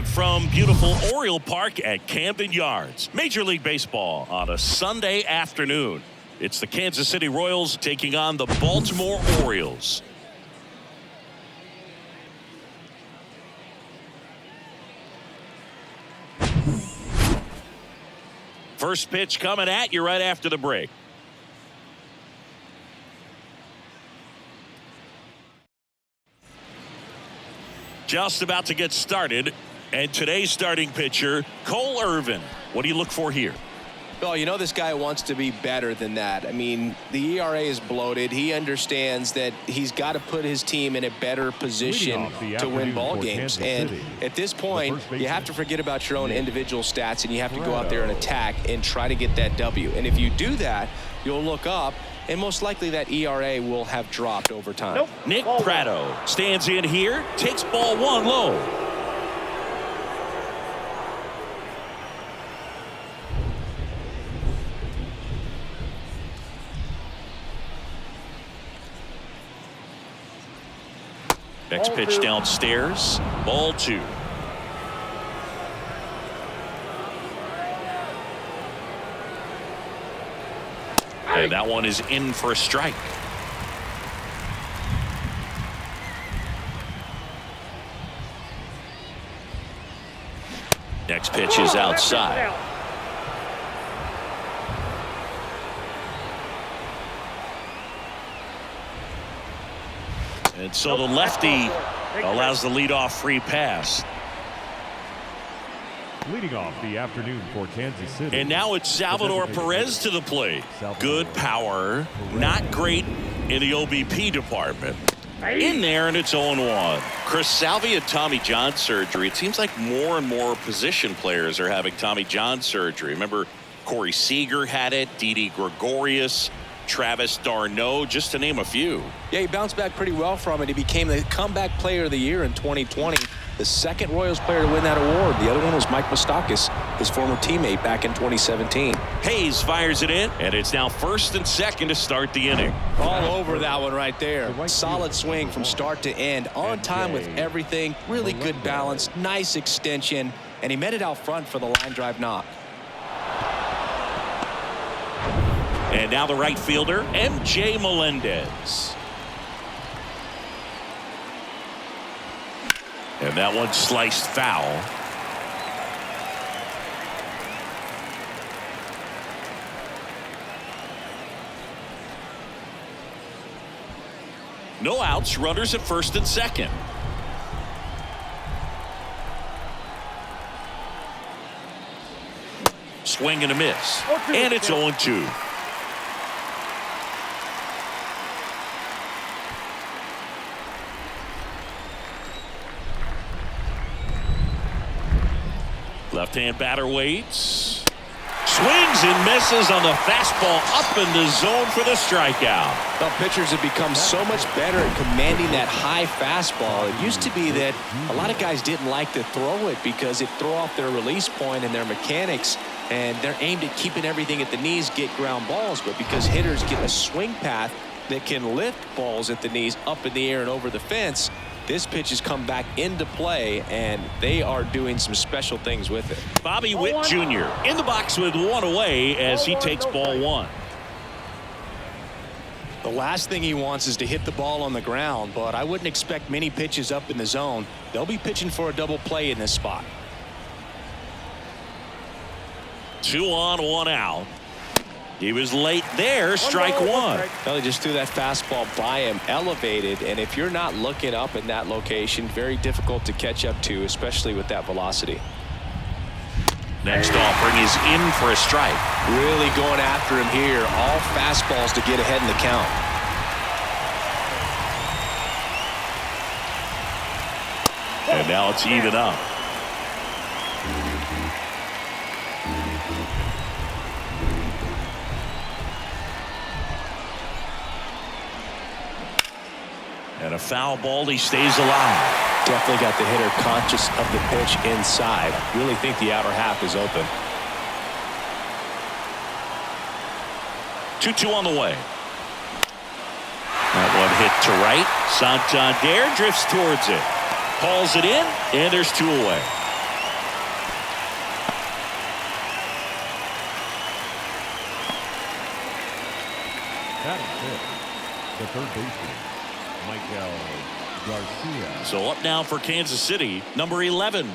Live from beautiful Oriole Park at Camden Yards. Major League Baseball on a Sunday afternoon. It's the Kansas City Royals taking on the Baltimore Orioles. First pitch coming at you right after the break. Just about to get started, and today's starting pitcher, Cole Irvin. What do you look for here? Well, you know this guy wants to be better than that. I mean, the ERA is bloated. He understands that he's got to put his team in a better position to win ball games. And at this point, you have to forget about your own individual stats, and you have to go out there and attack and try to get that W. And if you do that, you'll look up, and most likely that ERA will have dropped over time. Nick Pratto stands in here, takes ball one low. Next pitch downstairs, ball two. And that one is in for a strike. Next pitch is outside. And so the lefty allows the leadoff free pass. Leading off the afternoon for Kansas City. And now it's Salvador Perez to the plate. Good power, not great in the OBP department. In there, and it's 0-1. Chris Salvi had Tommy John surgery. It seems like more and more position players are having Tommy John surgery. Remember, Corey Seager had it, Didi Gregorius, Travis d'Arnaud, just to name a few. Yeah, he bounced back pretty well from it. He became the comeback player of the year in 2020. The second Royals player to win that award. The other one was Mike Moustakas, his former teammate back in 2017. Hayes fires it in, and it's now first and second to start the inning. All over that one right there. Solid swing from start to end. On time with everything. Really good balance. Nice extension. And he met it out front for the line drive knock. And now the right fielder, MJ Melendez. And that one sliced foul. No outs, runners at first and second. Swing and a miss. And it's 0-2. Left-hand batter waits. Swings and misses on the fastball up in the zone for the strikeout. Well, pitchers have become so much better at commanding that high fastball. It used to be that a lot of guys didn't like to throw it because it threw off their release point and their mechanics, and they're aimed at keeping everything at the knees, get ground balls. But because hitters get a swing path that can lift balls at the knees up in the air and over the fence, this pitch has come back into play, and they are doing some special things with it. Bobby Witt Jr. in the box with one away as he takes ball one. The last thing he wants is to hit the ball on the ground, but I wouldn't expect many pitches up in the zone. They'll be pitching for a double play in this spot. 2 on, 1 out. He was late there, strike one. Well, he just threw that fastball by him, elevated, and if you're not looking up in that location, very difficult to catch up to, especially with that velocity. Next offering is in for a strike. Really going after him here. All fastballs to get ahead in the count. And now it's even up. And a foul ball, he stays alive. Definitely got the hitter conscious of the pitch inside. Really think the outer half is open. 2-2 on the way. That one hit to right. Santander drifts towards it. Hauls it in, and there's 2 away. Batting fifth, the third baseman, Michael Garcia. So up now for Kansas City, number 11.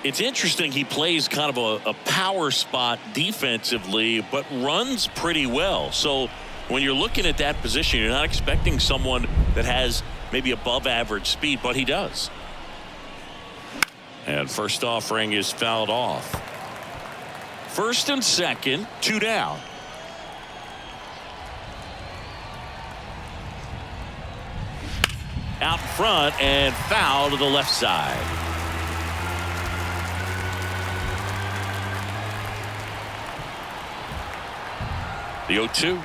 It's interesting, he plays kind of a power spot defensively, but runs pretty well. So when you're looking at that position, you're not expecting someone that has maybe above average speed, but he does. And first offering is fouled off. First and second, 2 down. Out in front and foul to the left side. The 0-2.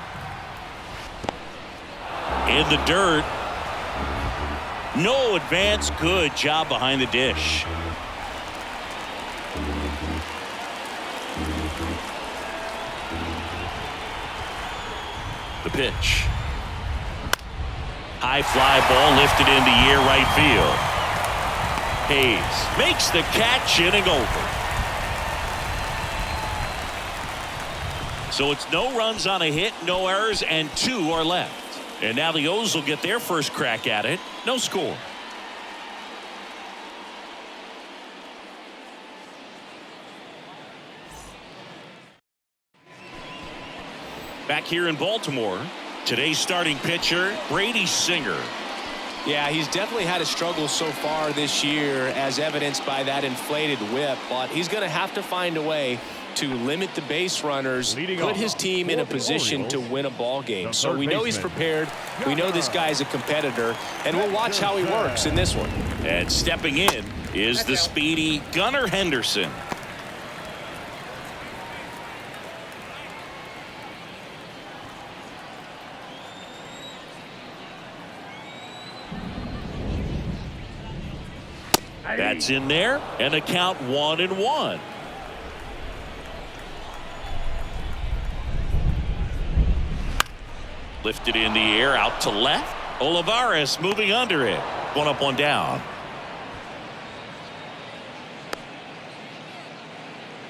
In the dirt. No advance. Good job behind the dish. The pitch. High fly ball lifted into air right field. Hayes makes the catch, inning over. So it's no runs on a hit, no errors, and 2 are left. And now the O's will get their first crack at it. No score. Back here in Baltimore, today's starting pitcher, Brady Singer. Yeah, he's definitely had a struggle so far this year, as evidenced by that inflated whip. But he's going to have to find a way to limit the base runners, put his team in a position to win a ball game. So we know he's prepared. We know this guy's a competitor, and we'll watch how he works in this one. And stepping in is the speedy Gunnar Henderson. That's in there, and a count 1-1. Lifted in the air, out to left. Olivares moving under it. 1 up, 1 down.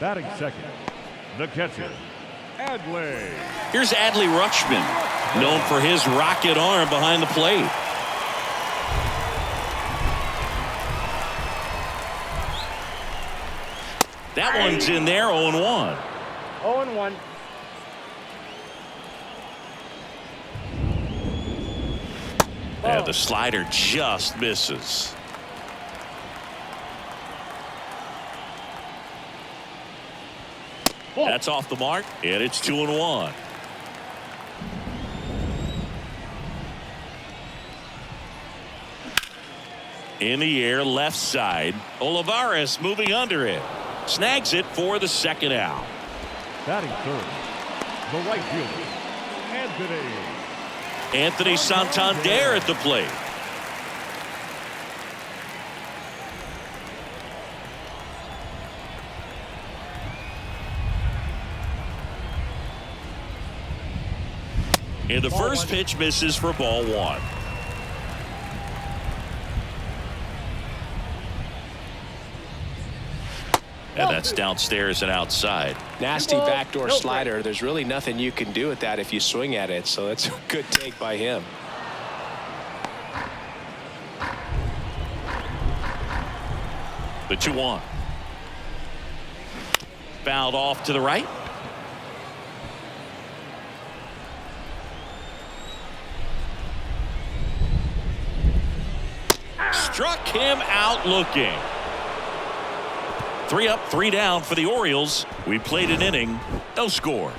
Batting second, the catcher, Adley. Here's Adley Rutschman, known for his rocket arm behind the plate. That one's in there, 0-1. 0-1. And the slider just misses. That's off the mark, and it's 2-1. In the air, left side. Olivares moving under it. Snags it for the second out. Batting third, the right fielder, Anthony Santander at the plate. And the first pitch misses for ball 1. And that's downstairs and outside. Nasty backdoor slider. There's really nothing you can do with that if you swing at it. So that's a good take by him. The 2-1. Fouled off to the right. Struck him out looking. 3 up, 3 down for the Orioles. We played an inning, no score.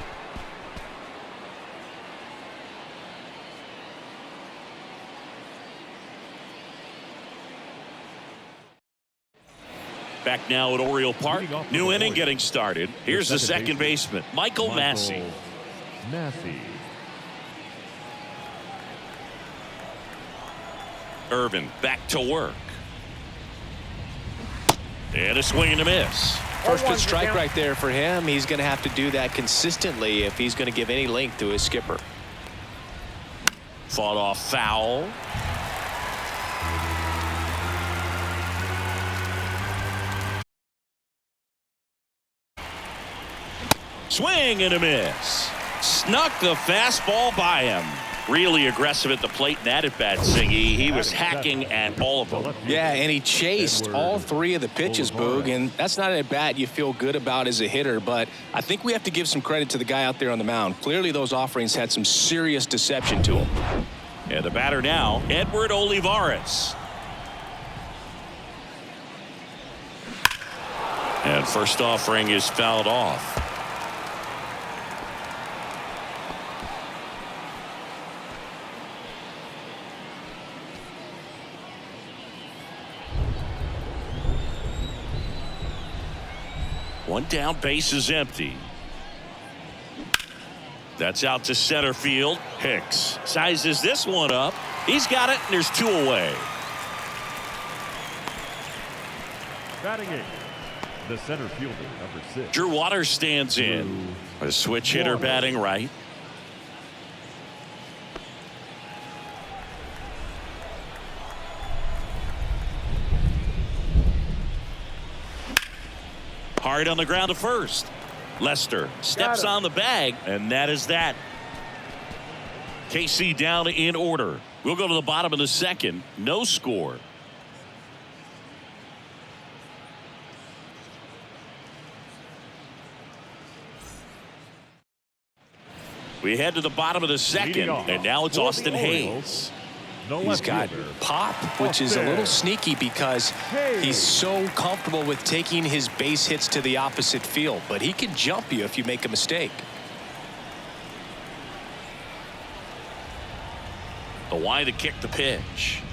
Back now at Oriole Park. New inning getting started. Here's the second baseman, Michael Massey. Irvin back to work. And a swing and a miss. First pitch strike right there for him. He's going to have to do that consistently if he's going to give any length to his skipper. Fought off foul. Swing and a miss. Snuck the fastball by him. Really aggressive at the plate in that at-bat, Siggy. He was hacking at all of them. Yeah, and he chased all three of the pitches, Boog, and that's not an at-bat you feel good about as a hitter, but I think we have to give some credit to the guy out there on the mound. Clearly those offerings had some serious deception to him. And the batter now, Edward Olivares. And first offering is fouled off. One down, base is empty. That's out to center field. Hicks sizes this one up. He's got it, and there's two away. Batting eighth, the center fielder, number 6. Drew Waters stands in. A switch hitter batting right. Hard on the ground to first. Lester steps on the bag, and that is that. KC down in order. We'll go to the bottom of the second. No score. We head to the bottom of the second, and now it's Austin Hayes. He's got pop, which is a little sneaky because he's so comfortable with taking his base hits to the opposite field, but he can jump you if you make a mistake. The wide to kick the pitch.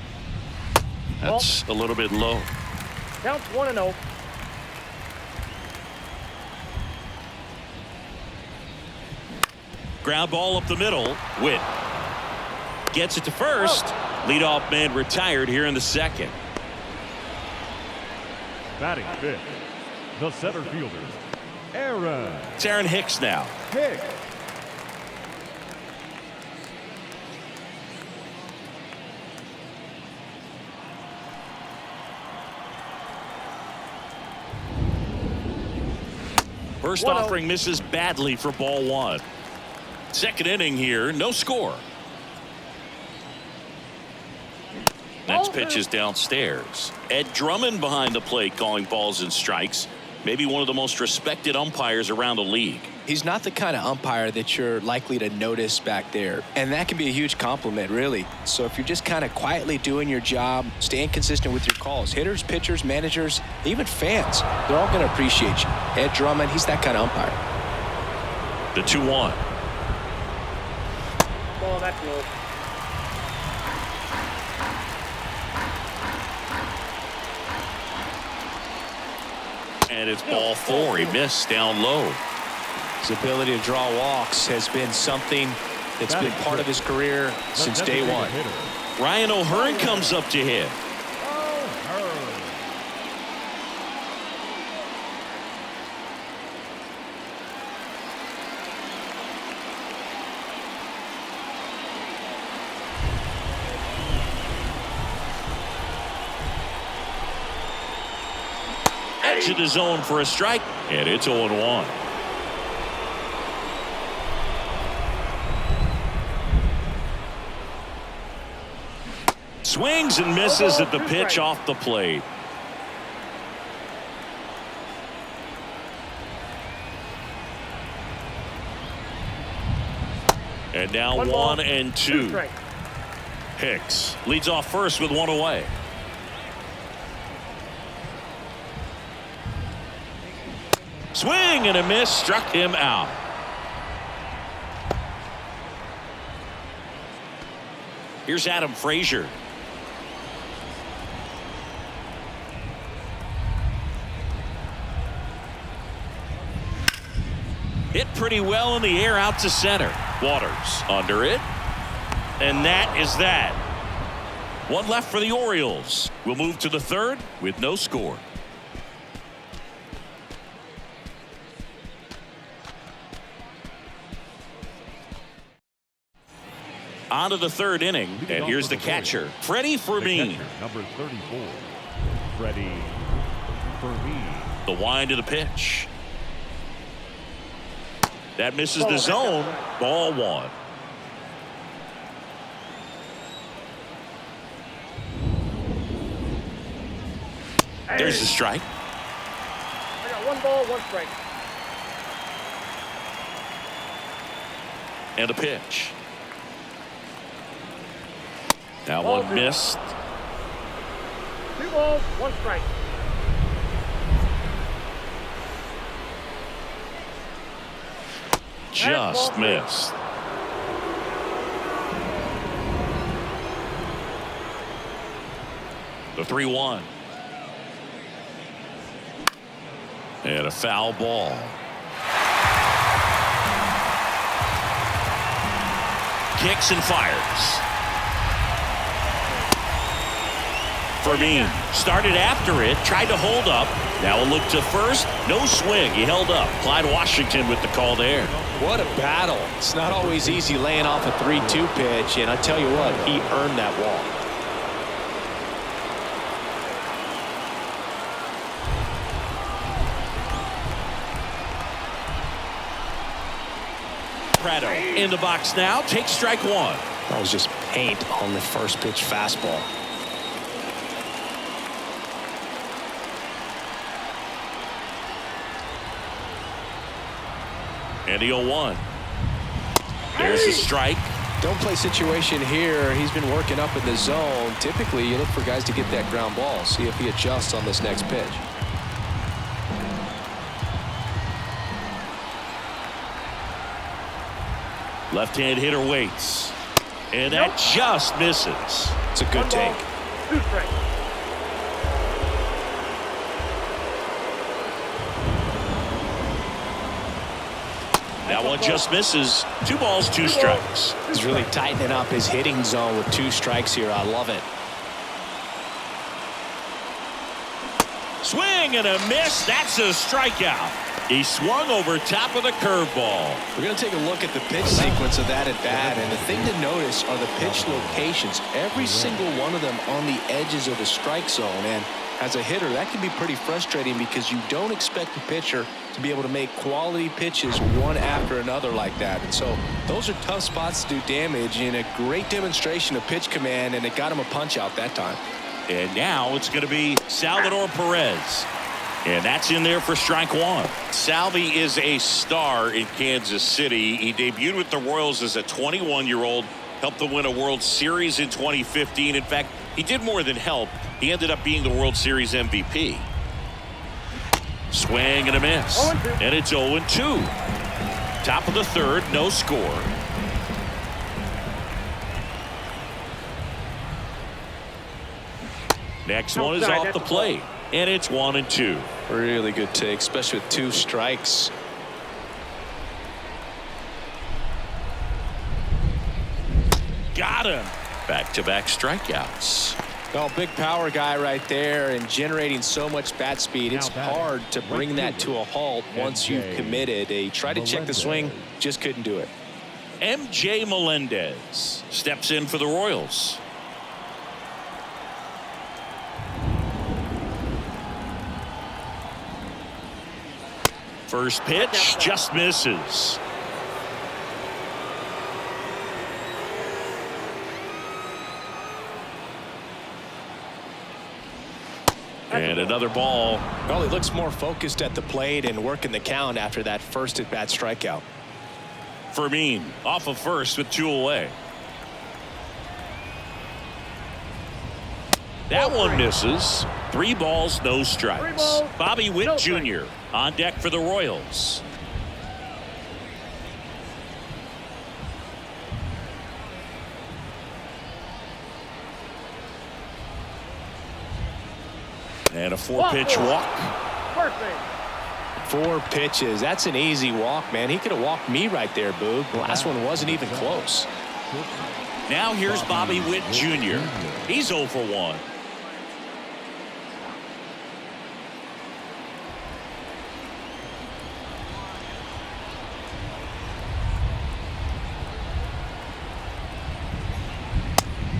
That's a little bit low. Counts 1-0. Ground ball up the middle. Witt gets it to first. Leadoff man retired here in the second. Batting fifth, the center fielder, Aaron. It's Aaron Hicks now. Hicks. First offering misses badly for ball one. Second inning here, no score. Next pitch is downstairs. Ed Drummond behind the plate calling balls and strikes. Maybe one of the most respected umpires around the league. He's not the kind of umpire that you're likely to notice back there, and that can be a huge compliment, really. So if you're just kind of quietly doing your job, staying consistent with your calls, hitters, pitchers, managers, even fans, they're all going to appreciate you. Ed Drummond, he's that kind of umpire. The 2-1. Oh, that's low. And it's ball four. He missed down low. His ability to draw walks has been something that's been part of his career since day one. Ryan O'Hearn comes up to hit. Edge of the zone for a strike, and it's 0-1. Swings and misses at the pitch off the plate. And now 1-2. Hicks leads off first with one away. Swing and a miss, struck him out. Here's Adam Frazier. Hit pretty well in the air out to center. Waters under it. And that is that. One left for the Orioles. We'll move to the third with no score. On to the third inning, and here's the catcher, Freddie Fermin. Number 34, Freddie Fermin. The wind of the pitch. That misses the zone. Ball one. There's the strike. I got 1 ball, 1 strike. And a pitch. That one missed. 2 balls, 1 strike. Just missed. The 3-1. And a foul ball. Kicks and fires. Vermin started after it, tried to hold up. Now a look to first. No swing. He held up. Clyde Washington with the call there. What a battle. It's not always easy laying off a 3-2 pitch, and I tell you what, he earned that walk. Prado in the box now. Takes strike one. That was just paint on the first pitch fastball. And the 0-1. There's a strike. Don't play situation here. He's been working up in the zone. Typically, you look for guys to get that ground ball. See if he adjusts on this next pitch. Left-hand hitter waits. And that just misses. It's a good take. 2 strikes. That one just misses. 2 balls, 2 strikes. He's really tightening up his hitting zone with 2 strikes here. I love it. Swing and a miss. That's a strikeout. He swung over top of the curveball. We're going to take a look at the pitch sequence of that at bat, and the thing to notice are the pitch locations. Every single one of them on the edges of the strike zone, and as a hitter, that can be pretty frustrating because you don't expect a pitcher to be able to make quality pitches one after another like that. And so those are tough spots to do damage, and a great demonstration of pitch command, and it got him a punch out that time. And now it's going to be Salvador Perez. And that's in there for strike one. Salvi is a star in Kansas City. He debuted with the Royals as a 21-year-old, helped them win a World Series in 2015. In fact, he did more than help. He ended up being the World Series MVP. Swing and a miss. And it's 0-2. Top of the third, no score. Next one is off the plate. And it's 1-2. Really good take, especially with 2 strikes. Got him. Back-to-back strikeouts. Well, big power guy right there and generating so much bat speed. It's hard to bring that to a halt once you've committed. He tried to check the swing, just couldn't do it. MJ Melendez steps in for the Royals. First pitch just misses. And another ball. Well, he looks more focused at the plate and working the count after that first at-bat strikeout. Fermin off of first with 2 away. That one misses. 3 balls, no strikes. Bobby Witt Jr. on deck for the Royals. And a 4-pitch walk. 4 pitches. That's an easy walk, man. He could have walked me right there, Boog. The last one wasn't even close. Now here's Bobby Witt Jr. He's 0 for 1.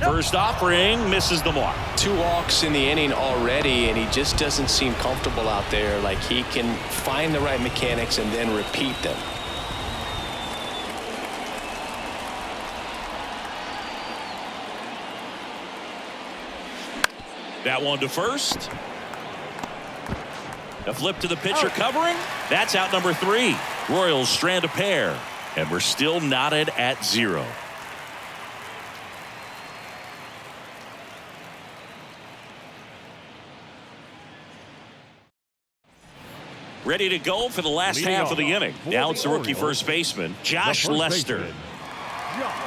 First offering misses the mark. 2 walks in the inning already, and he just doesn't seem comfortable out there. Like he can find the right mechanics and then repeat them. That one to first. A flip to the pitcher covering. That's out number 3. Royals strand a pair, and we're still knotted at 0. Ready to go for the last Leading half of the off inning. for Now the it's the rookie Orioles, first baseman, Josh the first Lester. baseman, Josh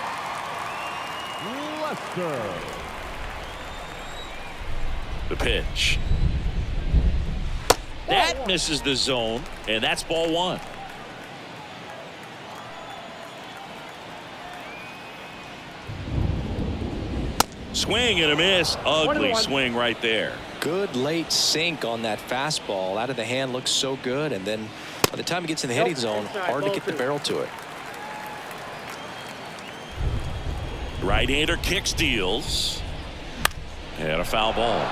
Lester. The pitch. That misses the zone, and that's ball 1. Swing and a miss. Ugly 21. swing right there. Good late sink on that fastball. Out of the hand looks so good, and then by the time it gets in the hitting zone, hard to get the barrel to it. Right-hander kicks, deals, and a foul ball.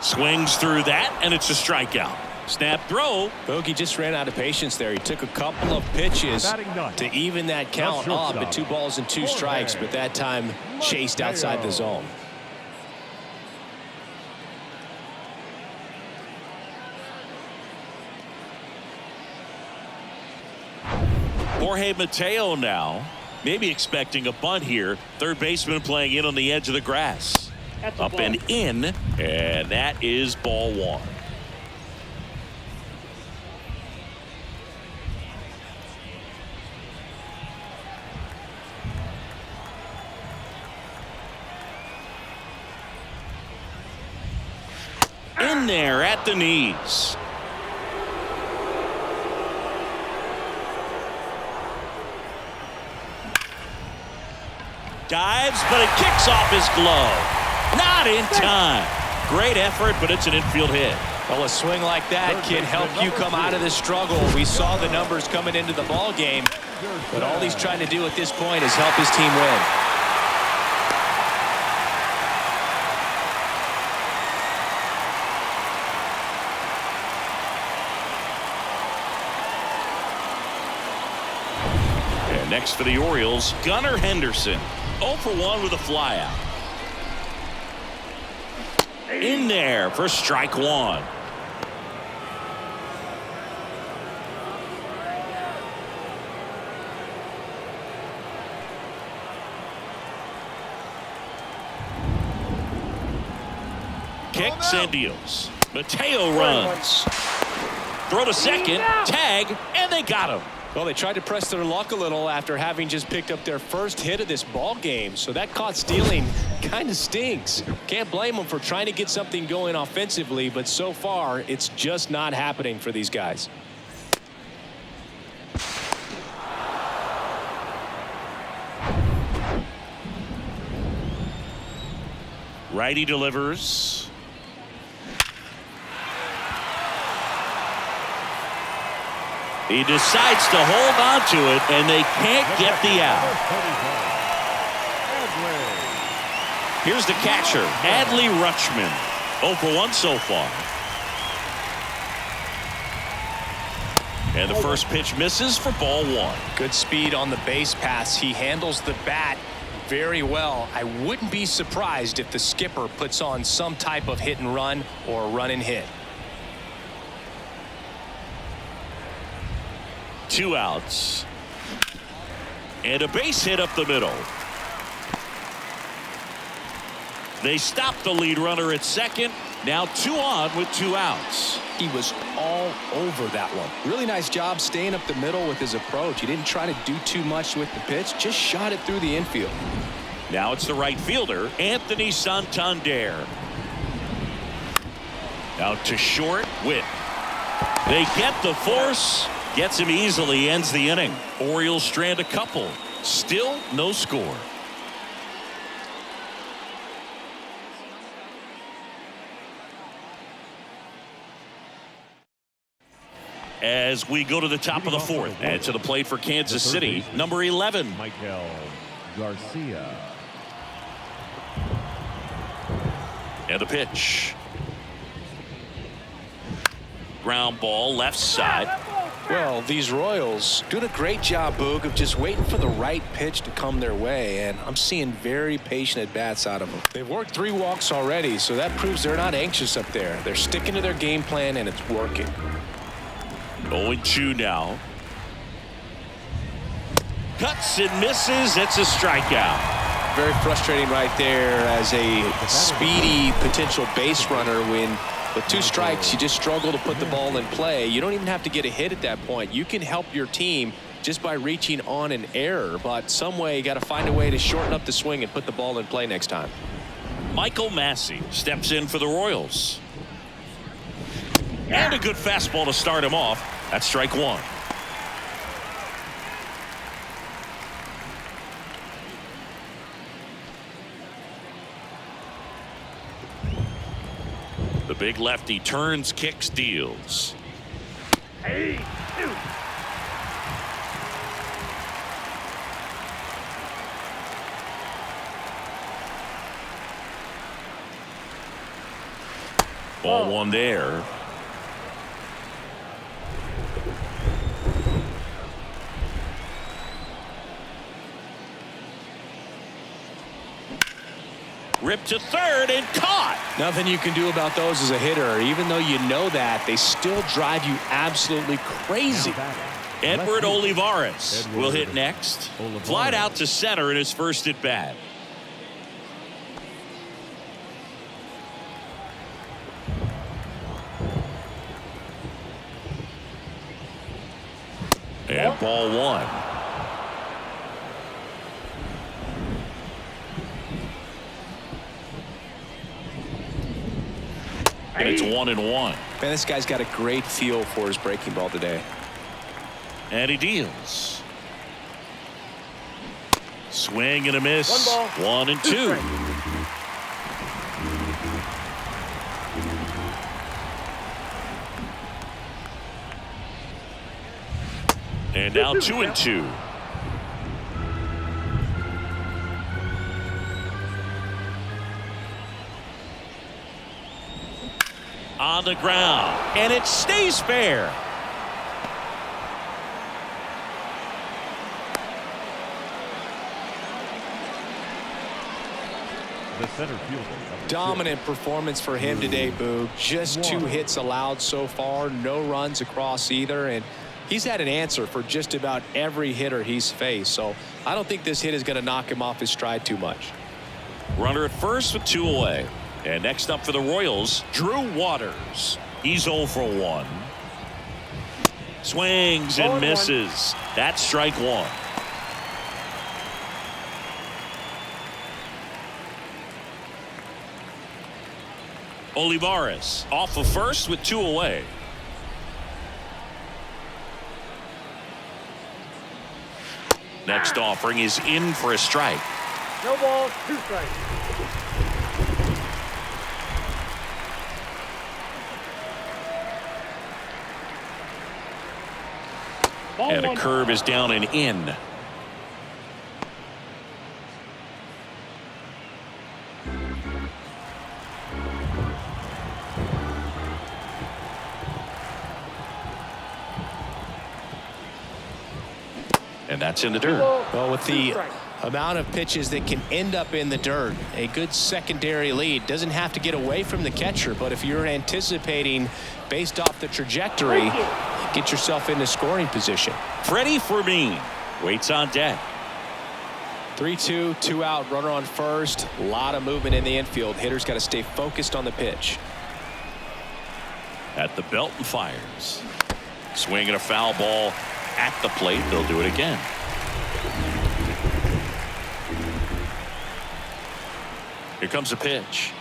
Swings through that, and it's a strikeout. Snap throw. Bogey just ran out of patience there. He took a couple of pitches Batting ninth, to even that count the up shortstop, at 2 balls and 2 strikes, but that time chased outside the zone. Jorge Mateo now, maybe expecting a bunt here. Third baseman playing in on the edge of the grass. That's a Up ball. and in, and that is ball 1. In there at the knees. Dives, but it kicks off his glove. Not in time. Great effort, but it's an infield hit. Well, a swing like that can help you come out of this struggle. We saw the numbers coming into the ball game, but all he's trying to do at this point is help his team win. And next for the Orioles, Gunnar Henderson. 0 for 1 with a flyout. In there for strike 1. Kicks and deals. Mateo runs. Throw to second, tag, and they got him. Well, they tried to press their luck a little after having just picked up their first hit of this ball game. So that caught stealing kind of stinks. Can't blame them for trying to get something going offensively, but so far it's just not happening for these guys. Righty delivers. He decides to hold on to it, and they can't get the out. Here's the catcher, Adley Rutschman. 0 for 1 so far. And the first pitch misses for ball 1. Good speed on the base pass. He handles the bat very well. I wouldn't be surprised if the skipper puts on some type of hit and run or run and hit. 2 outs. And a base hit up the middle. They stop the lead runner at second. Now 2 on with 2 outs. He was all over that one. Really nice job staying up the middle with his approach. He didn't try to do too much with the pitch, just shot it through the infield. Now it's the right fielder, Anthony Santander. Out to short, Witt. They get the force. Gets him easily, ends the inning. Orioles strand a couple. Still no score. As we go to the top of the 4th, and to the plate for Kansas City, number 11. Michael Garcia. And the pitch. Ground ball left side. Well, these Royals doing a great job, Boog, of just waiting for the right pitch to come their way, and I'm seeing very patient at-bats out of them. They've worked 3 walks already, so that proves they're not anxious up there. They're sticking to their game plan, and it's working. 0-2 now. Cuts and misses. It's a strikeout. Very frustrating right there as a speedy potential base runner when with 2 strikes you just struggle to put the ball in play. You don't even have to get a hit at that point. You can help your team just by reaching on an error, but some way you got to find a way to shorten up the swing and put the ball in play next time. Michael Massey steps in for the Royals. And a good fastball to start him off. That's strike 1. The big lefty turns, kicks, deals. Hey, dude. Ball 1 there. Ripped to third and caught. Nothing you can do about those as a hitter. Even though you know that, they still drive you absolutely crazy. Edward Olivares will hit next. Flied out to center in his first at bat. And ball 1. And it's 1-1. Man, this guy's got a great feel for his breaking ball today. And he deals. Swing and a miss. 1 ball. 1-2. And now 2-2. On the ground, and it stays fair. The center fielder. Dominant performance for him today, Boog. Just 2 hits allowed so far, no runs across either, and he's had an answer for just about every hitter he's faced. So I don't think this hit is going to knock him off his stride too much. Runner at first with 2 away. And next up for the Royals, Drew Waters. He's 0 for 1. Swings and misses. That's strike 1. Olivares off of first with 2 away. Next offering is in for a strike. No balls, 2 strikes. And a curve is down and in. And that's in the dirt. Well, with the amount of pitches that can end up in the dirt, a good secondary lead doesn't have to get away from the catcher, but if you're anticipating based off the trajectory, get yourself into scoring position. Freddie Fermin waits on deck. 3-2, 2 out, runner on first. A lot of movement in the infield. Hitters got to stay focused on the pitch. At the belt and fires. Swinging a foul ball at the plate. They'll do it again. Here comes a pitch.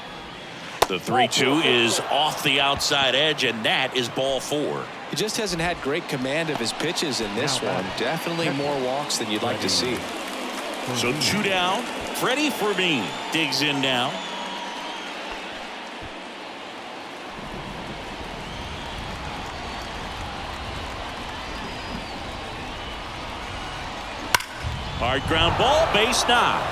The 3-2 is off the outside edge, and that is ball 4. He just hasn't had great command of his pitches in this one. Definitely more walks than you'd like to see. So 2 down. Freddie Fermin digs in now. Hard ground ball, base knock.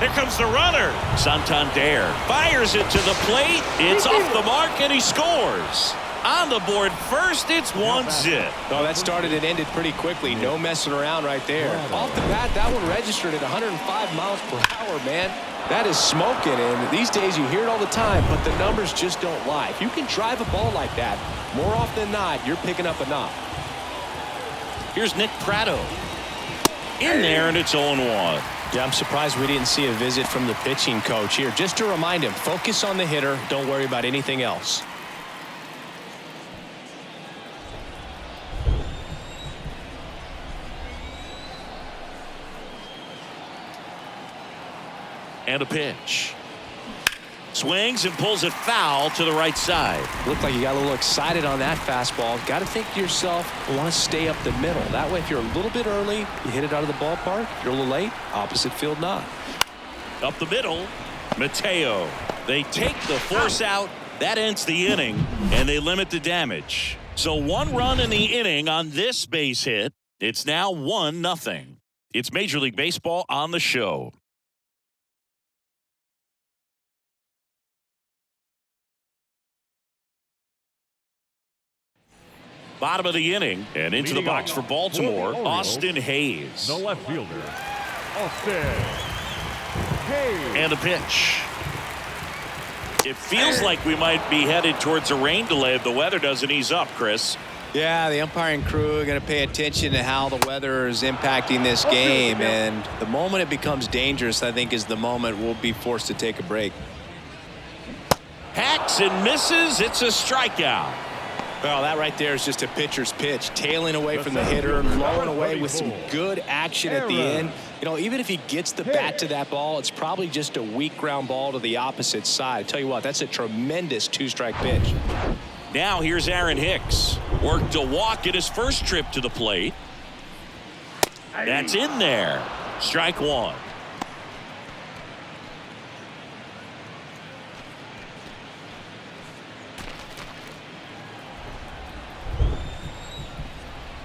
Here comes the runner. Santander fires it to the plate. It's off the mark, and he scores. On the board first, it's one zip. Oh, that started and ended pretty quickly. No messing around right there. Off the bat, that one registered at 105 miles per hour, man. That is smoking, and these days you hear it all the time, but the numbers just don't lie. If you can drive a ball like that, more often than not, you're picking up a knock. Here's Nick Pratto. In there, and it's 0-1. Yeah, I'm surprised we didn't see a visit from the pitching coach here. Just to remind him, focus on the hitter. Don't worry about anything else. And a pitch. Swings and pulls it foul to the right side. Looked like you got a little excited on that fastball. Got to think to yourself, I want to stay up the middle. That way, if you're a little bit early, you hit it out of the ballpark. If you're a little late, opposite field not. Up the middle, Mateo. They take the force out. That ends the inning, and they limit the damage. So 1 run in the inning on this base hit. It's now 1-0. It's Major League Baseball on the show. Bottom of the inning, and into the box for Baltimore, Austin Hayes. The left fielder, Austin Hayes. And a pitch. It feels like we might be headed towards a rain delay if the weather doesn't ease up, Chris. Yeah, the umpiring crew are going to pay attention to how the weather is impacting this game, and the moment it becomes dangerous, I think, is the moment we'll be forced to take a break. Hacks and misses. It's a strikeout. Well, that right there is just a pitcher's pitch, tailing away from the hitter, blowing away with some good action at the end. You know, even if he gets the bat to that ball, it's probably just a weak ground ball to the opposite side. I tell you what, that's a tremendous 2-strike pitch. Now here's Aaron Hicks. Worked a walk at his first trip to the plate. That's in there. Strike 1.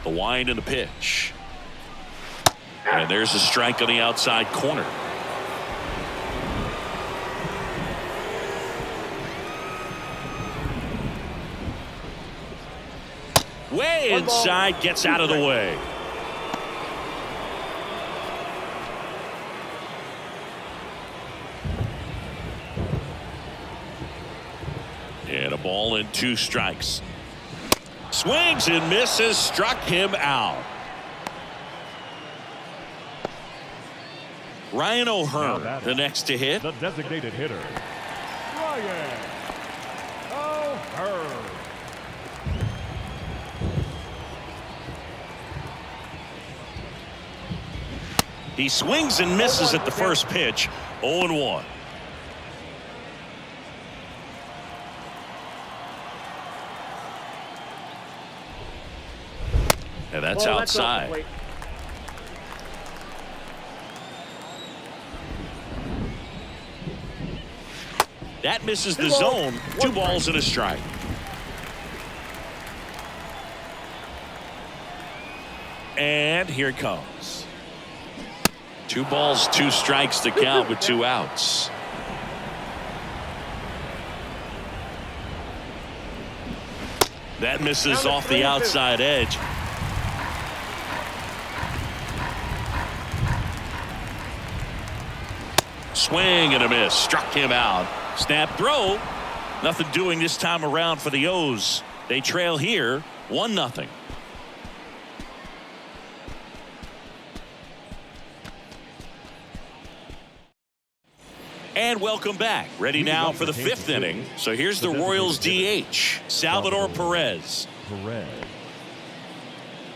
The wind and the pitch. And there's a strike on the outside corner. Way inside, gets out of the way. And a ball and 2 strikes. Swings and misses, struck him out. Ryan O'Hearn, the next to hit. The designated hitter, Ryan O'Hearn. He swings and misses at the first pitch. 0-1. And that's outside. That misses the zone. 2 balls and a strike. And here it comes. 2 balls, 2 strikes to count with 2 outs. That misses off the outside edge. Swing and a miss. Struck him out. Snap throw. Nothing doing this time around for the O's. They trail here 1-0. And welcome back. Ready now for the 5th inning. So here's the Royals DH, Salvador Perez.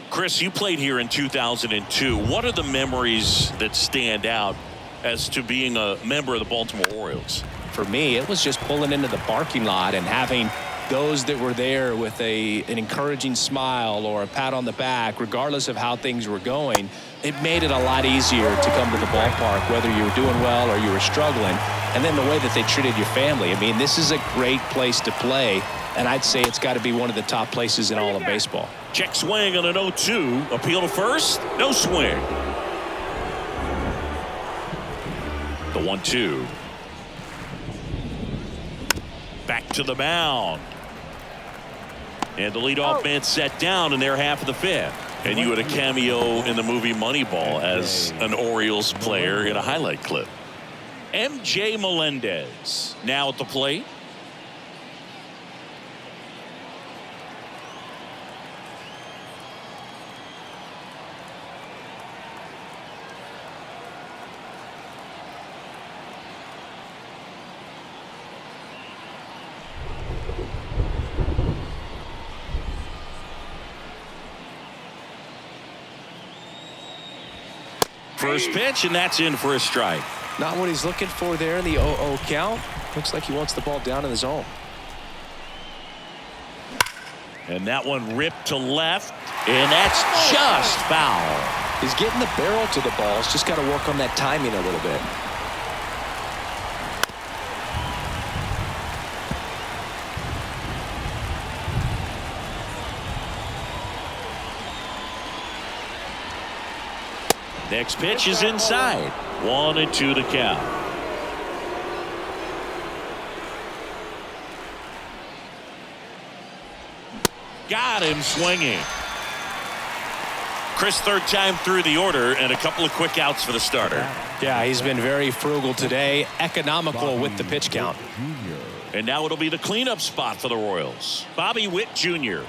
Chris, you played here in 2002. What are the memories that stand out as to being a member of the Baltimore Orioles? For me, it was just pulling into the parking lot and having those that were there with an encouraging smile or a pat on the back, regardless of how things were going. It made it a lot easier to come to the ballpark, whether you were doing well or you were struggling. And then the way that they treated your family. I mean, this is a great place to play, and I'd say it's got to be one of the top places in all of baseball. Check swing on an 0-2. Appeal to first. No swing. The 1-2. Back to the mound. And the leadoff man set down in their half of the fifth. And you had a cameo in the movie Moneyball as an Orioles player in a highlight clip. MJ Melendez now at the plate. First pitch, and that's in for a strike. Not what he's looking for there in the 0-0 count. Looks like he wants the ball down in the zone. And that one ripped to left, and that's just foul. He's getting the barrel to the ball. He's just got to work on that timing a little bit. Next pitch is inside. 1-2 to count. Got him swinging. Chris, third time through the order, and a couple of quick outs for the starter. Yeah, he's been very frugal today, economical with the pitch count. And now it'll be the cleanup spot for the Royals. Bobby Witt Jr.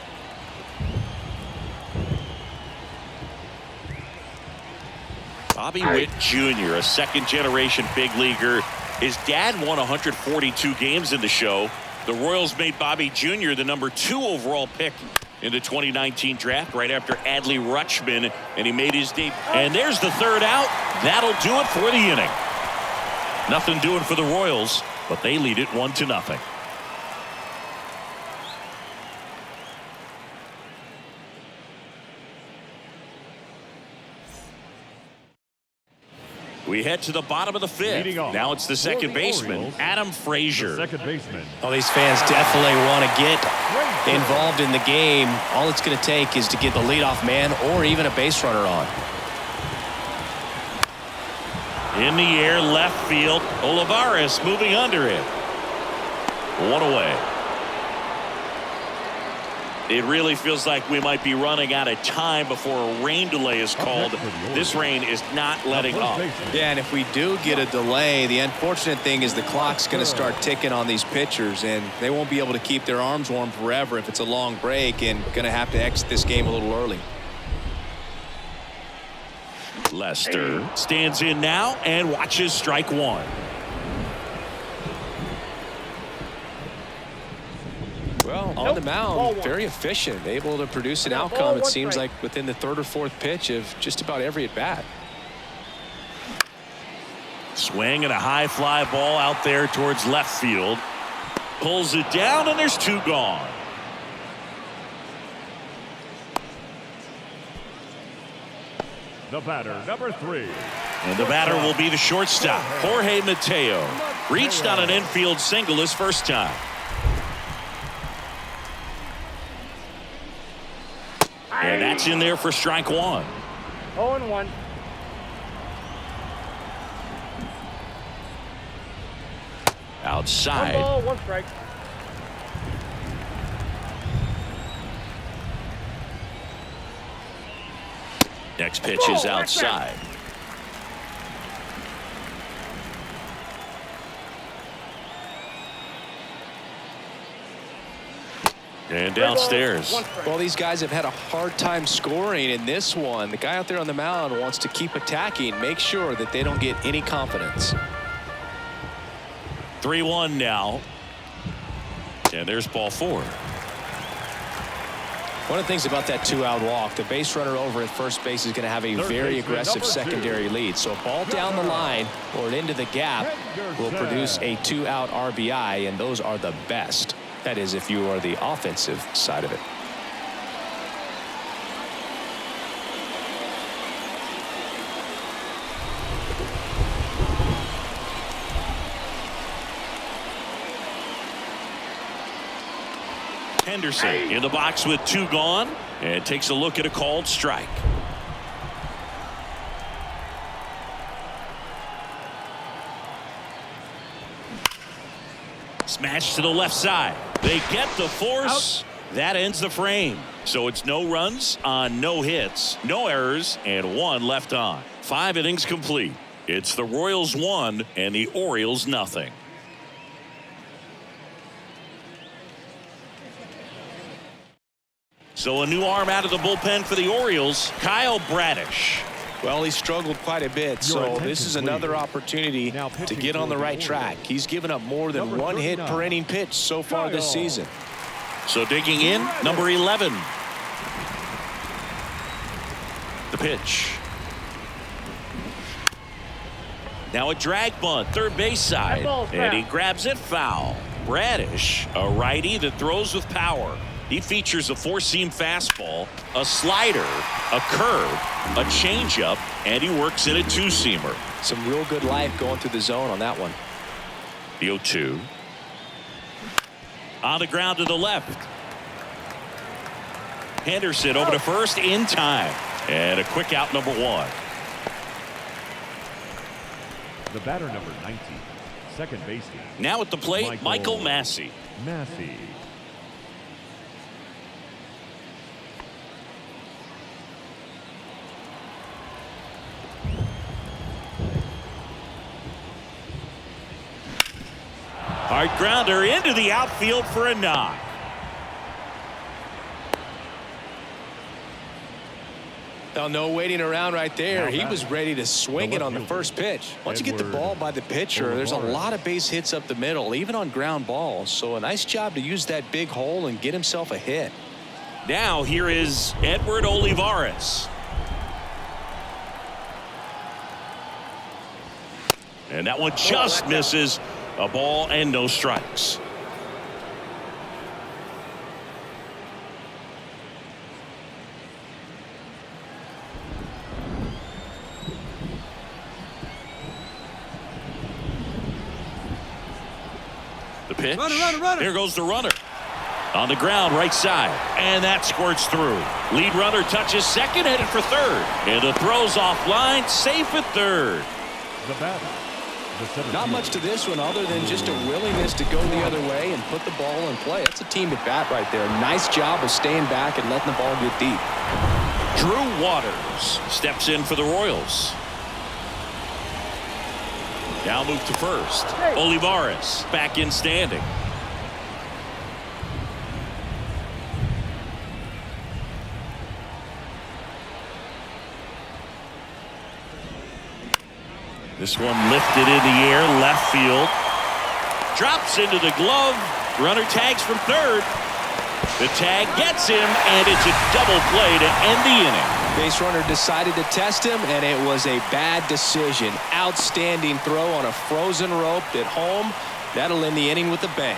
Bobby Witt Jr., a second-generation big leaguer. His dad won 142 games in the show. The Royals made Bobby Jr. the #2 overall pick in the 2019 draft right after Adley Rutschman, and he made his debut. And there's the third out. That'll do it for the inning. Nothing doing for the Royals, but they lead it 1-0. We head to the bottom of the fifth. Now it's the second baseman, Adam Frazier. Second baseman. Well, these fans definitely want to get involved in the game. All it's going to take is to get the leadoff man or even a base runner on. In the air, left field. Olivares moving under it. One away. It really feels like we might be running out of time before a rain delay is called. This rain is not letting up. Yeah, and if we do get a delay, the unfortunate thing is the clock's going to start ticking on these pitchers, and they won't be able to keep their arms warm forever if it's a long break, and going to have to exit this game a little early. Lester stands in now and watches strike one. Well, on the mound, very efficient, able to produce an outcome, it seems like, within the third or fourth pitch of just about every at-bat. Swing and a high fly ball out there towards left field. Pulls it down, and there's two gone. The batter, #3. And the batter will be the shortstop, Jorge Mateo. Reached on an infield single his first time. And that's in there for strike one. 0-1. Outside. 1 ball, 1 strike. Next pitch is outside. And downstairs. Well, these guys have had a hard time scoring in this one. The guy out there on the mound wants to keep attacking, make sure that they don't get any confidence. 3-1 now. And there's ball 4. One of the things about that 2-out walk, the base runner over at first base is going to have a very aggressive secondary lead. So a ball down the line or into the gap will produce a 2-out RBI, and those are the best. That is, if you are the offensive side of it. Henderson in the box with 2 gone and takes a look at a called strike. Smash to the left side. They get the force That ends the frame. So it's no runs on no hits, no errors, and 1 left on. 5 innings complete. It's the Royals 1 and the Orioles nothing. So a new arm out of the bullpen for the Orioles, Kyle Bradish. Well, he struggled quite a bit, so this is another opportunity to get on the right track. He's given up more than 1 hit per inning pitch so far this season. So digging in, number 11. The pitch. Now a drag bunt, third base side, and he grabs it foul. Bradish, a righty that throws with power. He features a four-seam fastball, a slider, a curve, a changeup, and he works in a two-seamer. Some real good life going through the zone on that one. The 0-2. On the ground to the left. Henderson over to first in time. And a quick out, number 1. The batter, number 19, second baseman. Now at the plate, Michael Massey. Massey. Hard grounder into the outfield for a knock. Well, no waiting around right there. He was ready to swing it on the first pitch. Once you get the ball by the pitcher, there's a lot of base hits up the middle, even on ground balls. So a nice job to use that big hole and get himself a hit. Now here is Edward Olivares. And that one just misses. A ball and no strikes. The pitch. Runner. Here goes the runner. On the ground, right side. And that squirts through. Lead runner touches second, headed for third. And the throw's offline, safe at third. The batter. Not much to this one other than just a willingness to go the other way and put the ball in play. That's a team at bat right there. Nice job of staying back and letting the ball get deep. Drew Waters steps in for the Royals. Now move to first. Olivares back in standing. This one lifted in the air, left field. Drops into the glove. Runner tags from third. The tag gets him, and it's a double play to end the inning. Base runner decided to test him, and it was a bad decision. Outstanding throw on a frozen rope at home. That'll end the inning with a bang.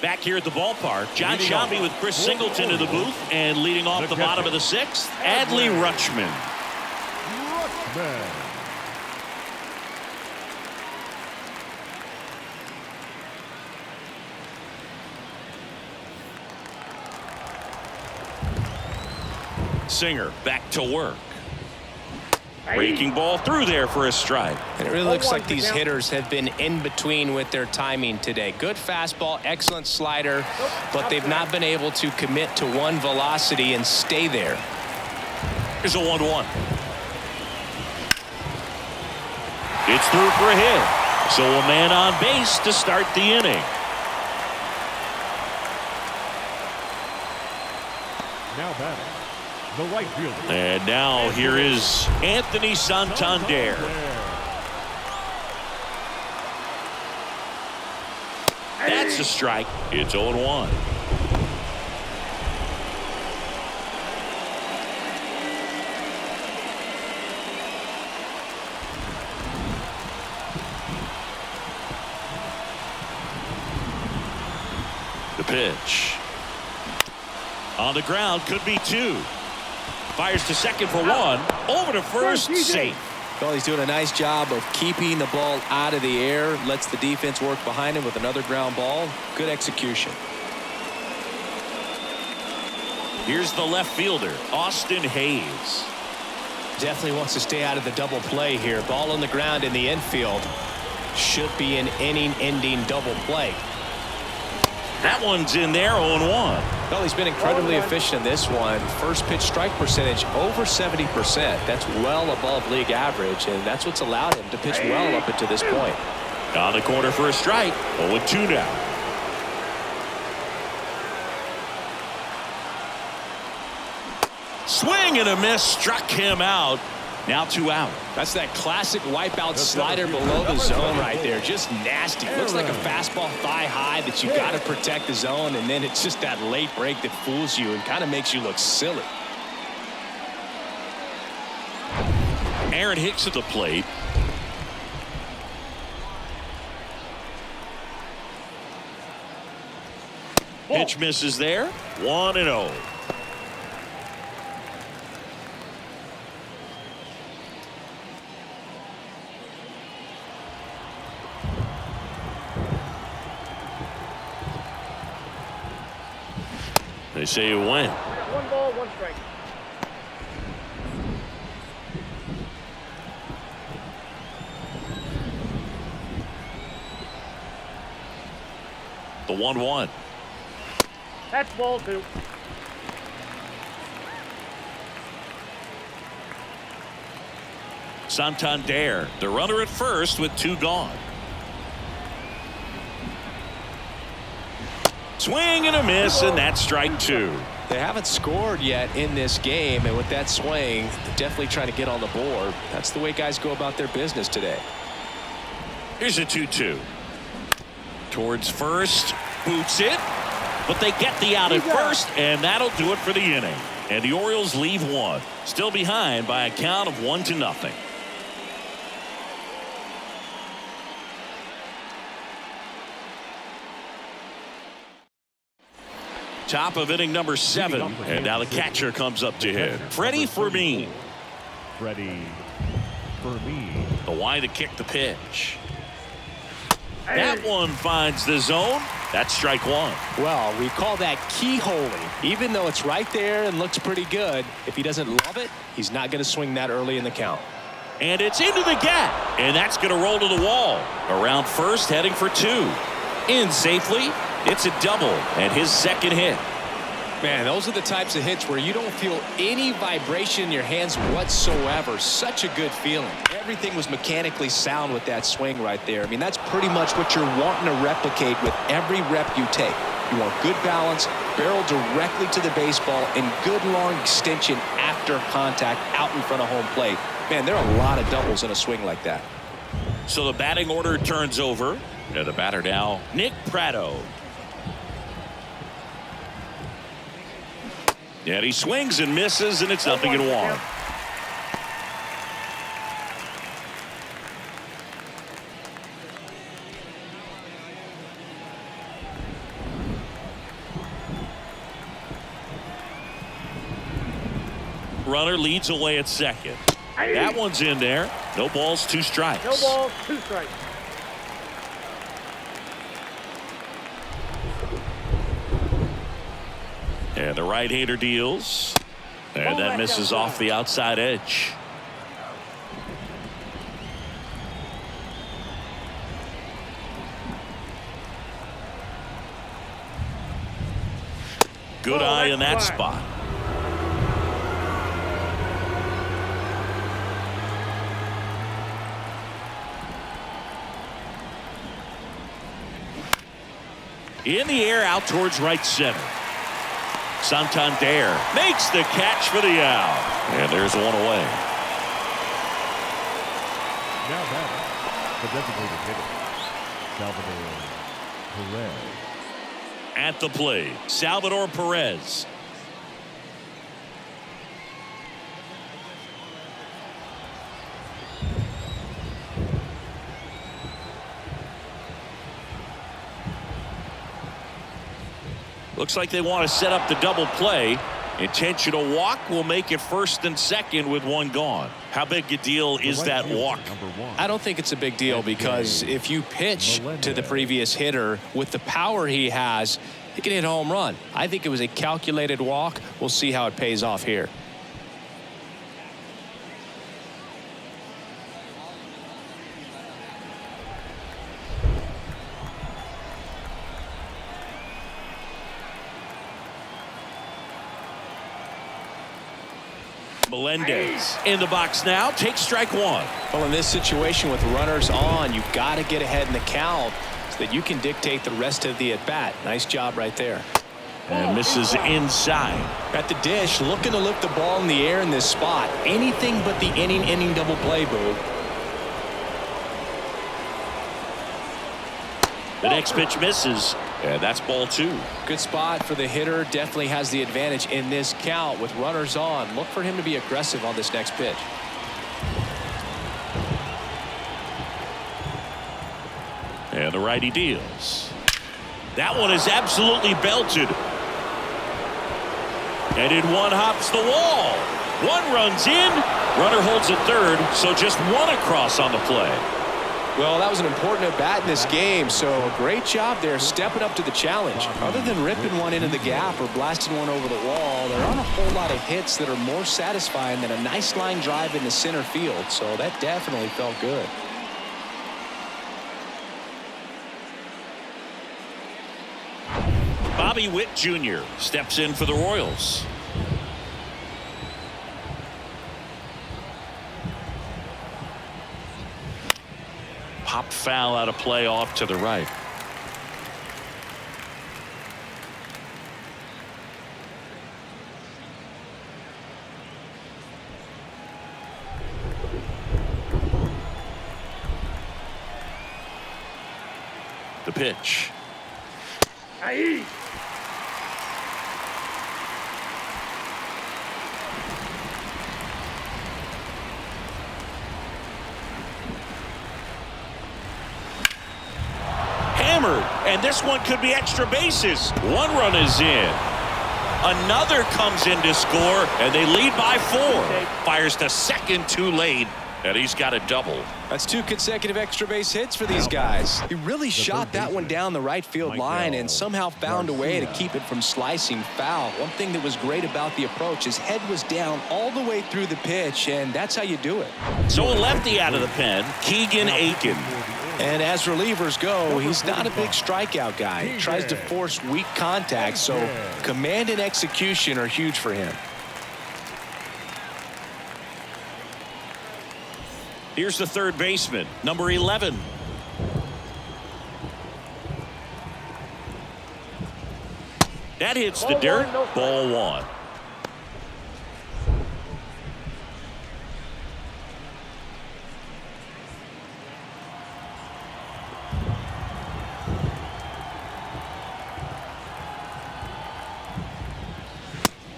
Back here at the ballpark, John Shelby with Chris Singleton in the booth, and leading off the bottom of the 6th, Adley Rutschman. Singer back to work. Breaking ball through there for a strike. And it really looks like these hitters have been in between with their timing today. Good fastball, excellent slider, but they've not been able to commit to one velocity and stay there. Here's a 1-1. It's through for a hit. So a man on base to start the inning. Now batting, the right fielder. And now here is Anthony Santander. That's a strike. It's 0-1. The pitch. On the ground, could be 2. Fires to second for 1. Over to first, safe. Well, he's doing a nice job of keeping the ball out of the air. Lets the defense work behind him with another ground ball. Good execution. Here's the left fielder, Austin Hayes. Definitely wants to stay out of the double play here. Ball on the ground in the infield. Should be an inning-ending double play. That one's in there, 0-1. Well, he's been incredibly efficient in this one. First pitch strike percentage over 70%. That's well above league average, and that's what's allowed him to pitch well up until this point. On the corner for a strike. 0-2 now. Swing and a miss, struck him out. Now 2 out. That's that classic wipeout slider below the zone right there. Just nasty. Looks like a fastball thigh high that you got to protect the zone, and then it's just that late break that fools you and kind of makes you look silly. Aaron Hicks at the plate. Pitch misses there. 1-0. They say you win. 1 ball, 1 strike. The 1-1. That's ball 2. Santander, the runner at first with 2 gone. Swing and a miss, and that's strike 2. They haven't scored yet in this game, and with that swing, they're definitely trying to get on the board. That's the way guys go about their business today. Here's a 2-2. Towards first, boots it, but they get the out at first, and that'll do it for the inning. And the Orioles leave 1, still behind by a count of 1-0. Top of inning number 7, and now the catcher comes up to hit. Freddie Fermin. Freddie Fermin. The wide to kick the pitch. That one finds the zone. That's strike 1. Well, we call that keyholing. Even though it's right there and looks pretty good, if he doesn't love it, he's not going to swing that early in the count. And it's into the gap, and that's going to roll to the wall. Around first, heading for 2. In safely. It's a double and his second hit. Man, those are the types of hits where you don't feel any vibration in your hands whatsoever. Such a good feeling. Everything was mechanically sound with that swing right there. I mean, that's pretty much what you're wanting to replicate with every rep you take. You want good balance, barrel directly to the baseball, and good long extension after contact out in front of home plate. Man, there are a lot of doubles in a swing like that. So the batting order turns over. And the batter now, Nick Pratto. And he swings and misses, and it's 0-1. Runner leads away at second. That one's in there. No balls, 2 strikes. No balls, 2 strikes. And the right-hander deals. And that misses off the outside edge. Good eye in that spot. In the air out towards right center. Santander makes the catch for the out. And there's 1 away. Now batting, the designated hitter, Salvador Perez. At the plate, Salvador Perez. Looks like they want to set up the double play. Intentional walk will make it first and second with 1 gone. How big a deal is that walk? I don't think it's a big deal because if you pitch to the previous hitter with the power he has, he can hit a home run. I think it was a calculated walk. We'll see how it pays off here. Melendez in the box now, takes strike one. Well, in this situation with runners on, you've got to get ahead in the count so that you can dictate the rest of the at-bat. Nice job right there. And misses inside. At the dish, looking to lift the ball in the air in this spot. Anything but the inning double play, Boo. The next pitch misses, and that's ball two. Good spot for the hitter. Definitely has the advantage in this count with runners on. Look for him to be aggressive on this next pitch. And the righty deals. That one is absolutely belted. And in one hops the wall. One runs in. Runner holds at third, so just one across on the play. Well, that was an important at-bat in this game, so great job there stepping up to the challenge. Other than ripping one into the gap or blasting one over the wall, there aren't a whole lot of hits that are more satisfying than a nice line drive into center field, so that definitely felt good. Bobby Witt Jr. steps in for the Royals. Pop foul out of play off to the right. The pitch. Aye. Hammered, and this one could be extra bases. One run is in. Another comes in to score, and they lead by 4. Fires to second too late, and he's got a double. That's 2 consecutive extra base hits for these guys. He really shot that one down the right field line and somehow found a way to keep it from slicing foul. One thing that was great about the approach, his head was down all the way through the pitch, and that's how you do it. So a lefty out of the pen, Keegan Aiken. And as relievers go, he's not a big strikeout guy. He tries to force weak contact, so command and execution are huge for him. Here's the third baseman, number 11. That hits the dirt. Ball 1.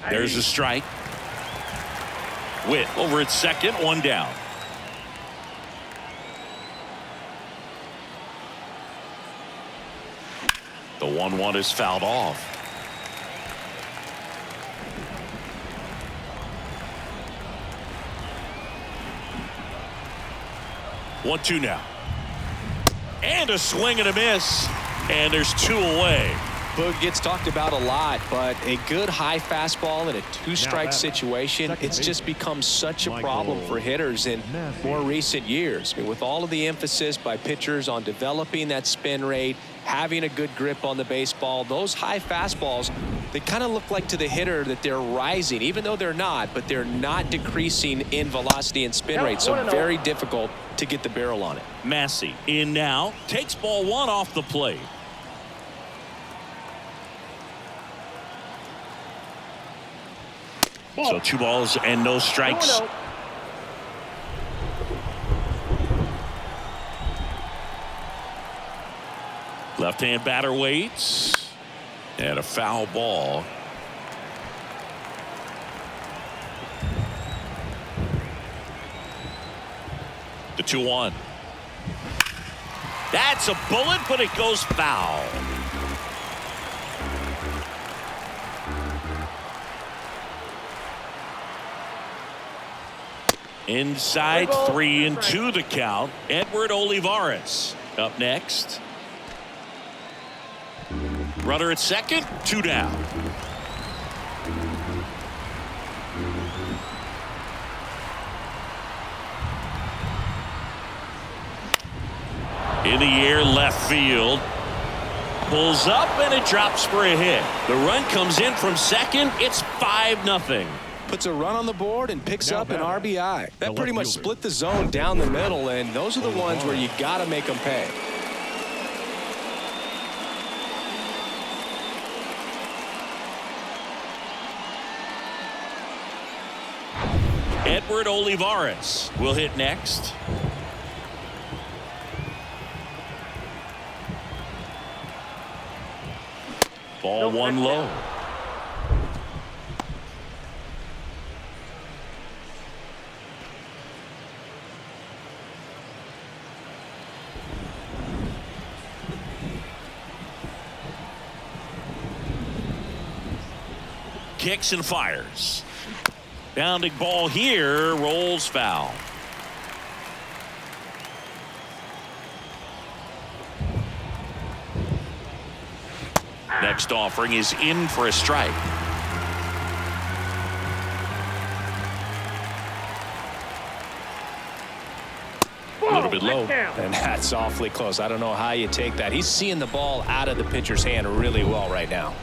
There's a strike. Witt over at second, one down. The 1-1 is fouled off. One, 2 now. And a swing and a miss. And there's 2 away. Boog gets talked about a lot, but a good high fastball in a 2-strike situation, it's just become such a problem for hitters in more recent years. I mean, with all of the emphasis by pitchers on developing that spin rate, having a good grip on the baseball, those high fastballs, they kind of look like to the hitter that they're rising, even though they're not, but they're not decreasing in velocity and spin rate, so very difficult to get the barrel on it. Massey in now, takes ball 1 off the plate. So 2 balls and no strikes. Left-hand batter waits. And a foul ball. The 2-1. That's a bullet, but it goes foul. Inside, 3-2 the count. Edward Olivares up next. Runner at second, 2 down. In the air, left field. Pulls up and it drops for a hit. The run comes in from second. It's 5-0. Puts a run on the board and picks Now up an batting, RBI. the That pretty left much fielder. split the zone down the middle, and those are the ones where you got to make them pay. Edward Olivares will hit next. Ball one low. Kicks and fires. Bounding ball here, rolls foul. Next offering is in for a strike. A little bit low. And that's awfully close. I don't know how you take that. He's seeing the ball out of the pitcher's hand really well right now.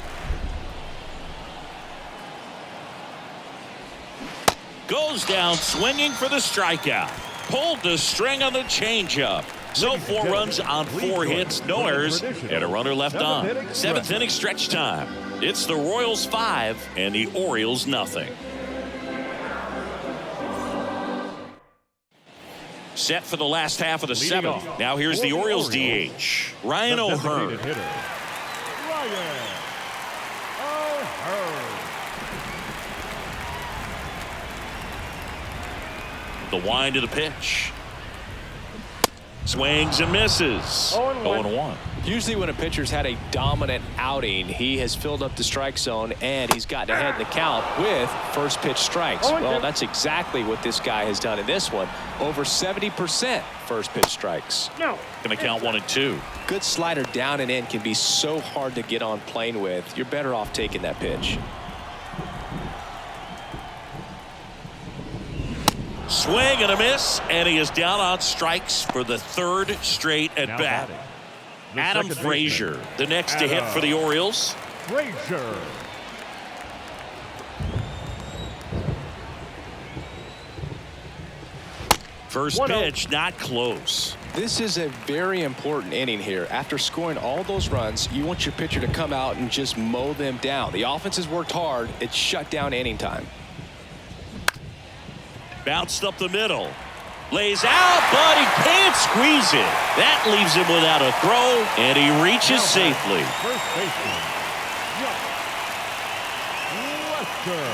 Goes down swinging for the strikeout. Pulled the string on the changeup. So 4 runs on 4 hits, no errors, and a runner left on. 7th inning stretch time. It's the Royals 5 and the Orioles nothing. Set for the last half of the 7th. Now here's the Orioles DH, Ryan O'Hearn. Ryan O'Hearn. The wind of the pitch. Swings and misses. 0-1. Usually when a pitcher's had a dominant outing, he has filled up the strike zone and he's gotten ahead in the count with first pitch strikes. Well, that's exactly what this guy has done in this one. Over 70% first pitch strikes. No. Going to count 1 and 2. Good slider down and in can be so hard to get on plane with. You're better off taking that pitch. Swing and a miss, and he is down on strikes for the 3rd straight at Now bat. batting, the Adam second Frazier, baseman, the next to hit for the Orioles. Frazier. First pitch, not close. This is a very important inning here. After scoring all those runs, you want your pitcher to come out and just mow them down. The offense has worked hard. It's shut down inning time. Bounced up the middle. Lays out, but he can't squeeze it. That leaves him without a throw, and he reaches safely. First baseman, Josh Lester.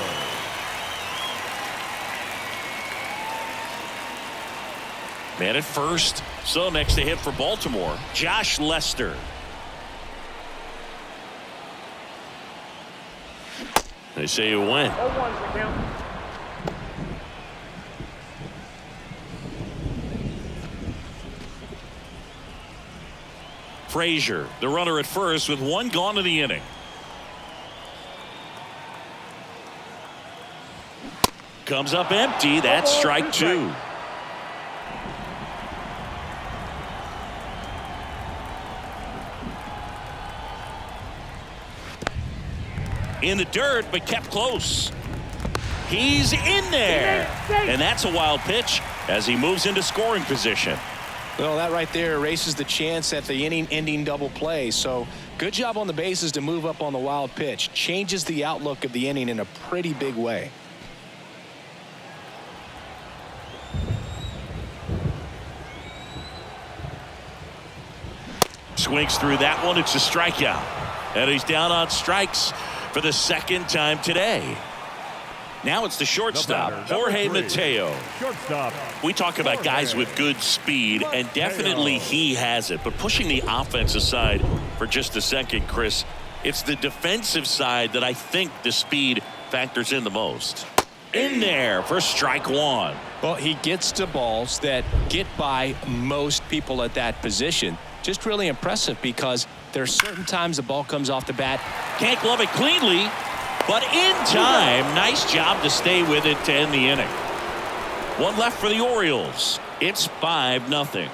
Man at first, so next to hit for Baltimore, Josh Lester. They say you win. 0-1's the count. Frazier, the runner at first with 1 gone in the inning. Comes up empty. That's strike 2. In the dirt, but kept close. He's in there. And that's a wild pitch as he moves into scoring position. Well, that right there erases the chance at the inning-ending double play. So good job on the bases to move up on the wild pitch. Changes the outlook of the inning in a pretty big way. Swings through that one. It's a strikeout. And he's down on strikes for the 2nd time today. Now it's the shortstop, The batter, Jorge number 3, Mateo. Shortstop. We talk about guys with good speed, and definitely he has it. But pushing the offensive side for just a second, Chris, it's the defensive side that I think the speed factors in the most. In there for strike 1. Well, he gets to balls that get by most people at that position. just really impressive because there's certain times the ball comes off the bat. Can't glove it cleanly, but in time. Nice job to stay with it to end the inning. One left for the Orioles. It's 5-0.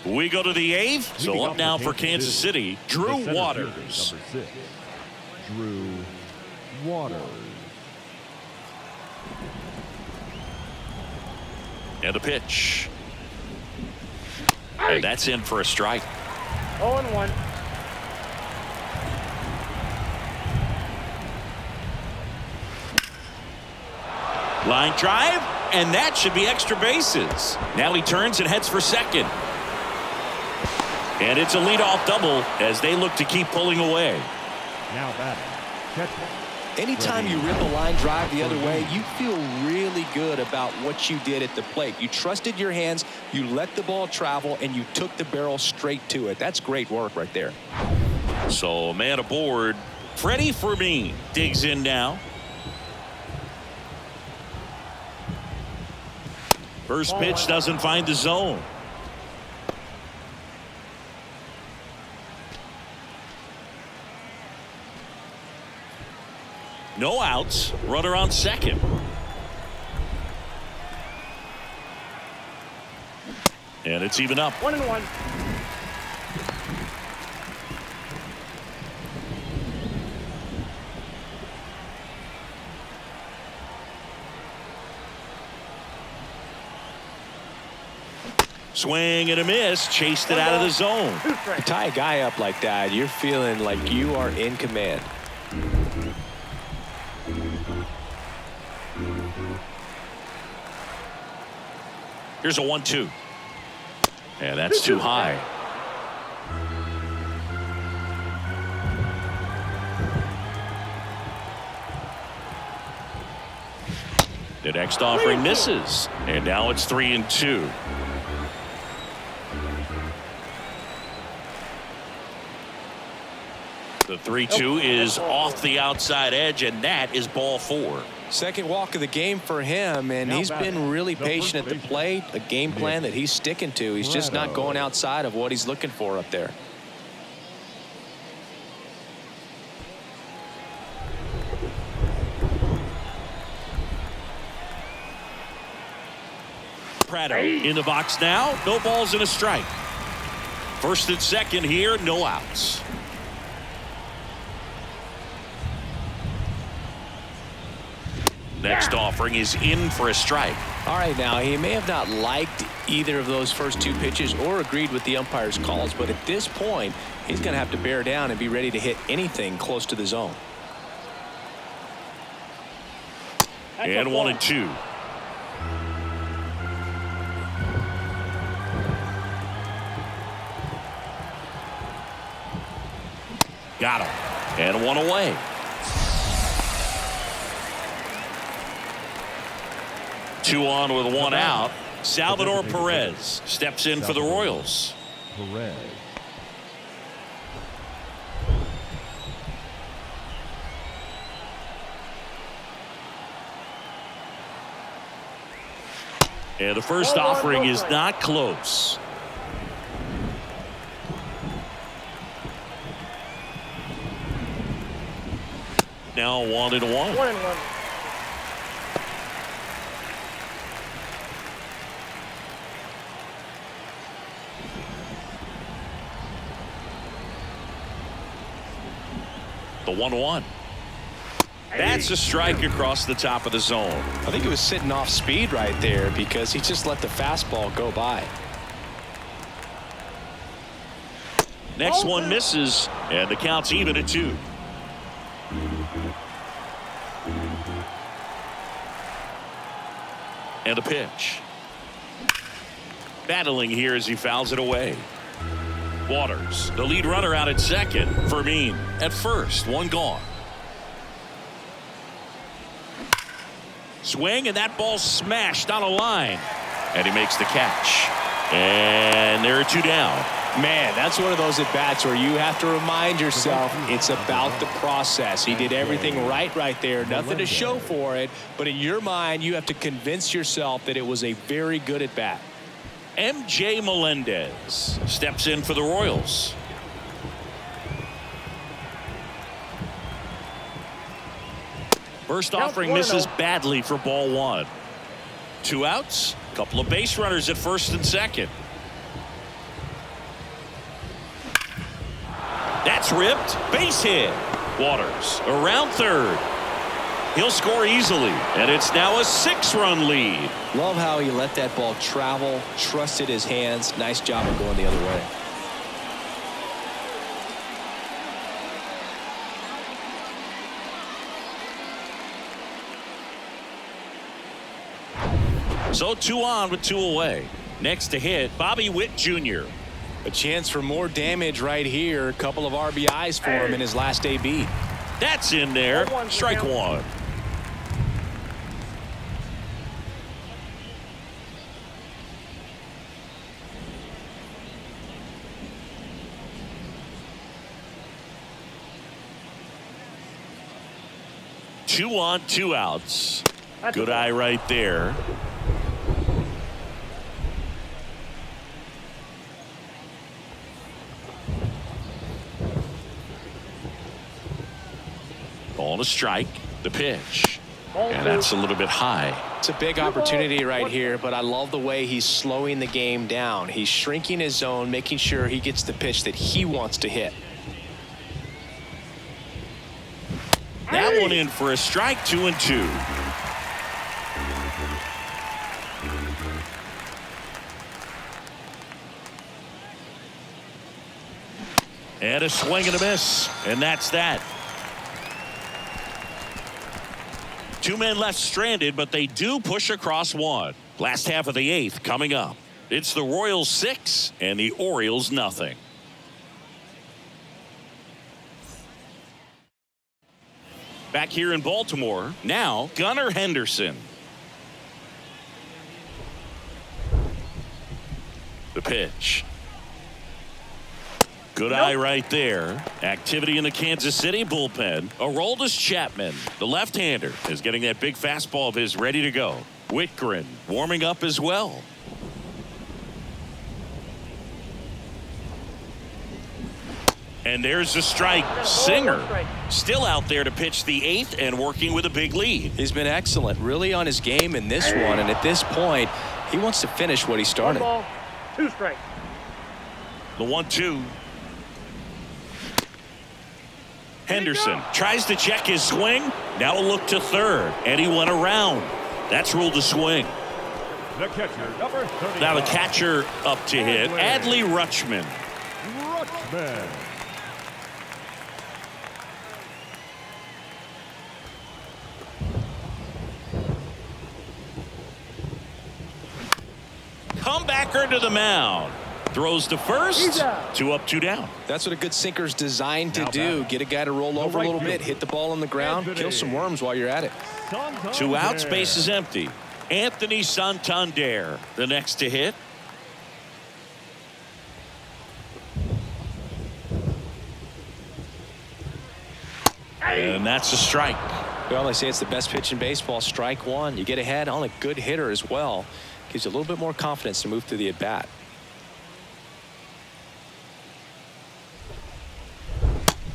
We go to the 8th. So up now for Kansas City, Drew Waters. Number 6, Drew Waters. And a pitch. And that's in for a strike. 0-1. Line drive, and that should be extra bases. Now he turns and heads for second. And it's a leadoff double as they look to keep pulling away. Now batting, catcher. Anytime you rip a line drive the other way, you feel really good about what you did at the plate. You trusted your hands, you let the ball travel, and you took the barrel straight to it. That's great work right there. So a man aboard. Freddie Fermin digs in now. First pitch doesn't find the zone. No outs. Runner on second. And it's even up. 1-1. Swing and a miss. Chased it out of the zone. You tie a guy up like that, you're feeling like you are in command. Here's a 1-2. And that's too high. The next offering misses. And now it's 3-2. The 3-2 is off the outside edge, and that is ball 4. Second walk of the game for him, and he's been really patient at the plate. A game plan that he's sticking to. He's just not going outside of what he's looking for up there. Prado in the box now. No balls and a strike. First and second here, no outs. Next offering is in for a strike. All right, now he may have not liked either of those first two pitches or agreed with the umpire's calls, but at this point he's going to have to bear down and be ready to hit anything close to the zone. And 1-2. Got him. And one away. Two on with one out. Salvador Perez steps in for the Royals. Perez. And the first offering is not close. Now 1-1. 1-1. The 1-1. That's a strike across the top of the zone. I think he was sitting off speed right there because he just let the fastball go by. Next one misses, and the count's even at 2. And a pitch. Battling here as he fouls it away. Waters, the lead runner, out at second. Fermin at first, one gone. Swing, and that ball smashed on a line. And he makes the catch. And there are 2 down. Man, that's one of those at-bats where you have to remind yourself it's about the process. He did everything right there. Nothing to show for it. But in your mind, you have to convince yourself that it was a very good at-bat. MJ Melendez steps in for the Royals. First offering misses badly for ball one. 2 outs, a couple of base runners at first and second. That's ripped. Base hit. Waters around third. He'll score easily, and it's now a 6-run lead. Love how he let that ball travel, trusted his hands. Nice job of going the other way. So 2 on with 2 away. Next to hit, Bobby Witt Jr. A chance for more damage right here. A couple of RBIs for him in his last AB. That's in there. Strike one. Two on, 2 outs. Good eye right there. Ball to strike. The pitch. And that's a little bit high. It's a big opportunity right here, but I love the way he's slowing the game down. He's shrinking his zone, making sure he gets the pitch that he wants to hit. That one in for a strike. 2-2. And a swing and a miss. And that's that. 2 men left stranded, but they do push across one. Last half of the 8th coming up. It's the Royals 6 and the Orioles nothing. Back here in Baltimore, now Gunnar Henderson. The pitch. Good eye right there. Activity in the Kansas City bullpen. Aroldis Chapman, the left-hander, is getting that big fastball of his ready to go. Whitgren warming up as well. And there's the strike. Singer still out there to pitch the 8th and working with a big lead. He's been excellent, really on his game in this one, and at this point, he wants to finish what he started. 1 ball, 2 strikes. The 1-2. Henderson tries to check his swing. Now a look to third, and he went around. That's ruled a swing. The catcher, number 30. Now the catcher up to hit, Adley Rutschman. Rutschman. Comebacker to the mound. Throws to first. 2 up, 2 down. That's what a good sinker's designed to do. Get a guy to roll over a little bit, hit the ball on the ground, kill some worms while you're at it. 2 outs, base is empty. Anthony Santander, the next to hit. And that's a strike. Well, they say it's the best pitch in baseball. Strike one. You get ahead on a good hitter as well. Gives you a little bit more confidence to move through the at-bat.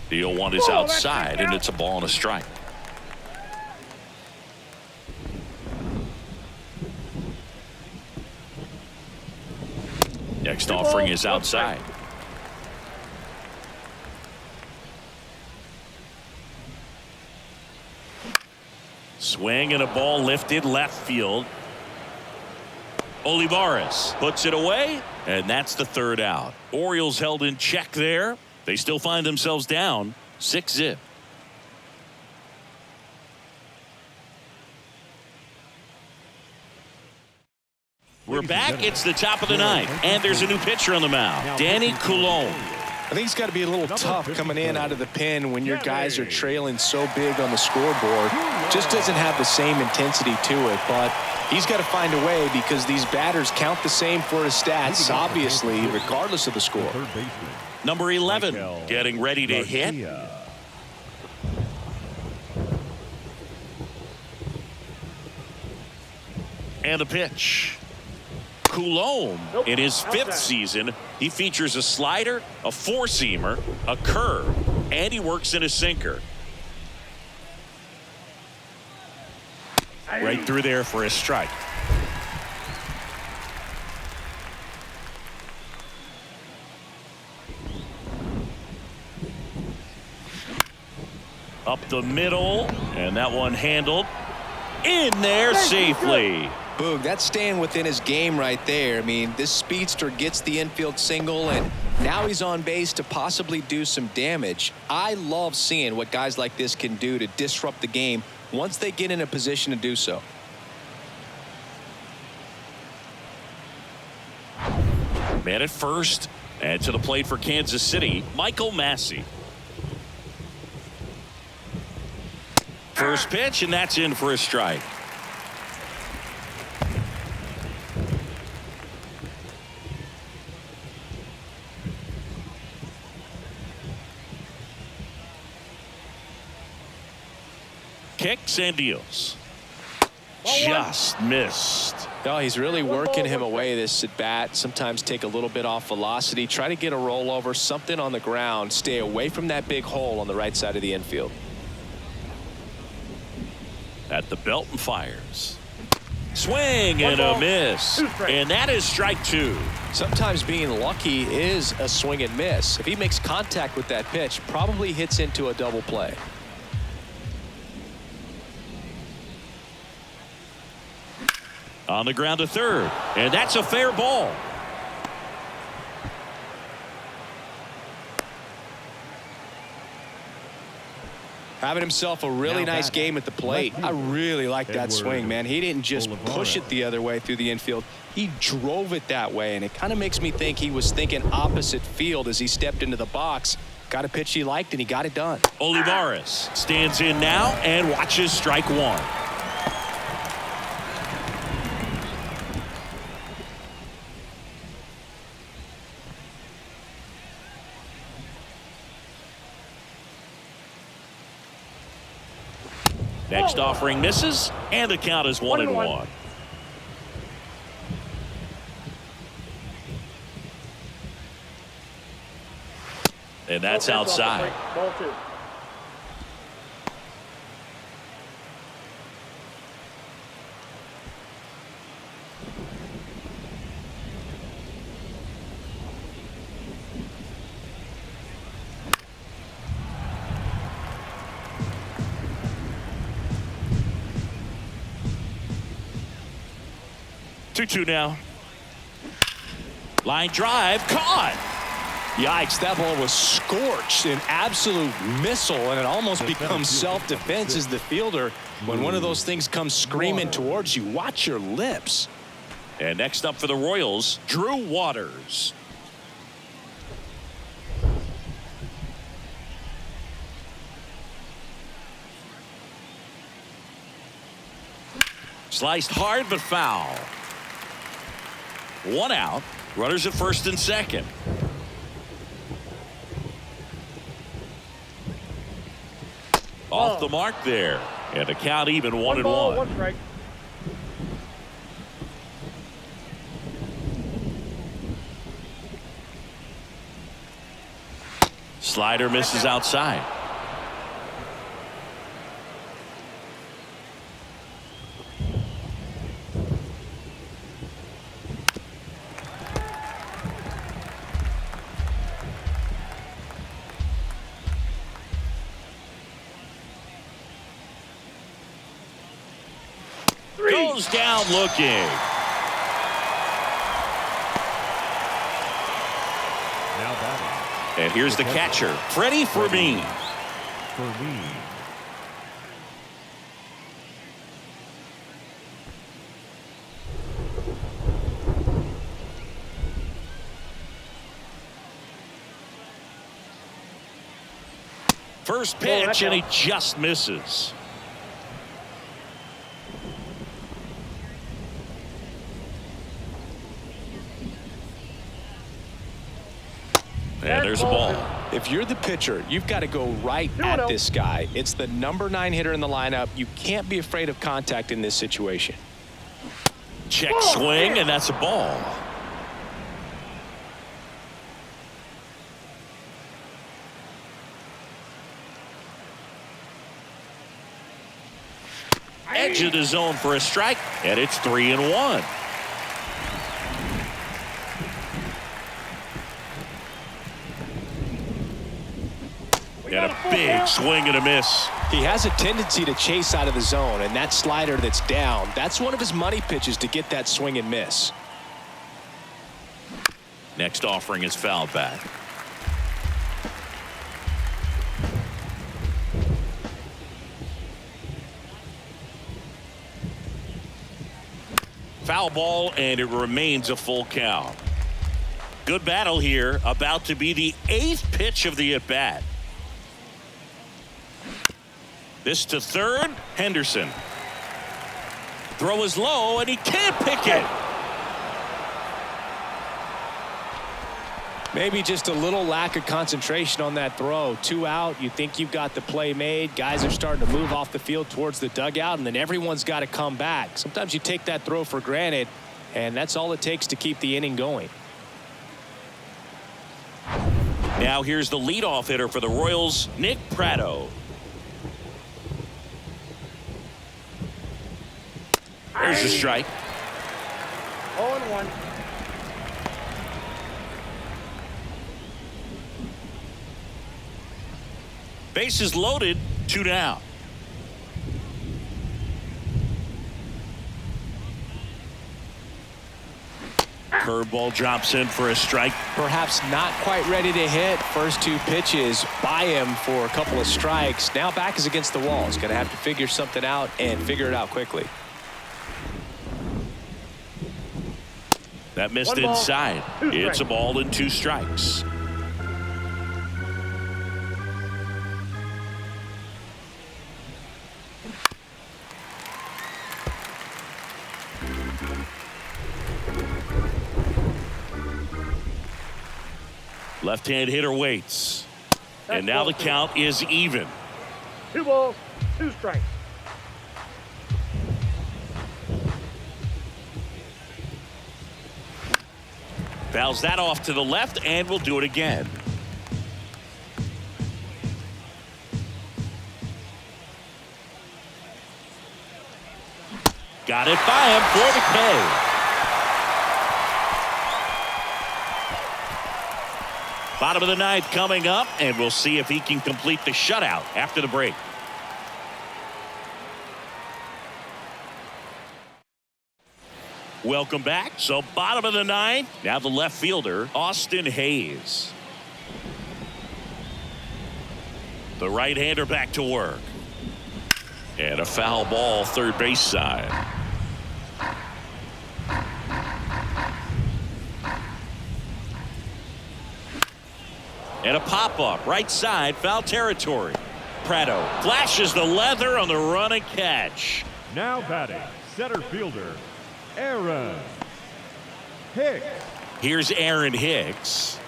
The 0-1 is outside, and it's a ball and a strike. Next offering is outside. Swing and a ball lifted left field. Olivares puts it away, and that's the 3rd out. Orioles held in check there. They still find themselves down 6-0. We're back. It's the top of the 9th, and there's a new pitcher on the mound, Danny Coulombe. I think it's got to be a little tough coming in out of the pen when your guys are trailing so big on the scoreboard. Just doesn't have the same intensity to it, but he's got to find a way because these batters count the same for his stats, obviously, regardless of the score. Number 11 getting ready to hit. And a pitch. Coulombe, in his 5th season, he features a slider, a four-seamer, a curve, and he works in a sinker. Right through there for a strike. Up the middle, and that one handled in there safely. Boog, that's staying within his game right there. I mean, this speedster gets the infield single, and now he's on base to possibly do some damage. I love seeing what guys like this can do to disrupt the game once they get in a position to do so. Man at first, and to the plate for Kansas City, Michael Massey. First pitch, and that's in for a strike. Kicks and deals. Just missed. No, he's really working him away this at bat. Sometimes take a little bit off velocity. Try to get a rollover, something on the ground. Stay away from that big hole on the right side of the infield. At the belt and fires. Swing and a miss. And that is strike 2. Sometimes being lucky is a swing and miss. If he makes contact with that pitch, probably hits into a double play. On the ground to third, and that's a fair ball. Having himself a really nice game at the plate. I really like that swing, man. He didn't just push it the other way through the infield. He drove it that way, and it kind of makes me think he was thinking opposite field as he stepped into the box. Got a pitch he liked, and he got it done. Olivares stands in now and watches strike 1. Next offering misses, and the count is 1-1. And that's outside. Ball 2. Two now. Line drive caught. Yikes, that ball was scorched, an absolute missile, and it almost becomes self-defense as the fielder. When one of those things comes screaming towards you, watch your lips. And next up for the Royals, Drew Waters. Sliced hard but foul. 1 out. Runners at first and second. Off the mark there. And a count even 1-1. 1 strike. Slider misses outside. Goes down looking. Now batting. And here's the catcher, Freddie Fermin. Fermin. First pitch, and he just misses. And there's a ball. If you're the pitcher, you've got to go right at this guy. It's the number 9 hitter in the lineup. You can't be afraid of contact in this situation. Check swing, and that's a ball. Edge of the zone for a strike, and it's 3-1. And a big swing and a miss. He has a tendency to chase out of the zone, and that slider that's down, that's one of his money pitches to get that swing and miss. Next offering is fouled back. Foul ball, and it remains a full count. Good battle here, about to be the 8th pitch of the at-bat. This to third, Henderson. Throw is low, and he can't pick it. Maybe just a little lack of concentration on that throw. 2 out, you think you've got the play made. Guys are starting to move off the field towards the dugout, and then everyone's got to come back. Sometimes you take that throw for granted, and that's all it takes to keep the inning going. Now here's the leadoff hitter for the Royals, Nick Pratto. There's a strike. 0-1. Bases loaded, 2 down. Curveball drops in for a strike. Perhaps not quite ready to hit. First 2 pitches by him for a couple of strikes. Now back is against the wall. He's going to have to figure something out and figure it out quickly. That missed inside. It's a ball and 2 strikes. Left-hand hitter waits. And now the count is even. 2 balls, 2 strikes. Fouls that off to the left, and we'll do it again. Got it by him for the K. Bottom of the 9th coming up, and we'll see if he can complete the shutout after the break. Welcome back. So bottom of the 9th, now the left fielder, Austin Hayes. The right-hander back to work. And a foul ball, third base side. And a pop-up, right side, foul territory. Pratto flashes the leather on the run and catch. Now batting, center fielder, Aaron Hicks. Here's Aaron Hicks.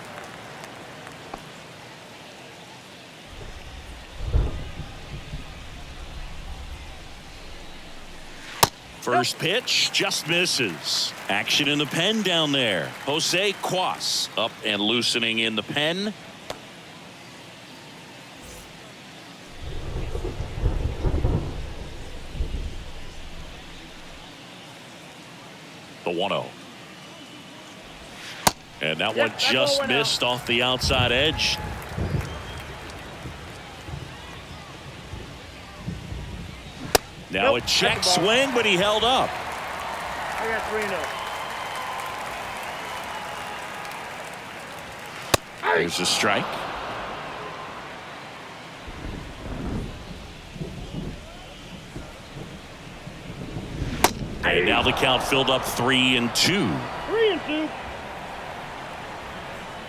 First pitch just misses. Action in the pen down there. Jose Cuas up and loosening in the pen. The 1-0. And that one just missed off the outside edge. Now a check swing, but he held up. I got 3-0. There's a strike. And now the count filled up 3-2. 3-2.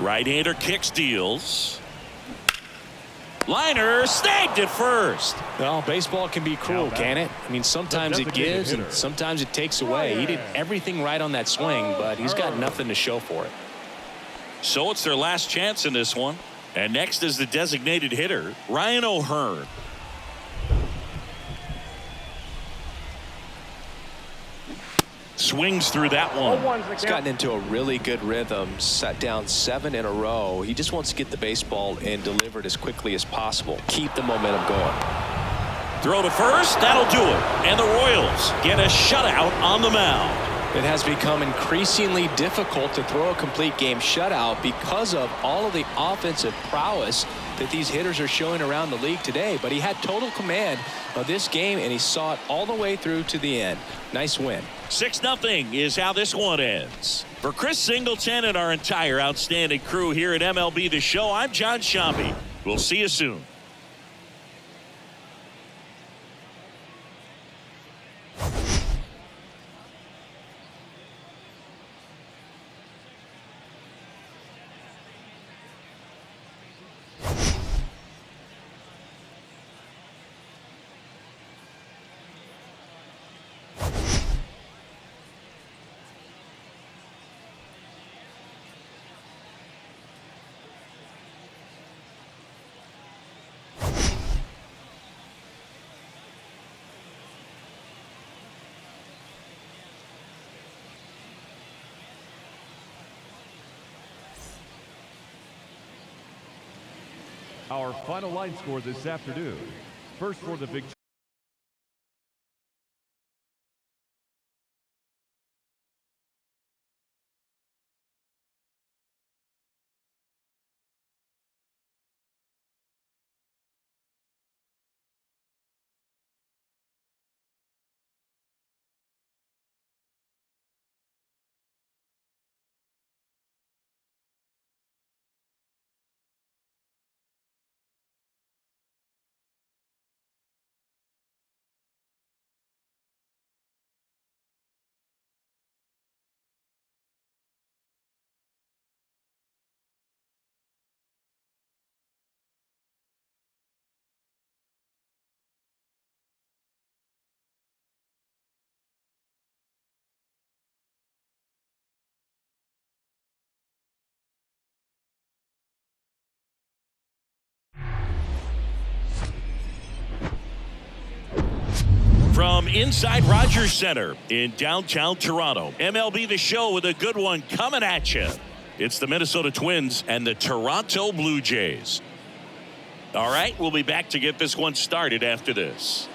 Right-hander kicks, deals. Liner snagged at first. Well, baseball can be cruel, can it? I mean, sometimes it gives and sometimes it takes away. He did everything right on that swing, but he's got nothing to show for it. So it's their last chance in this one. And next is the designated hitter, Ryan O'Hearn. Swings through that one. He's gotten into a really good rhythm, set down 7 in a row. He just wants to get the baseball and deliver it as quickly as possible. Keep the momentum going. Throw to first, that'll do it. And the Royals get a shutout on the mound. It has become increasingly difficult to throw a complete game shutout because of all of the offensive prowess that these hitters are showing around the league today. But he had total command of this game, and he saw it all the way through to the end. Nice win. 6-0 is how this one ends. For Chris Singleton and our entire outstanding crew here at MLB The Show, I'm John Sciambi. We'll see you soon. Our final line score this afternoon. First for the victory. From inside Rogers Center in downtown Toronto, MLB The Show with a good one coming at you. It's the Minnesota Twins and the Toronto Blue Jays. All right, we'll be back to get this one started after this.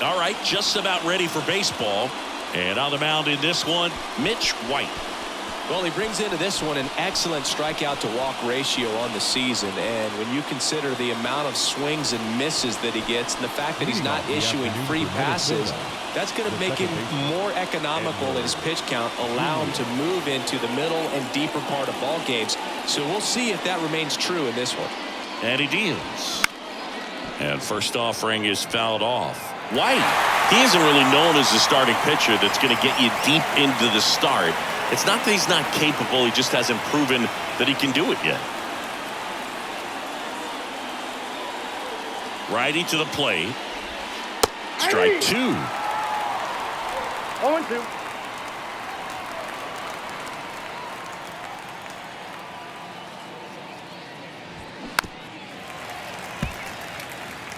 All right, just about ready for baseball. And on the mound in this one, Mitch White. Well, he brings into this one an excellent strikeout to walk ratio on the season. And when you consider the amount of swings and misses that he gets and the fact that he's not issuing free passes, that's going to make him more economical in his pitch count, allow him to move into the middle and deeper part of ball games. So we'll see if that remains true in this one. And he deals. And first offering is fouled off. White, he isn't really known as the starting pitcher that's going to get you deep into the start. It's not that he's not capable, he just hasn't proven that he can do it yet. Righty to the plate. Strike 2. 0-2.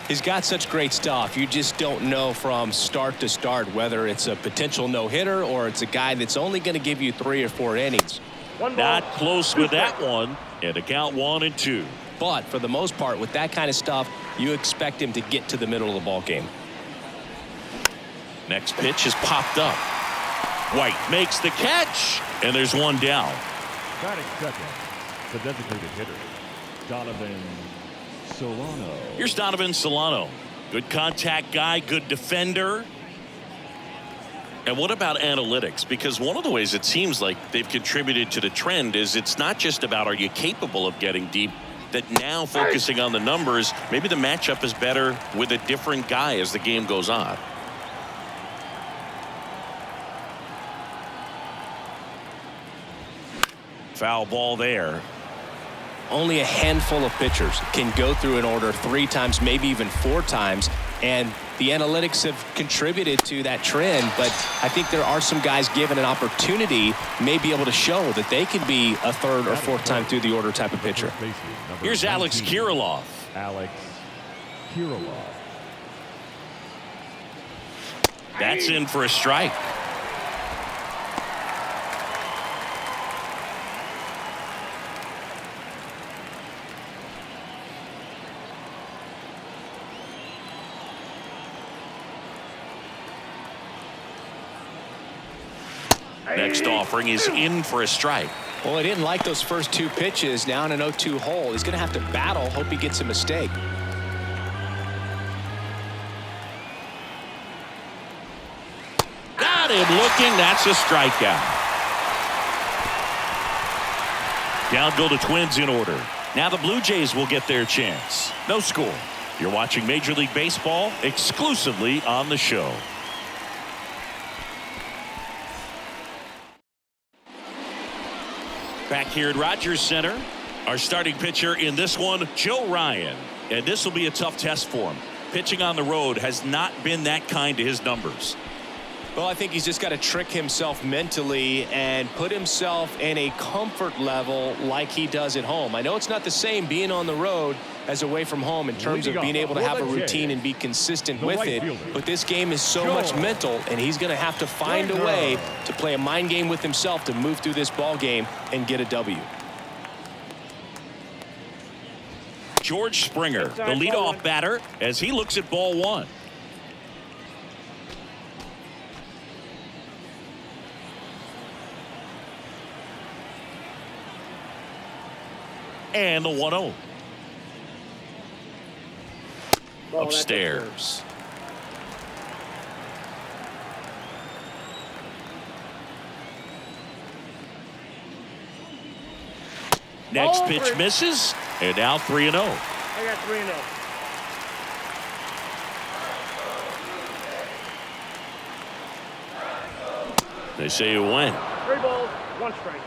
He's got such great stuff. You just don't know from start to start whether it's a potential no-hitter or it's a guy that's only going to give you 3 or 4 innings. Not close with that one. And a count 1-2. But for the most part, with that kind of stuff, you expect him to get to the middle of the ball game. Next pitch is popped up. White makes the catch, and there's one down. Batting second, the designated hitter, Donovan Solano. Here's Donovan Solano. Good contact guy, good defender. And what about analytics? Because one of the ways it seems like they've contributed to the trend is it's not just about are you capable of getting deep, that now focusing on the numbers, maybe the matchup is better with a different guy as the game goes on. Foul ball there. Only a handful of pitchers can go through an order 3 times, maybe even 4 times, and the analytics have contributed to that trend. But I think there are some guys given an opportunity may be able to show that they can be a 3rd or 4th time through the order type of pitcher. Here's Alex Kirilloff. Alex Kirilloff. That's in for a strike. Next offering is in for a strike. Well, he didn't like those first 2 pitches. Now in an 0-2 hole, he's going to have to battle, hope he gets a mistake. Got him looking. That's a strikeout. Down go the Twins in order. Now the Blue Jays will get their chance. No score. You're watching Major League Baseball exclusively on the show. Back here at Rogers Center, our starting pitcher in this one, Joe Ryan. And this will be a tough test for him. Pitching on the road has not been that kind to his numbers. Well, I think he's just got to trick himself mentally and put himself in a comfort level like he does at home. I know it's not the same being on the road as away from home in terms of being able to have a routine and be consistent with it. But this game is so much mental, and he's going to have to find a way to play a mind game with himself to move through this ball game and get a W. George Springer, the leadoff batter, as he looks at ball 1. And the 1-0. Upstairs. Next pitch misses, and now 3-0. I got 3-0. They say you win. 3 balls, 1 strike.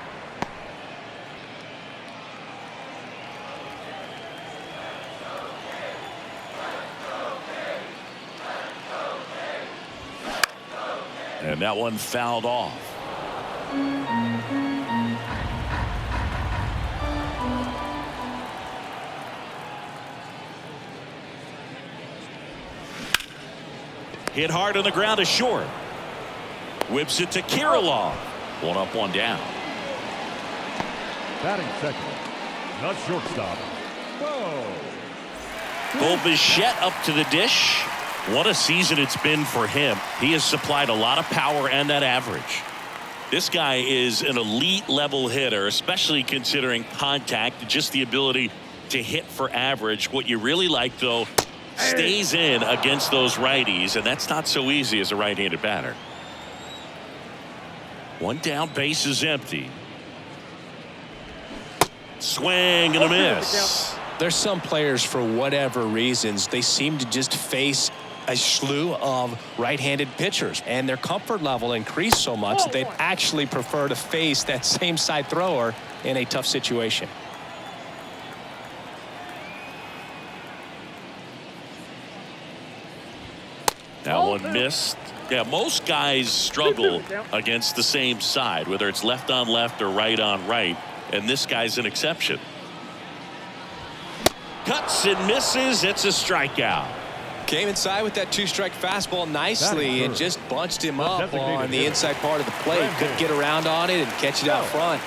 And that one fouled off. Hit hard on the ground to short. Whips it to Kirilloff. 1 up, 1 down. Batting second, not shortstop. Bo Bichette up to the dish. What a season it's been for him. He has supplied a lot of power and that average. This guy is an elite level hitter, especially considering contact, just the ability to hit for average. What you really like, though, stays in against those righties, and that's not so easy as a right-handed batter. 1 down, base is empty. Swing and a miss. There's some players, for whatever reasons, they seem to just face a slew of right-handed pitchers, and their comfort level increased so much that they'd actually prefer to face that same side thrower in a tough situation. That one missed. Yeah, most guys struggle against the same side, whether it's left on left or right on right, and this guy's an exception. Cuts and misses. It's a strikeout. Came inside with that 2-strike fastball nicely and just bunched him up on the inside part of the plate. Couldn't get around on it and catch it out front.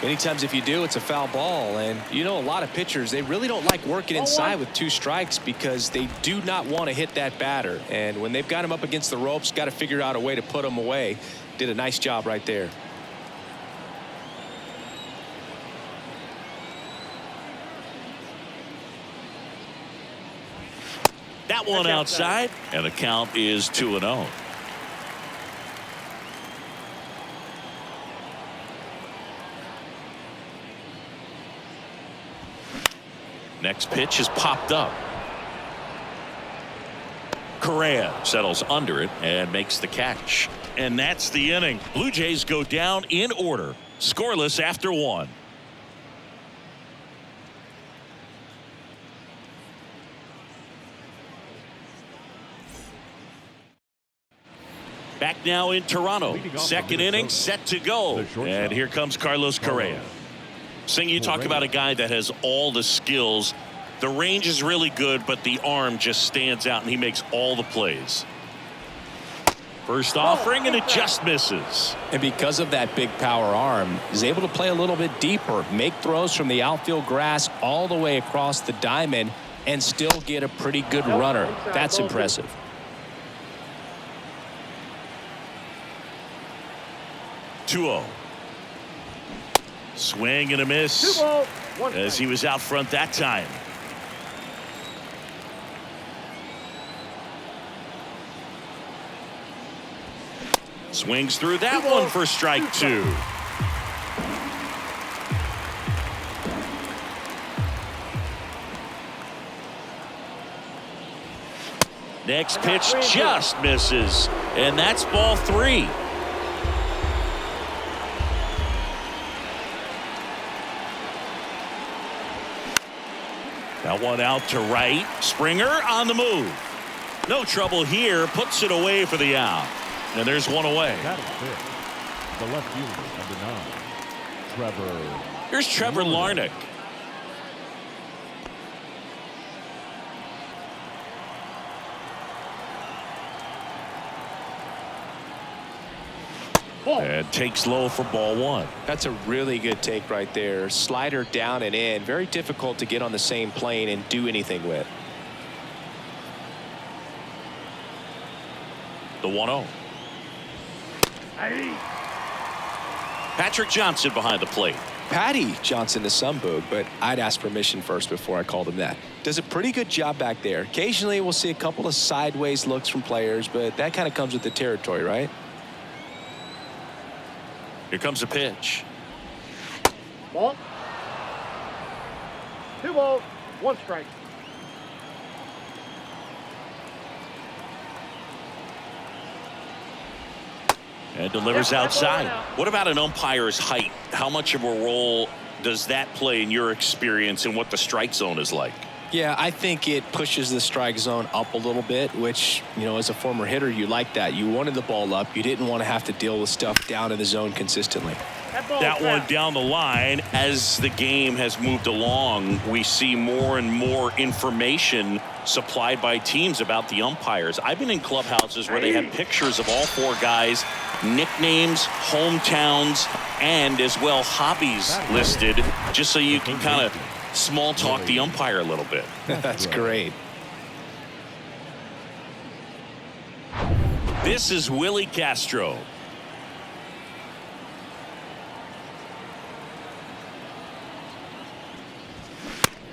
Many times if you do, it's a foul ball. And you know, a lot of pitchers, they really don't like working inside with 2 strikes because they do not want to hit that batter. And when they've got him up against the ropes, got to figure out a way to put him away. Did a nice job right there. That one outside, and the count is 2-0. Next pitch is popped up. Correa settles under it and makes the catch. And that's the inning. Blue Jays go down in order. Scoreless after 1. Back now in Toronto. Second inning set to go. And here comes Carlos Correa. Sing, you talk about a guy that has all the skills. The range is really good, but the arm just stands out, and he makes all the plays. First offering, and it just misses. And because of that big power arm, he's able to play a little bit deeper, make throws from the outfield grass all the way across the diamond, and still get a pretty good runner. That's impressive. 2-0. Swing and a miss 2 balls, 1 as strike. he was out front that time. Swings through that one for strike 2. Next pitch just misses, and that's ball 3. That one out to right. Springer on the move. No trouble here. Puts it away for the out. And there's one away. Batting fifth, the left fielder, number 9, Trevor. Here's Trevor Larnach. And takes low for ball 1. That's a really good take right there. Slider down and in. Very difficult to get on the same plane and do anything with. The 1-0. Patrick Johnson behind the plate. Patty Johnson to Sumboog, but I'd ask permission first before I called him that. Does a pretty good job back there. Occasionally we'll see a couple of sideways looks from players, but that kind of comes with the territory, right? Here comes a pitch. Ball. 2 balls, 1 strike. And delivers outside. What about an umpire's height? How much of a role does that play in your experience and what the strike zone is like? Yeah, I think it pushes the strike zone up a little bit, which, you know, as a former hitter, you like that. You wanted the ball up. You didn't want to have to deal with stuff down in the zone consistently. That one down the line. As the game has moved along, we see more and more information supplied by teams about the umpires. I've been in clubhouses where they have pictures of all 4 guys, nicknames, hometowns, and as well hobbies listed, just so you can kind of small talk the umpire a little bit. That's great. This is Willie Castro.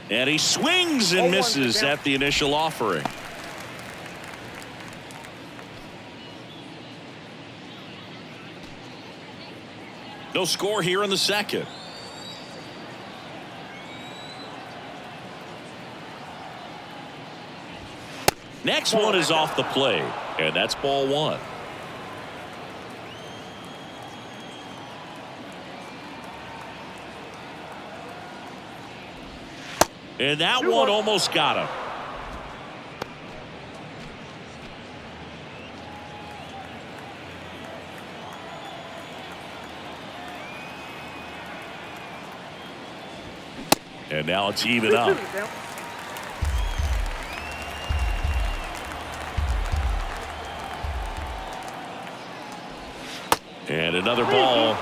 And he swings and misses at the initial offering. No score here in the second. Next one is off the plate, and that's ball 1. And that one almost got him. And now it's even up. And another ball.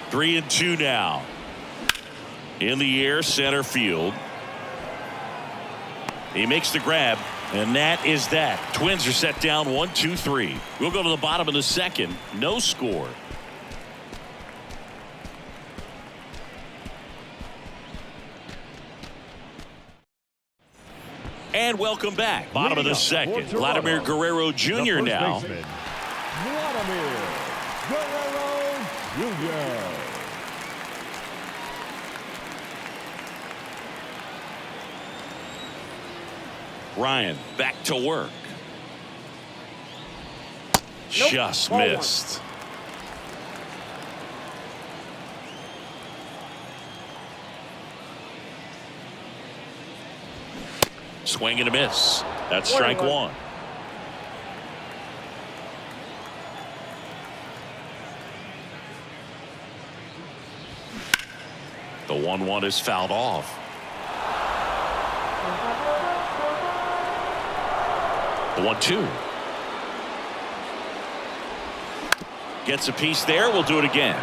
Three and 2 now. In the air, center field. He makes the grab, and that is that. Twins are set down 1-2-3. We'll go to the bottom of the second. No score. And welcome back. Bottom of the second. Vladimir Guerrero Jr. now. Vladimir Guerrero Jr. Ryan back to work. Just Ball one. missed. Swing and a miss. That's strike one. The 1-1 is fouled off. The 1-2. Gets a piece there. We'll do it again.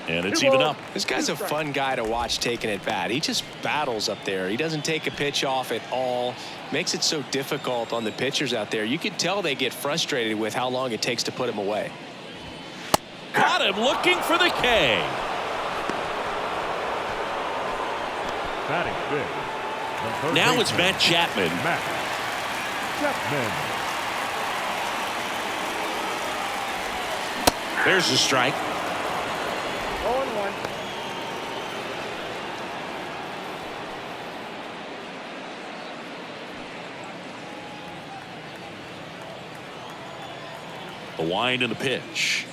And it's even up. This guy's a fun guy to watch taking at bat. He just battles up there. He doesn't take a pitch off at all. Makes it so difficult on the pitchers out there. You can tell they get frustrated with how long it takes to put him away. Got him looking for the K. Batting fifth. Now it's Matt Chapman. Matt Chapman. There's the strike. 0-1. The wind and the pitch.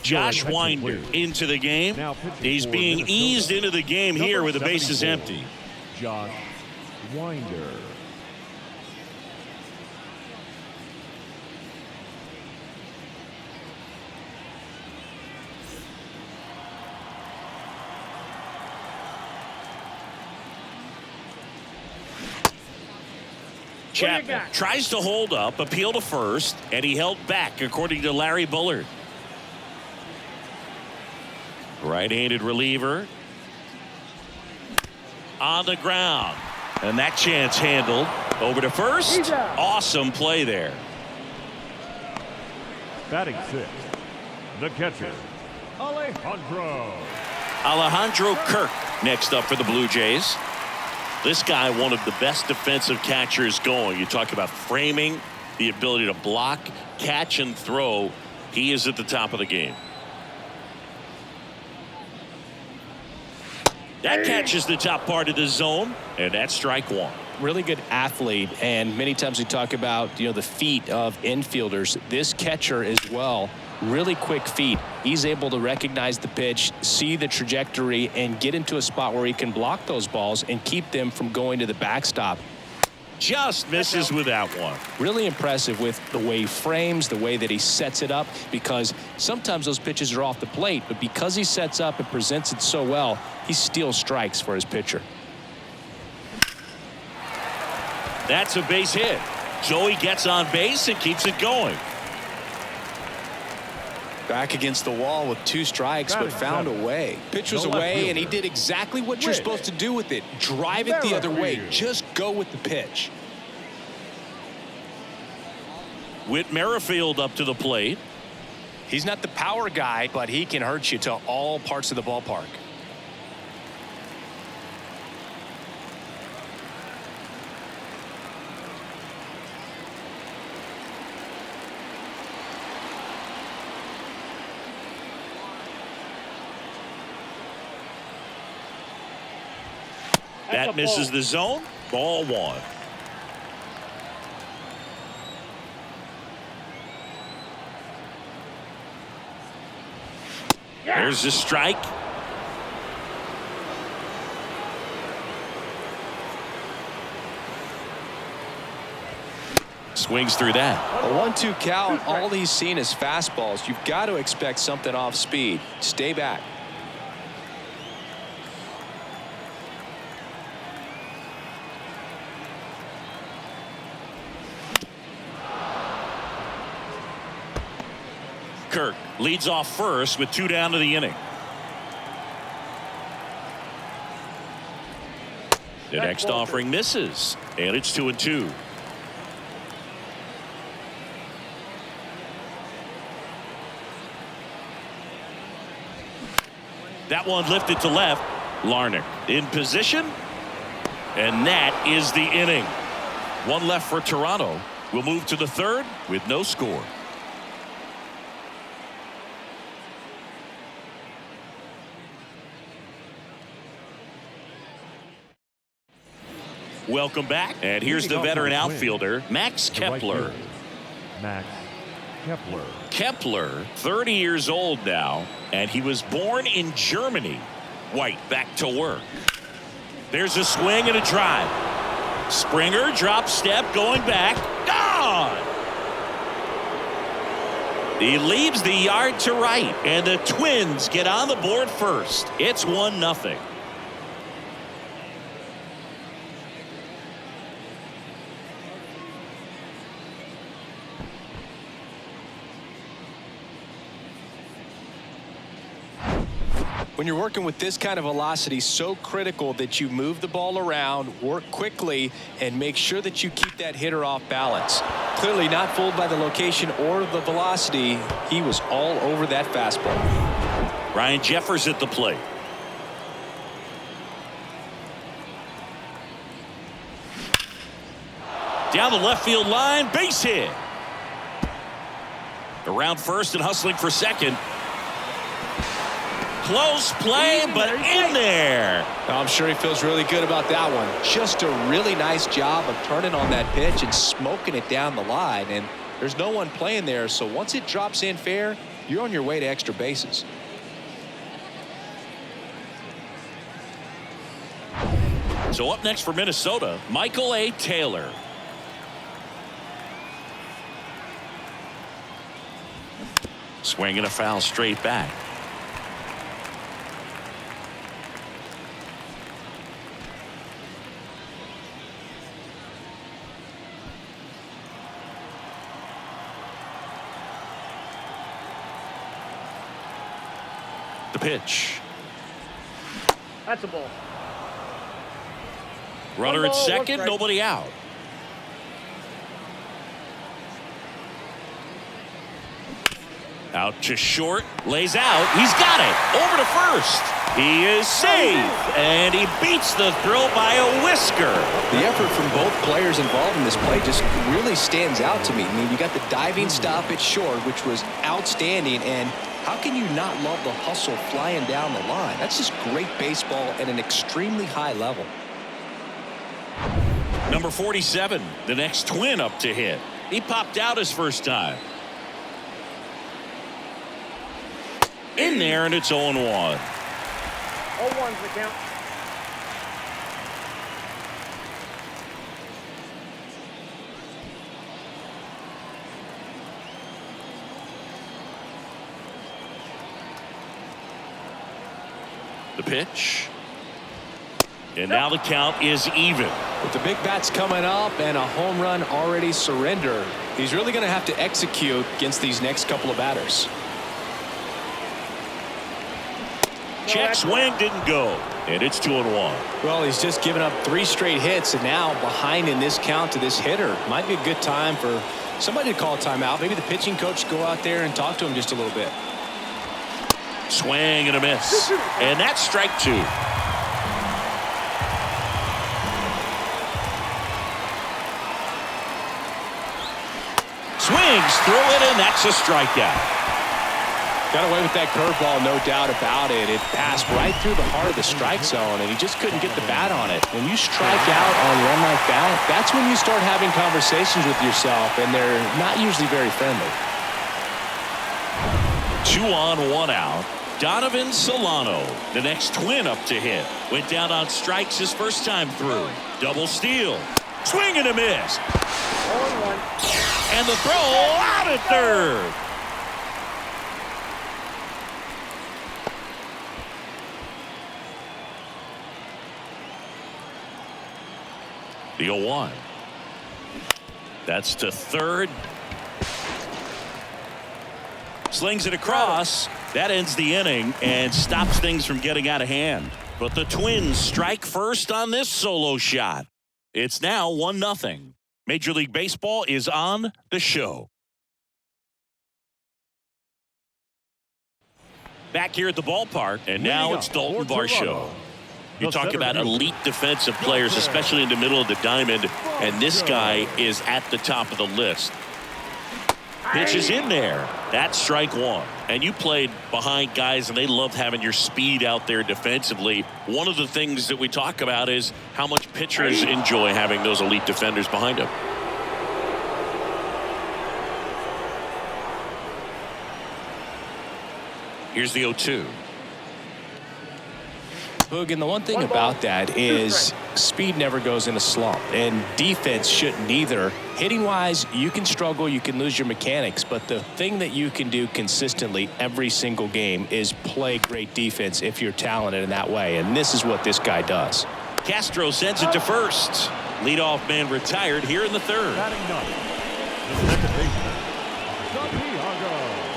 Josh Winder into the game. He's being eased into the game here with the bases empty. Josh Winder. Chapman tries to hold up, appeal to first, and he held back, according to Larry Bullard. Right-handed reliever on the ground, and that chance handled. Over to first. Awesome play there. Batting sixth, the catcher, Alejandro Kirk next up for the Blue Jays. This guy, one of the best defensive catchers going. You talk about framing, the ability to block, catch, and throw. He is at the top of the game. That catches the top part of the zone, and that's strike one. Really good athlete, and many times we talk about the feet of infielders. This catcher as well, really quick feet. He's able to recognize the pitch, see the trajectory, and get into a spot where he can block those balls and keep them from going to the backstop. Just misses with that one. Really impressive with the way he frames, the way that he sets it up, because sometimes those pitches are off the plate, but because he sets up and presents it so well, he steals strikes for his pitcher. That's a base hit. Joey gets on base and keeps it going. Back against the wall with 2 strikes, but found a way. Pitch was away, and he did exactly what you're supposed to do with it. Drive it the other way. Just go with the pitch. Whit Merrifield up to the plate. He's not the power guy, but he can hurt you to all parts of the ballpark. That misses the zone. Ball one. There's the strike. Swings through that. A 1-2 count. All he's seen is fastballs. You've got to expect something off speed. Stay back. Kirk leads off first with 2 down to the inning. The next offering misses, and it's 2-2. That one lifted to left. Larnach in position, and that is the inning. One left for Toronto. We'll move to the third with no score. Welcome back, and here's the veteran outfielder, Max Kepler. Max Kepler. Kepler, 30 years old now, and he was born in Germany. White back to work. There's a swing and a drive. Springer drop step going back. Gone! He leaves the yard to right, and the Twins get on the board first. It's 1-0. When you're working with this kind of velocity, so critical that you move the ball around, work quickly, and make sure that you keep that hitter off balance. Clearly not fooled by the location or the velocity. He was all over that fastball. Ryan Jeffers at the plate. Down the left field line, base hit. Around first and hustling for second. Close play, but in there. I'm sure he feels really good about that one. Just a really nice job of turning on that pitch and smoking it down the line. And there's no one playing there, so once it drops in fair, you're on your way to extra bases. So up next for Minnesota, Michael A. Taylor. Swing and a foul straight back. The pitch. That's a ball. Runner at second, nobody out. Out to short, lays out. He's got it. Over to first. He is safe, and he beats the throw by a whisker. The effort from both players involved in this play just really stands out to me. I mean, you got the diving stop at short, which was outstanding, and how can you not love the hustle flying down the line? That's just great baseball at an extremely high level. Number 47, the next Twin up to hit. He popped out his first time. In there, and it's 0-1. 0-1's the count. The pitch. And now the count is even. With the big bats coming up and a home run already surrendered, he's really going to have to execute against these next couple of batters. Check swing didn't go, and it's 2-1. Well, he's just given up 3 straight hits, and now behind in this count to this hitter. Might be a good time for somebody to call a timeout. Maybe the pitching coach go out there and talk to him just a little bit. Swing and a miss, and that's strike 2. Swings through it, and that's a strikeout. Got away with that curveball, no doubt about it. It passed right through the heart of the strike zone, and he just couldn't get the bat on it. When you strike out on a run like that, that's when you start having conversations with yourself, and they're not usually very friendly. 2 on, 1 out. Donovan Solano, the next Twin up to hit. Went down on strikes his first time through. Double steal. Swing and a miss. 0-1. And the throw out at third. The 0-1. That's to third. Slings it across. That ends the inning and stops things from getting out of hand. But the Twins strike first on this solo shot. It's now 1-0. Major League Baseball is on the show. Back here at the ballpark, and now it's Dalton Varsho. You talk about elite defensive players, especially in the middle of the diamond, and this guy is at the top of the list. Pitch is in there. That's strike one. And you played behind guys, and they love having your speed out there defensively. One of the things that we talk about is how much pitchers enjoy having those elite defenders behind them. Here's the 0-2. Boog, and the one thing about that is speed never goes in a slump, and defense shouldn't either. Hitting wise, you can struggle, you can lose your mechanics, but the thing that you can do consistently every single game is play great defense if you're talented in that way, and this is what this guy does. Castro sends it to first. Leadoff man retired here in the third.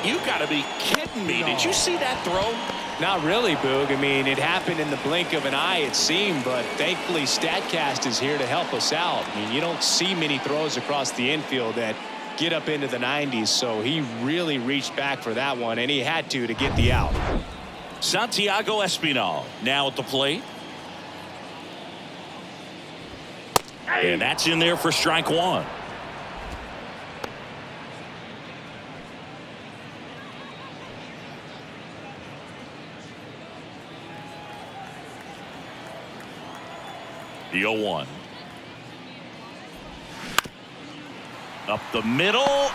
You got to be kidding me. Did you see that throw? Not really, Boog. I mean, it happened in the blink of an eye, it seemed, but thankfully StatCast is here to help us out. I mean, you don't see many throws across the infield that get up into the 90s, so he really reached back for that one, and he had to get the out. Santiago Espinal now at the plate. And that's in there for strike one. The 0-1. Up the middle.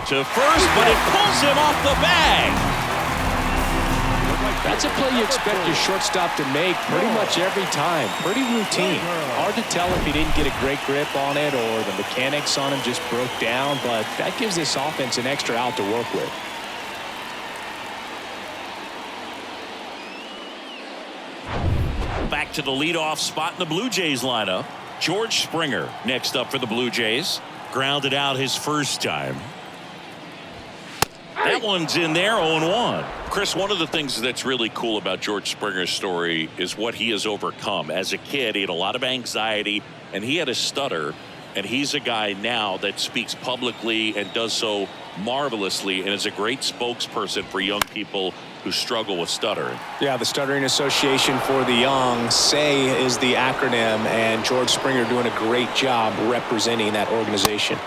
To first, but it pulls him off the bag. That's a play you expect your shortstop to make pretty much every time. Pretty routine. Hard to tell if he didn't get a great grip on it or the mechanics on him just broke down, but that gives this offense an extra out to work with. Back to the leadoff spot in the Blue Jays lineup. George Springer next up for the Blue Jays. Grounded out his first time. That one's in there, 0-1. Chris, one of the things that's really cool about George Springer's story is what he has overcome. As a kid, he had a lot of anxiety, and he had a stutter, and he's a guy now that speaks publicly and does so marvelously and is a great spokesperson for young people who struggle with stuttering. Yeah, the Stuttering Association for the Young, SAY is the acronym, and George Springer doing a great job representing that organization.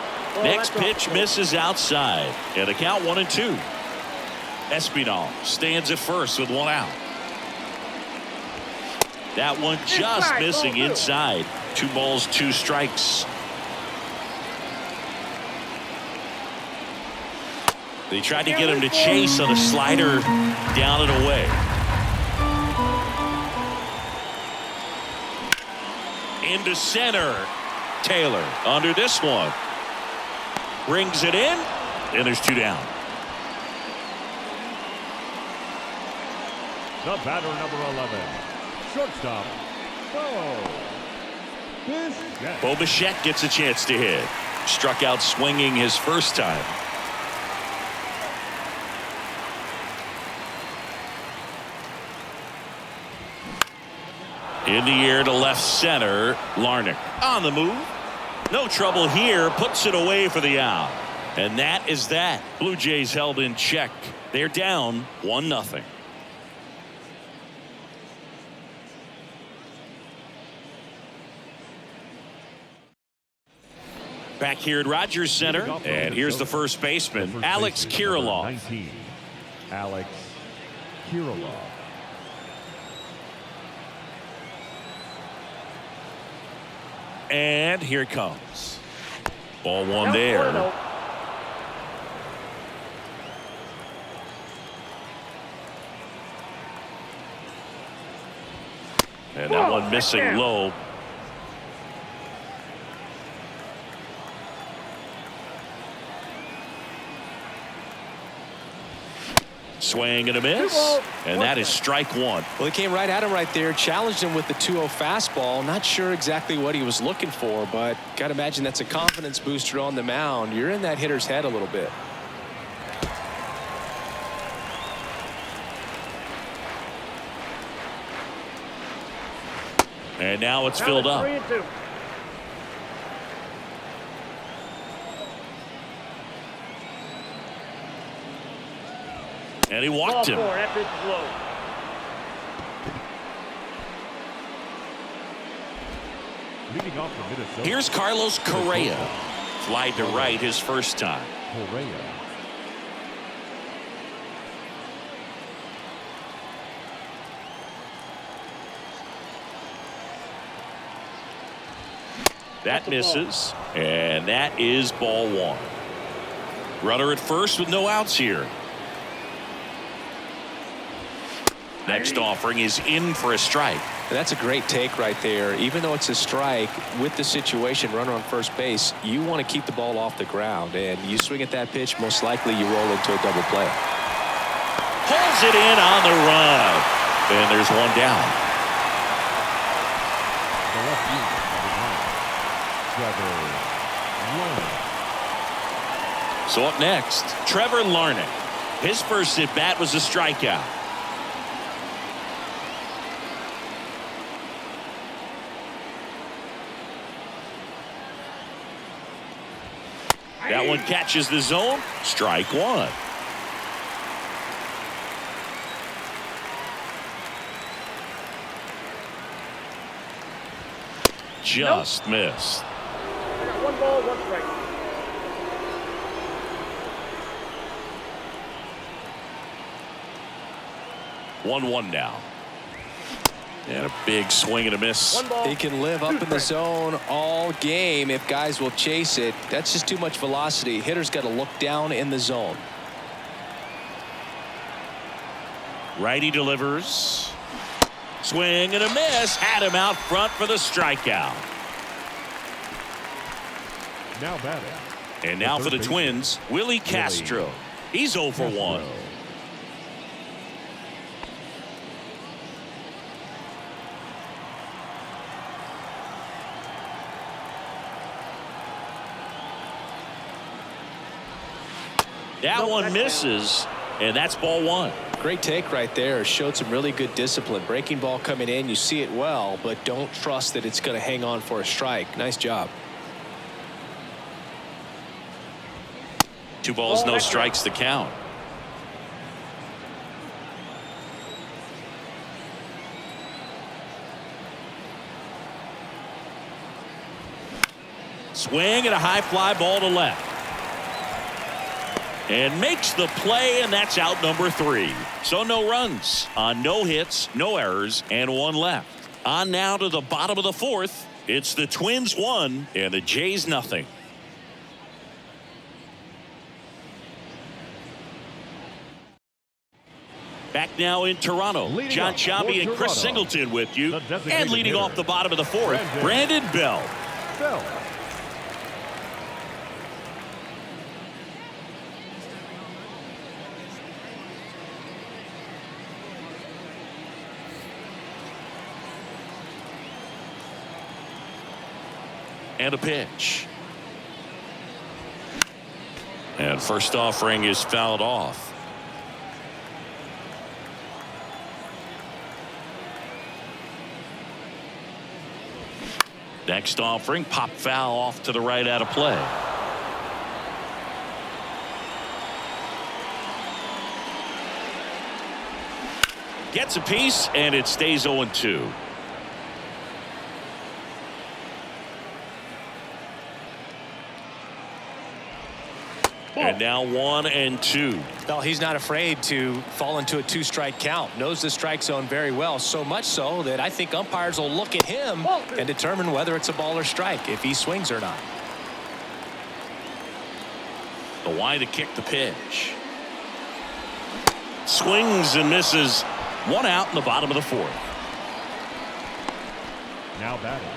Next pitch misses outside, and a count 1-2. Espinal stands at first with one out. That one just missing inside. 2 balls, 2 strikes. They tried to get him to chase on a slider down and away. Into center. Taylor under this one. Brings it in, and there's 2 down. The batter, number 11, shortstop, Bo Bichette gets a chance to hit. Struck out swinging his first time. In the air to left center. Larnach on the move. No trouble here. Puts it away for the out. And that is that. Blue Jays held in check. They're down 1-0. Back here at Rogers Center. And here's the first baseman, Alex Kirilloff. 19, Alex Kirilloff. And here it comes. Ball one there. And that one missing low. Swing and a miss, and that is strike one. Well, he came right at him right there, challenged him with the 2-0 fastball. Not sure exactly what he was looking for, but got to imagine that's a confidence booster on the mound. You're in that hitter's head a little bit. And now it's Now filled it's up. 3-2. And he Ball walked him. 4. That pitch is low. Leading off for Minnesota. Here's Carlos Correa. Fly to right his first time. Correa. That That's a ball. misses. And that is ball 1. Runner at first with no outs here. Next offering is in for a strike. And that's a great take right there. Even though it's a strike, with the situation, runner on first base, you want to keep the ball off the ground. And you swing at that pitch, most likely you roll into a double play. Pulls it in on the run. And there's one down. The left fielder, number 9, Trevor Larnach. So up next, Trevor Larnach. His first at bat was a strikeout. That one catches the zone. Strike 1. Just missed. I got 1 ball, 1 strike. One now. And a big swing and a miss. 1 ball. He can live up in the zone all game if guys will chase it. That's just too much velocity. Hitter's got to look down in the zone. Righty delivers. Swing and a miss. Had him out front for the strikeout. Now batting. And now for the third Twins, Willie Castro. He's 0 for 1. Castro. That one misses, and that's ball 1. Great take right there. Showed some really good discipline. Breaking ball coming in, you see it well, but don't trust that it's going to hang on for a strike. Nice job. 2 balls, no Ball, strikes to count. Swing and a high fly ball to left. And makes the play, and that's out number 3. So no runs on no hits, no errors, and 1 left. On now to the bottom of the 4th. It's the Twins 1 and the Jays nothing. Back now in Toronto. Leading John off Sciambi for and Chris Toronto, Singleton with you. the designated And leading hitter, off the bottom of the 4th, Brandon Brandon Bell. Bell. And a pitch. And first offering is fouled off. Next offering, pop foul off to the right out of play. Gets a piece, and it stays 0-2. And now 1-2. Well, he's not afraid to fall into a 2-strike count. Knows the strike zone very well, so much so that I think umpires will look at him and determine whether it's a ball or strike, if he swings or not. The wide to kick the pitch. Swings and misses. 1 out in the bottom of the 4th. Now batting.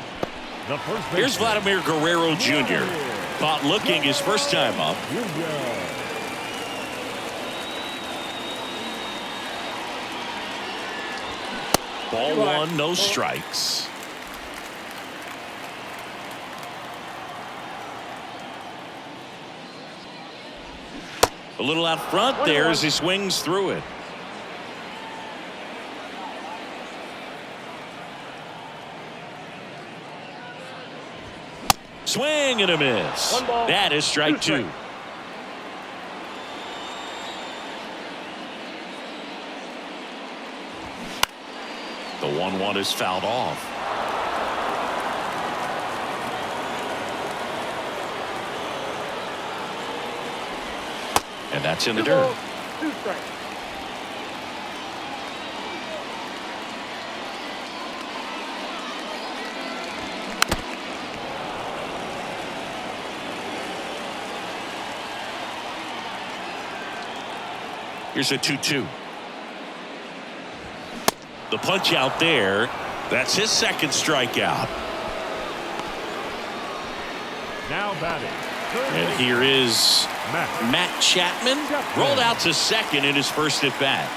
The first Here's baseman, Vladimir Guerrero Jr. Caught looking his first time up. Jr. Ball 1, no strikes. A little out front there as he swings through it. Swing and a miss. One ball, That is strike two two. The 1-1 is fouled off. And that's in the Two dirt. balls, two strikes. Here's a 2-2. The punch out there. That's his second strikeout. Now batting. Third And base, here is Matt. Matt Chapman. Rolled out to second in his first at bat.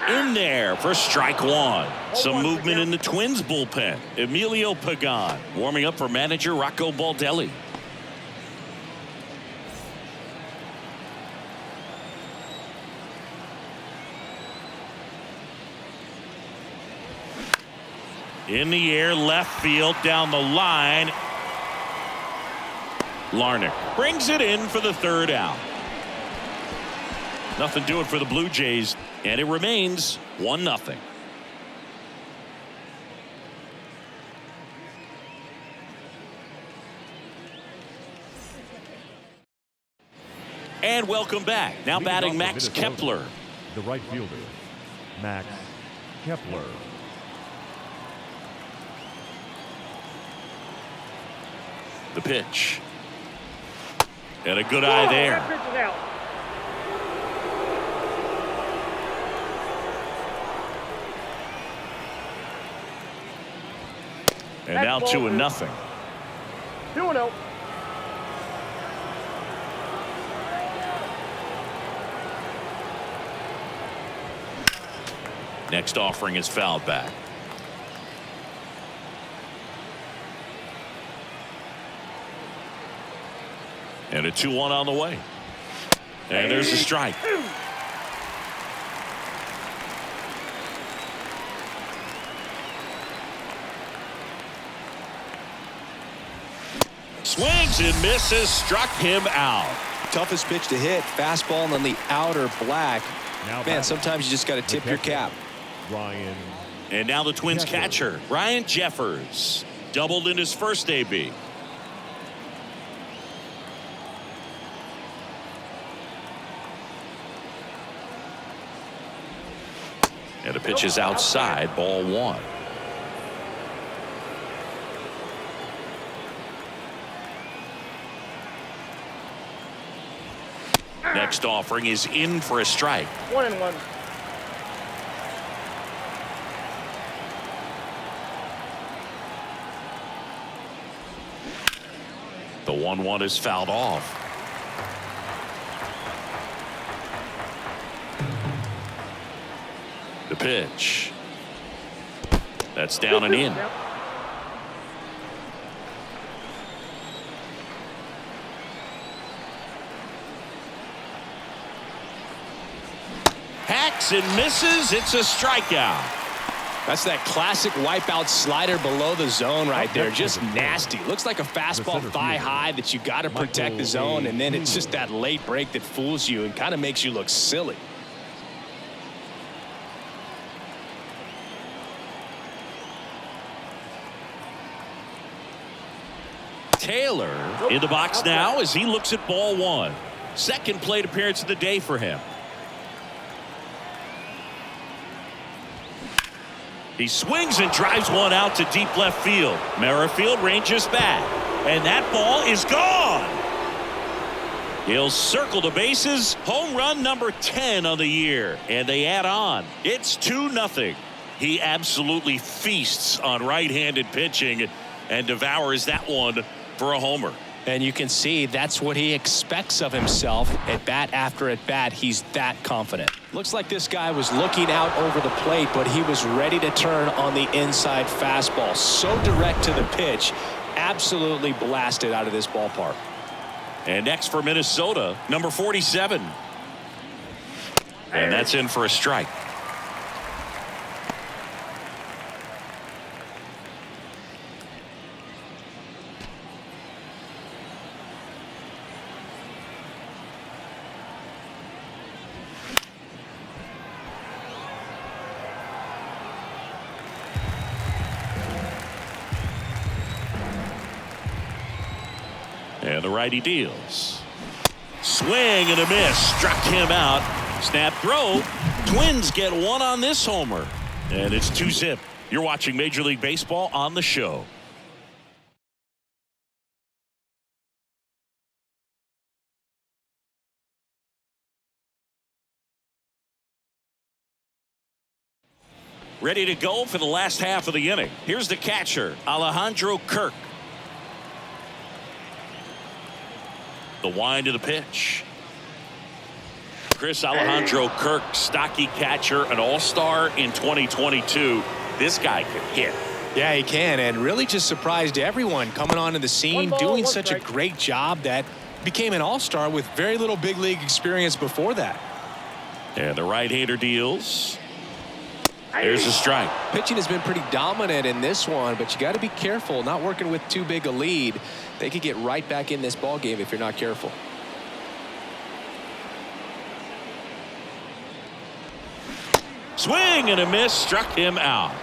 In there for strike one. Some movement in the Twins bullpen. Emilio Pagan warming up for manager Rocco Baldelli. In the air, left field, down the line. Larnach brings it in for the third out. Nothing doing for the Blue Jays, and it remains 1-0. And welcome back. Now Leading batting off Max for Minnesota, Kepler. The right fielder, Max Kepler. The pitch. And a good eye there. That pitch is out. And now 2-0. 2-0. Next offering is fouled back. And a 2-1 on the way. And there's a strike. Swings and misses, struck him out. Toughest pitch to hit, fastball on the outer black. Now Man, batting, sometimes you just got to the tip your catcher, cap. Ryan. And now the Twins Jeffers. catcher, Ryan Jeffers, doubled in his first AB. And the pitch is outside, ball one. Next offering is in for a strike. 1-1. The 1-1 is fouled off. The pitch. That's down and in. Yep. Hacks and misses. It's a strikeout. That's that classic wipeout slider below the zone right there. Just nasty. Looks like a fastball center thigh fielder, high that you got to protect the Michael zone, and then it's Taylor. just that late break that fools you and kind of makes you look silly. Taylor in the box now as he looks at ball one. Second plate appearance of the day for him. He swings and drives one out to deep left field. Merrifield ranges back, and that ball is gone. He'll circle the bases. Home run number 10 on the year, and they add on. It's 2-0. He absolutely feasts on right-handed pitching and devours that one for a homer. And you can see that's what he expects of himself at bat after at bat. He's that confident. Looks like this guy was looking out over the plate, but he was ready to turn on the inside fastball. So direct to the pitch, absolutely blasted out of this ballpark. And next for Minnesota, number 47. And that's in for a strike. the righty deals. Swing and a miss. Struck him out. Snap throw. Twins get one on this homer. And it's 2-zip. You're watching Major League Baseball on the show. Ready to go for the last half of the inning. Here's the catcher, Alejandro Kirk. The wind of the pitch. Chris Alejandro Kirk, stocky catcher, an all-star in 2022. This guy can hit. Yeah, he can, and really just surprised everyone coming onto the scene, doing such a great job that became an all-star with very little big league experience before that. And the right-hander deals. There's a strike. Pitching has been pretty dominant in this one, but you got to be careful, not working with too big a lead. They could get right back in this ball game if you're not careful. Swing and a miss, struck him out.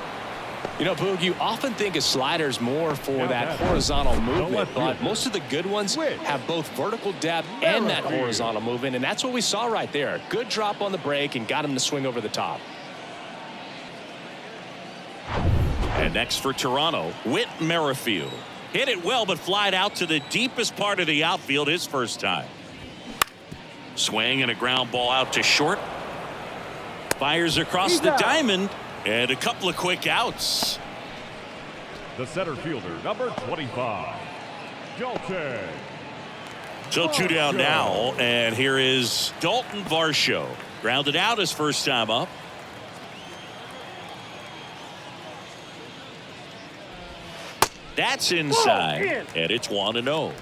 You know, Boog, you often think of sliders more for that horizontal movement, but most of the good ones have both vertical depth and that horizontal movement, and that's what we saw right there. Good drop on the break and got him to swing over the top. And next for Toronto, Whit Merrifield. Hit it well, but flied out to the deepest part of the outfield his first time. Swing and a ground ball out to short. Fires across the diamond, and a couple of quick outs. The center fielder, number 25, Dalton. So 2 down now, and here is Dalton Varsho. Grounded out his first time up. That's inside, and it's 1-0.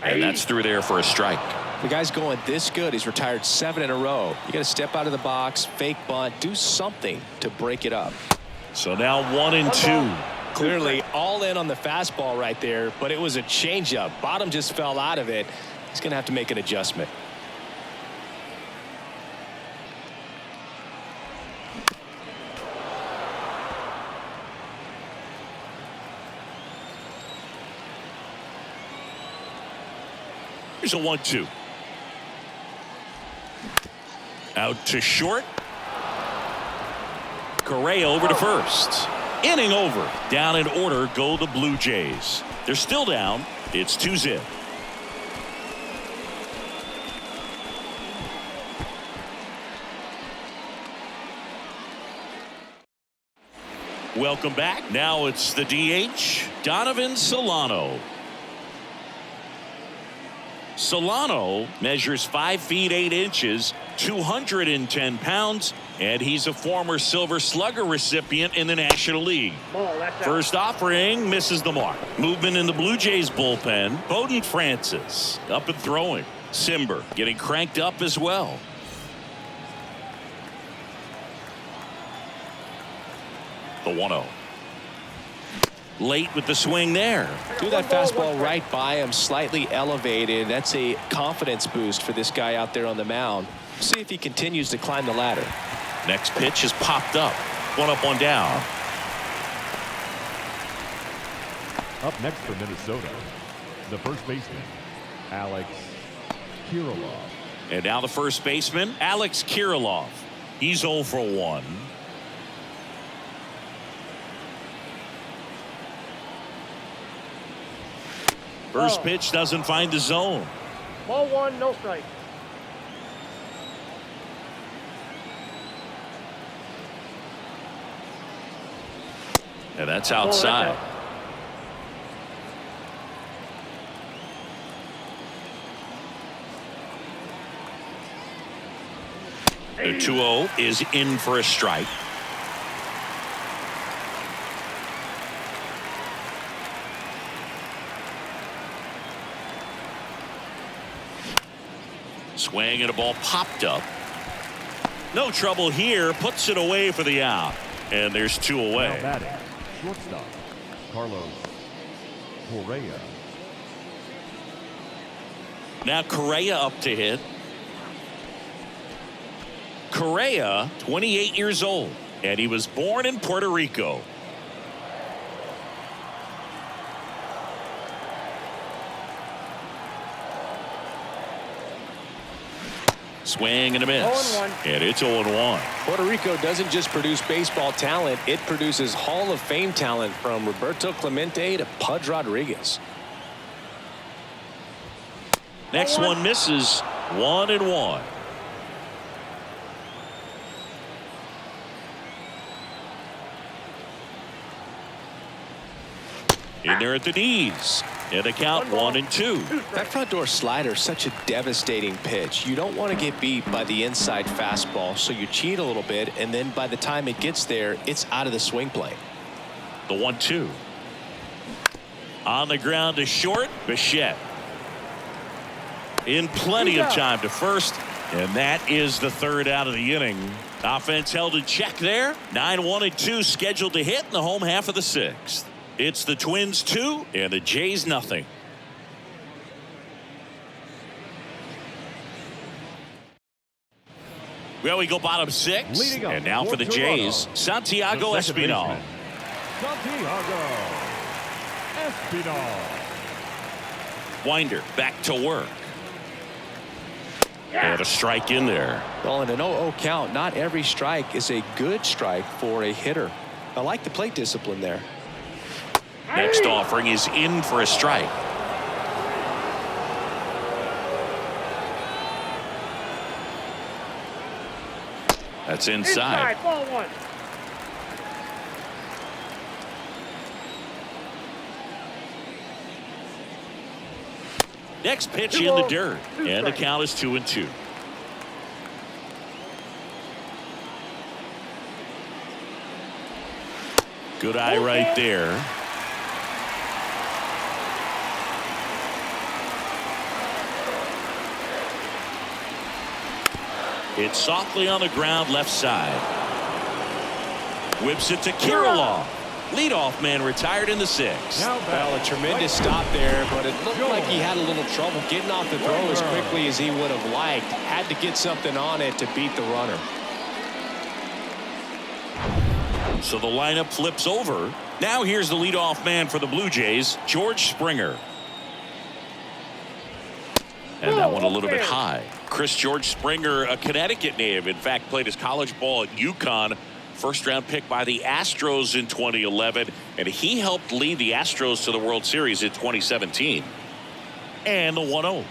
And that's through there for a strike. The guy's going this good. He's retired 7 in a row. You got to step out of the box, fake bunt, do something to break it up. So now 1-2. Clearly all in on the fastball right there, but it was a changeup. Bottom just fell out of it. He's going to have to make an adjustment. Here's a 1-2. Out to short. Correa over to first. Inning over. Down in order go the Blue Jays. They're still down. It's 2-0. Welcome back. Now it's the DH, Donovan Solano. Solano measures 5 feet 8 inches, 210 pounds, and he's a former Silver Slugger recipient in the National League. First offering misses the mark. Movement in the Blue Jays bullpen. Bowden Francis up and throwing. Simber getting cranked up as well. The 1-0. Late with the swing there. Threw that fastball right by him, slightly elevated. That's a confidence boost for this guy out there on the mound. See if he continues to climb the ladder. Next pitch is popped up. 1 up, 1 down. Up next for Minnesota, the first baseman, Alex Kirilloff. And now the first baseman, Alex Kirilloff. He's 0 for 1. First pitch doesn't find the zone. Ball 1, no strike. And that's outside. The 2-0 is in for a strike. Swing and a ball popped up. No trouble here. Puts it away for the out. And there's 2 away. Now batting, shortstop, Carlos Correa. Now Correa up to hit. Correa, 28 years old. and he was born in Puerto Rico. Swing and a miss. 0-1. And it's 0-1. Puerto Rico doesn't just produce baseball talent, it produces Hall of Fame talent from Roberto Clemente to Pudge Rodriguez. Next one misses. 1-1. In there at the knees. And a count 1-2. That front door slider is such a devastating pitch. You don't want to get beat by the inside fastball, so you cheat a little bit, and then by the time it gets there, it's out of the swing plane. The 1-2. On the ground to short. Bichette. In plenty of time to first. And that is the third out of the inning. Offense held in check there. 9-1-2 scheduled to hit in the home half of the sixth. It's the Twins 2 and the Jays nothing. Well, we go bottom six. Leading up And now for the Toronto, Jays, Santiago the second Espinal. baseman, Santiago Espinal. Winder back to work. And a strike in there. Well, in an 0-0 count, not every strike is a good strike for a hitter. I like the plate discipline there. Next offering is in for a strike. That's inside. Ball one. Next pitch in the dirt. And the count is 2-2. Good eye right there. It's softly on the ground left side. Whips it to Kirilloff. Leadoff man retired in the sixth. Well, a tremendous stop there, but it looked like he had a little trouble getting off the throw as quickly as he would have liked. Had to get something on it to beat the runner. So the lineup flips over. Now here's the leadoff man for the Blue Jays, George Springer. And that one a little bit high. Chris George Springer, a Connecticut native, in fact played his college ball at UConn. First round pick by the Astros in 2011, and he helped lead the Astros to the World Series in 2017. And the 1-0.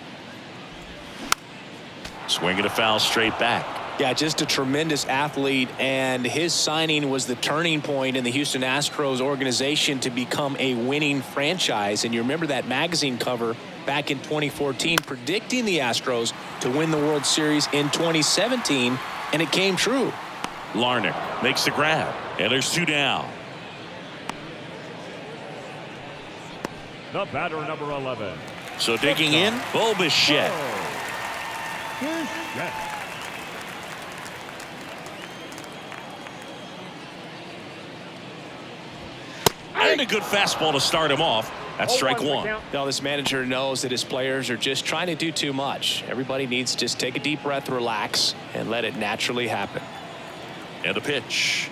Swinging a foul straight back. Yeah, just a tremendous athlete, and his signing was the turning point in the Houston Astros organization to become a winning franchise. And you remember that magazine cover back in 2014 predicting the Astros to win the World Series in 2017, and it came true. Larnach makes the grab, and there's two down. The batter, number 11. So digging in, Bo Bichette. Bichette. And a good fastball to start him off. That's strike one. Now this manager knows that his players are just trying to do too much. Everybody needs to just take a deep breath, relax, and let it naturally happen. And a pitch.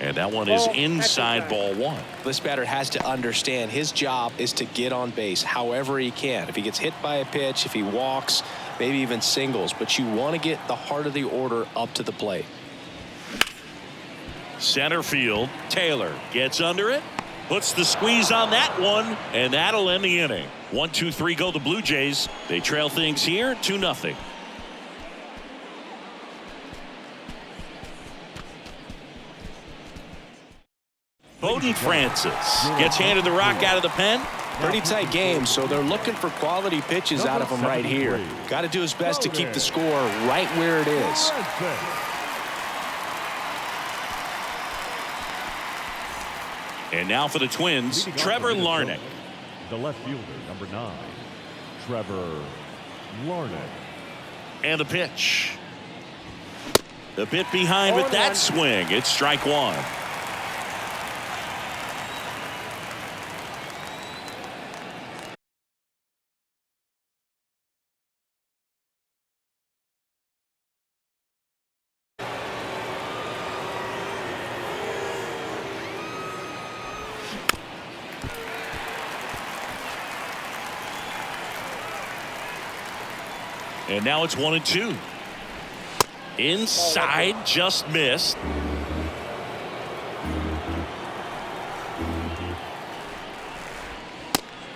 And that one is inside ball one. This batter has to understand his job is to get on base however he can. If he gets hit by a pitch, if he walks, maybe even singles, but you want to get the heart of the order up to the plate. Center field, Taylor gets under it, puts the squeeze on that one, and that'll end the inning. 1-2-3 go the Blue Jays. They trail things here 2-0. Bowden Francis gets handed the rock out of the pen. Pretty tight game, so they're looking for quality pitches out of him right here. Got to do his best to keep the score right where it is. And now for the Twins, Trevor Larnach. The left fielder, number 9, Trevor Larnach. And the pitch. A bit behind with that swing. It's strike one. And now it's 1-2. Inside, just missed.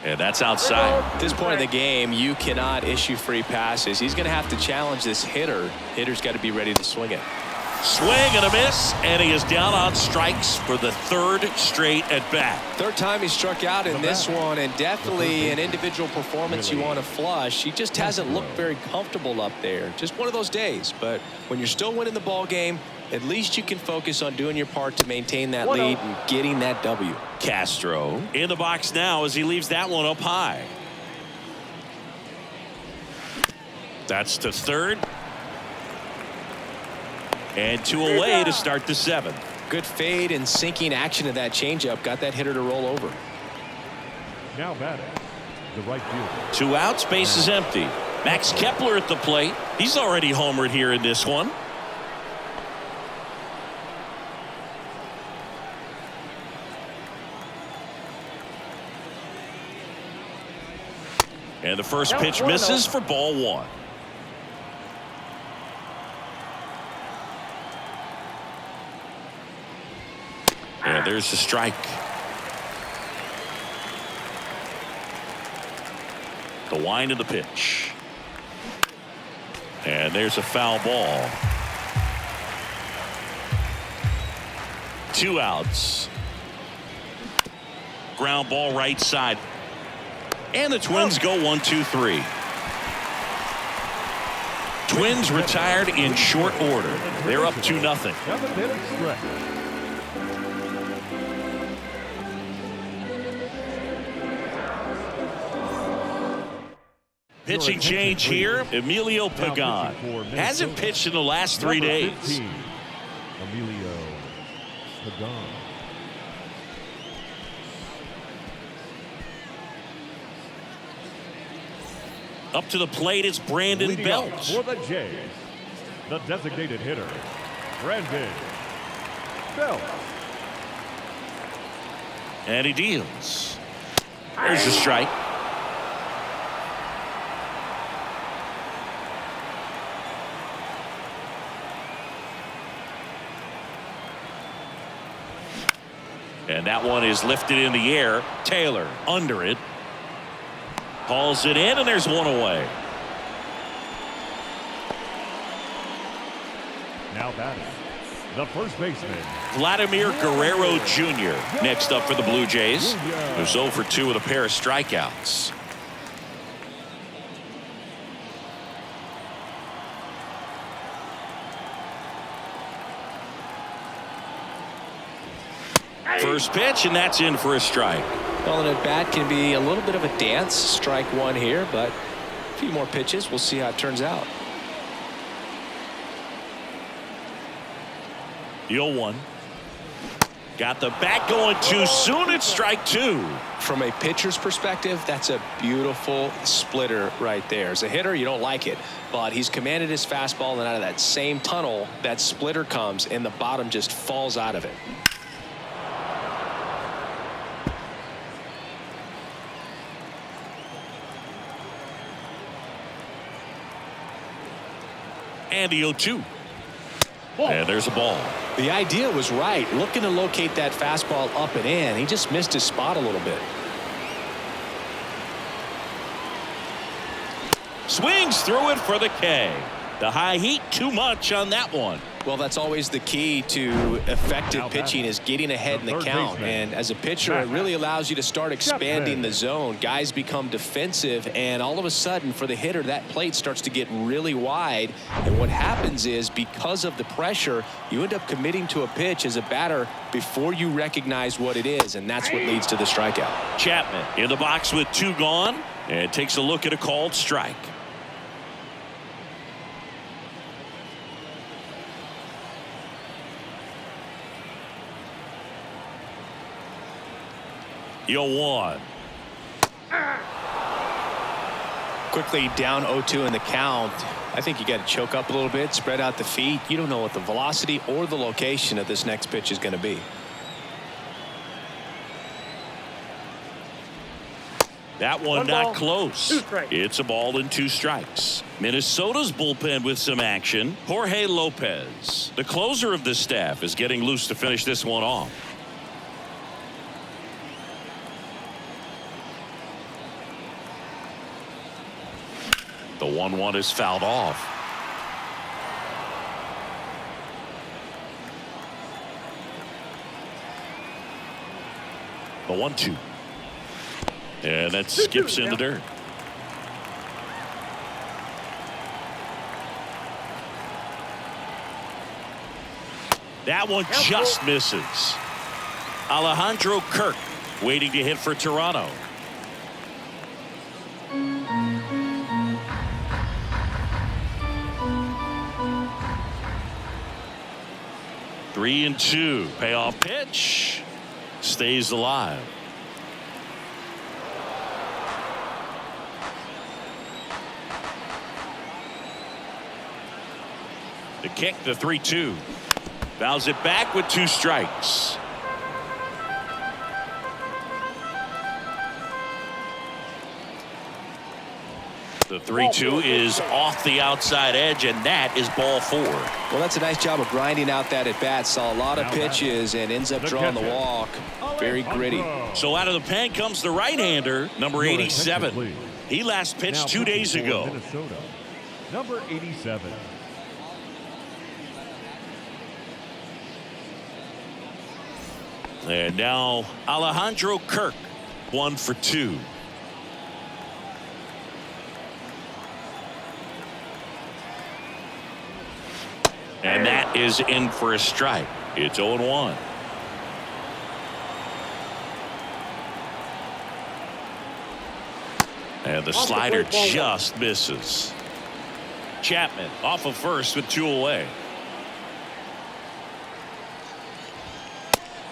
And that's outside. At this point in the game, you cannot issue free passes. He's going to have to challenge this hitter. Hitter's got to be ready to swing it. Swing and a miss, and he is down on strikes for the third straight at bat. Third time he struck out in this one, and definitely an individual performance you want to flush. He just hasn't looked very comfortable up there. Just one of those days. But when you're still winning the ball game, at least you can focus on doing your part to maintain that lead and getting that W. Castro in the box now as he leaves that one up high. That's to third. And 2 away to start the 7th. Good fade and sinking action of that changeup got that hitter to roll over. Now batting, the right fielder. 2 outs, base is empty. Max Kepler at the plate. He's already homered here in this one. And the first pitch misses for ball 1. And there's the strike. The wind of the pitch. And there's a foul ball. 2 outs. Ground ball right side. And the Twins go 1-2-3. Twins retired in short order. They're up 2-0. 7-inning stretch. Pitching change here. Emilio Pagan hasn't pitched in the last 3 days. 15, Emilio Pagan. Up to the plate, it's Brandon Leading off Belch. for the Jays, the designated hitter, Brandon Belch. And he deals. There's the strike. And that one is lifted in the air. Taylor under it. Hauls it in, and there's 1 away. Now batting, the first baseman, Vladimir Guerrero Jr. next up for the Blue Jays, who's 0 for 2 with a pair of strikeouts. First pitch, and that's in for a strike. Well, an at-bat can be a little bit of a dance. Strike 1 here, but a few more pitches. We'll see how it turns out. The 0-1. Got the bat going too soon. It's strike 2. From a pitcher's perspective, that's a beautiful splitter right there. As a hitter, you don't like it, but he's commanded his fastball, and out of that same tunnel, that splitter comes, and the bottom just falls out of it. And the 0-2. And there's a ball. The idea was right, looking to locate that fastball up and in. He just missed his spot a little bit. Swings through it for the K. The high heat, too much on that one. Well, that's always the key to effective pitching, is getting ahead in the count. And as a pitcher, it really allows you to start expanding the zone. Guys become defensive, and all of a sudden, for the hitter, that plate starts to get really wide. And what happens is, because of the pressure, you end up committing to a pitch as a batter before you recognize what it is, and that's what leads to the strikeout. Chapman in the box with 2 gone, and takes a look at a called strike. The 0-1. Quickly down 0-2 in the count. I think you got to choke up a little bit, spread out the feet. You don't know what the velocity or the location of this next pitch is going to be. That one One not ball, close. 2 strikes. It's a ball and 2 strikes. Minnesota's bullpen with some action. Jorge Lopez, the closer of the staff, is getting loose to finish this one off. The 1-1 is fouled off. The 1-2. And that skips in the dirt. That one just misses. Alejandro Kirk waiting to hit for Toronto. Three and 2. Payoff pitch. Stays alive. The kick, the 3-2. Fouls it back with 2 strikes. The 3-2 is off the outside edge, and that is ball 4. Well, that's a nice job of grinding out that at bat. Saw a lot of pitches and ends up drawing the walk. Very gritty. So out of the pen comes the right-hander, number 87. He last pitched 2 days ago. Minnesota, number 87. And now Alejandro Kirk, 1 for 2. And that is in for a strike. It's 0-1. And the slider just misses. Chapman off of first with 2 away.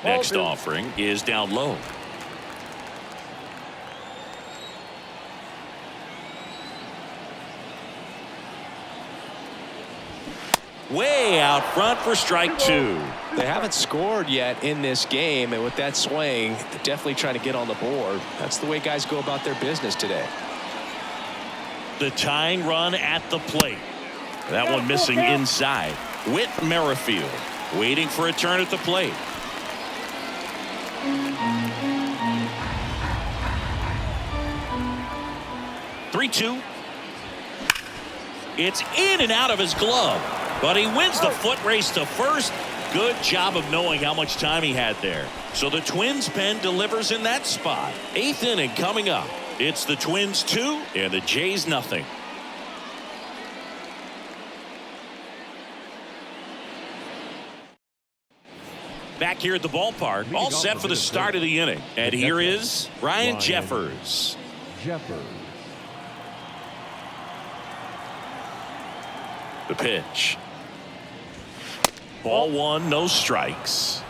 Next offering is down low. Way out front for strike 2. They haven't scored yet in this game, and with that swing, they're definitely trying to get on the board. That's the way guys go about their business today. The tying run at the plate. That one missing inside. Whit Merrifield waiting for a turn at the plate. Three-two. It's in and out of his glove, but he wins the foot race to first. Good job of knowing how much time he had there. So the Twins pen delivers in that spot. 8th inning coming up. It's the Twins 2 and the Jays nothing. Back here at the ballpark, all set for the start of the inning. And here is Ryan Jeffers. The pitch. Ball 1, no strikes.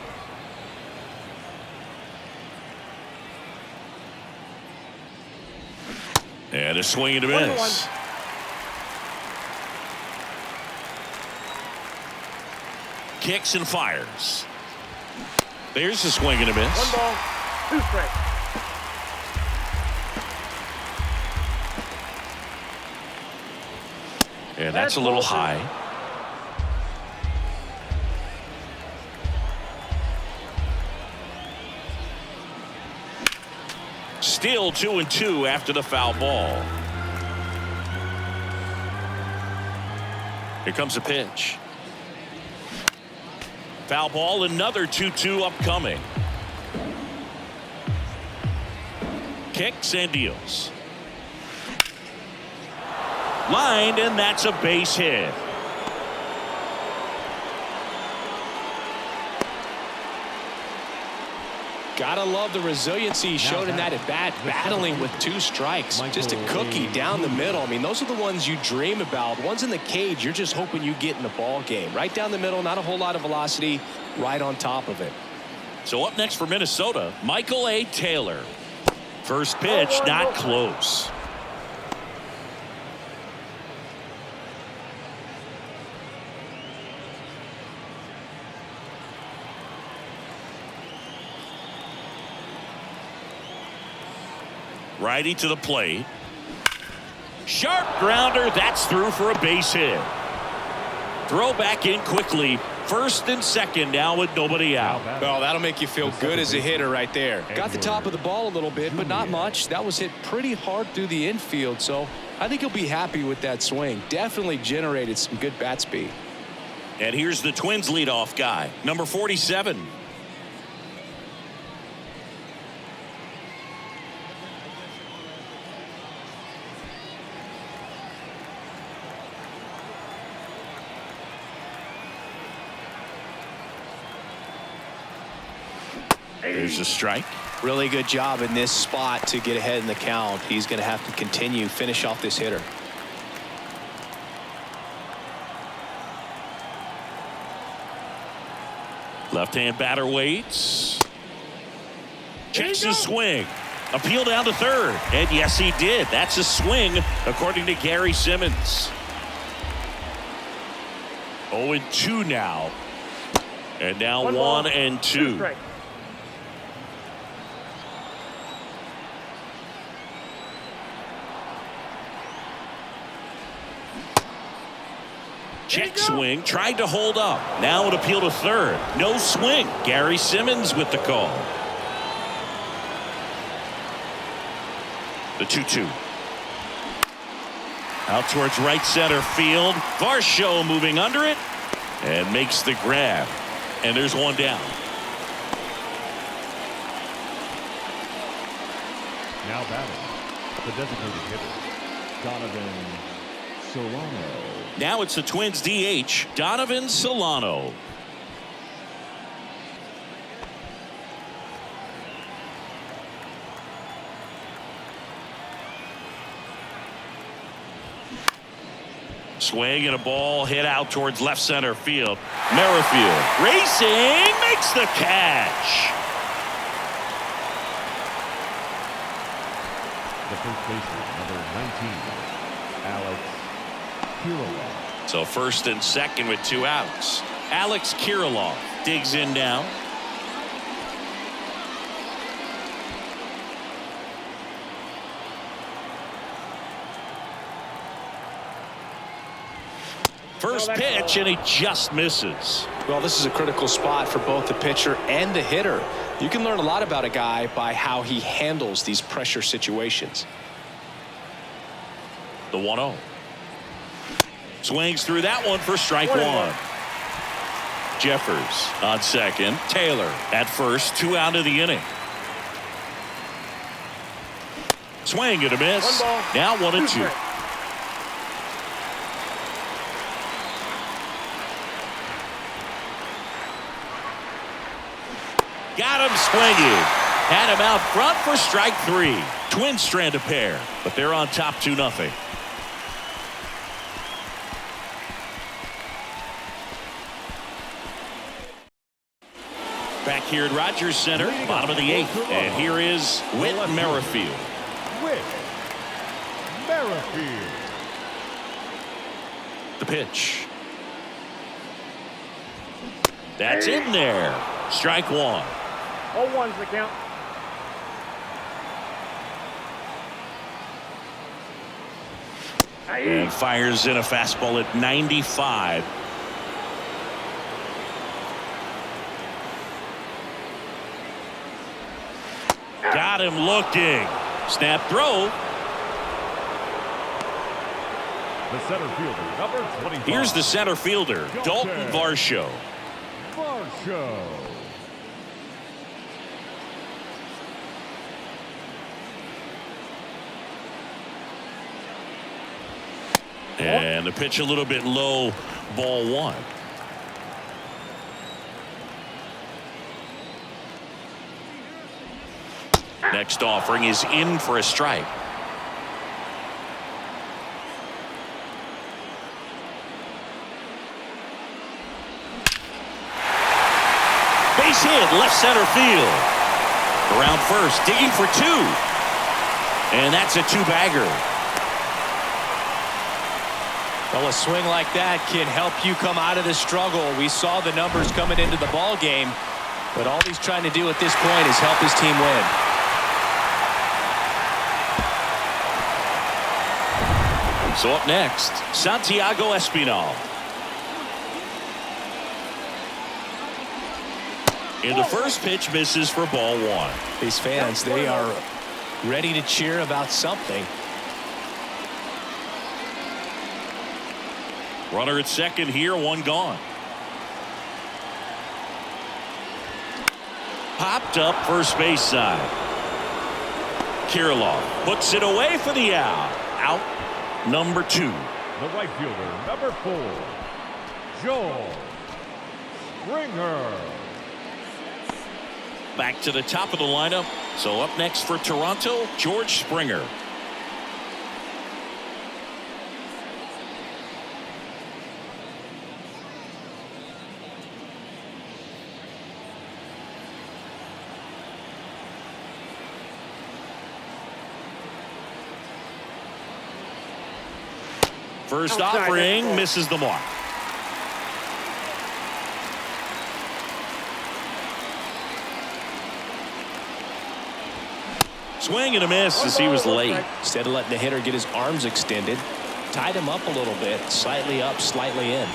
And a swing and a miss. Kicks and fires. There's a swing and a miss. 1 ball, 2 strikes. And that's a little high. Still 2-2 after the foul ball. Here comes a pitch. Foul ball, another 2-2 upcoming. Kicks and deals. Lined, and that's a base hit. Gotta love the resiliency shown in that at bat, battling with 2 strikes. Just a cookie down the middle. I mean, those are the ones you dream about. Ones in the cage, you're just hoping you get in the ball game. Right down the middle, not a whole lot of velocity, right on top of it. So up next for Minnesota, Michael A. Taylor. First pitch, not close. Righty to the plate. Sharp grounder. That's through for a base hit. Throw back in quickly. First and second now with nobody out. Well, that'll make you feel good as a hitter right there. Got the top of the ball a little bit, but not much. That was hit pretty hard through the infield, so I think he'll be happy with that swing. Definitely generated some good bat speed. And here's the Twins leadoff guy, number 47. There's a strike. Really good job in this spot to get ahead in the count. He's going to have to continue, finish off this hitter. Left-hand batter waits. Checks his swing. Appeal down to third. And yes, he did. That's a swing, according to Gary Simmons. 0-2 now. And now 1-2. Strike. Check swing. Tried to hold up. Now an appeal to third. No swing. Gary Simmons with the call. The 2-2. Out towards right center field. Varsho moving under it and makes the grab. And there's one down. Now batting, the designated hitter, Donovan Solano. Now it's the Twins DH, Donovan Solano. Swing and a ball hit out towards left center field. Merrifield racing, makes the catch. The first baseman, number 19, Alex Kirilloff. So first and second with 2 outs. Alex Kirilloff digs in now. First pitch, and he just misses. Well, this is a critical spot for both the pitcher and the hitter. You can learn a lot about a guy by how he handles these pressure situations. The 1-0. Swings through that one for strike one. Jeffers on second. Taylor at first. 2 out of the inning. Swing and a miss. Now 1-2. Got him swinging. Had him out front for strike 3. Twins strand a pair, but they're on top 2-0. Back here at Rogers Center, bottom of the 8th. And here is Whit Merrifield. Whit Merrifield. The pitch. That's in there. Strike 1. 0-1's the count. And fires in a fastball at 95. Got him looking. Snap throw. The center fielder, number 25. Here's the center fielder, Dalton Varsho. Varsho. And the pitch a little bit low, ball 1. Next offering is in for a strike. Base hit, left center field. Around first, digging for 2. And that's a 2-bagger. Well, a swing like that can help you come out of the struggle. We saw the numbers coming into the ball game, but all he's trying to do at this point is help his team win. So up next, Santiago Espinal. And the first pitch misses for ball one. These fans, they are ready to cheer about something. Runner at second here, one gone. Popped up first base side. Kirilloff puts it away for the out. Out number 2. The right fielder, number 4, Joe Springer. Back to the top of the lineup. So up next for Toronto, George Springer. First offering misses the mark. Swing and a miss as he was late. Instead of letting the hitter get his arms extended, tied him up a little bit, slightly up, slightly in.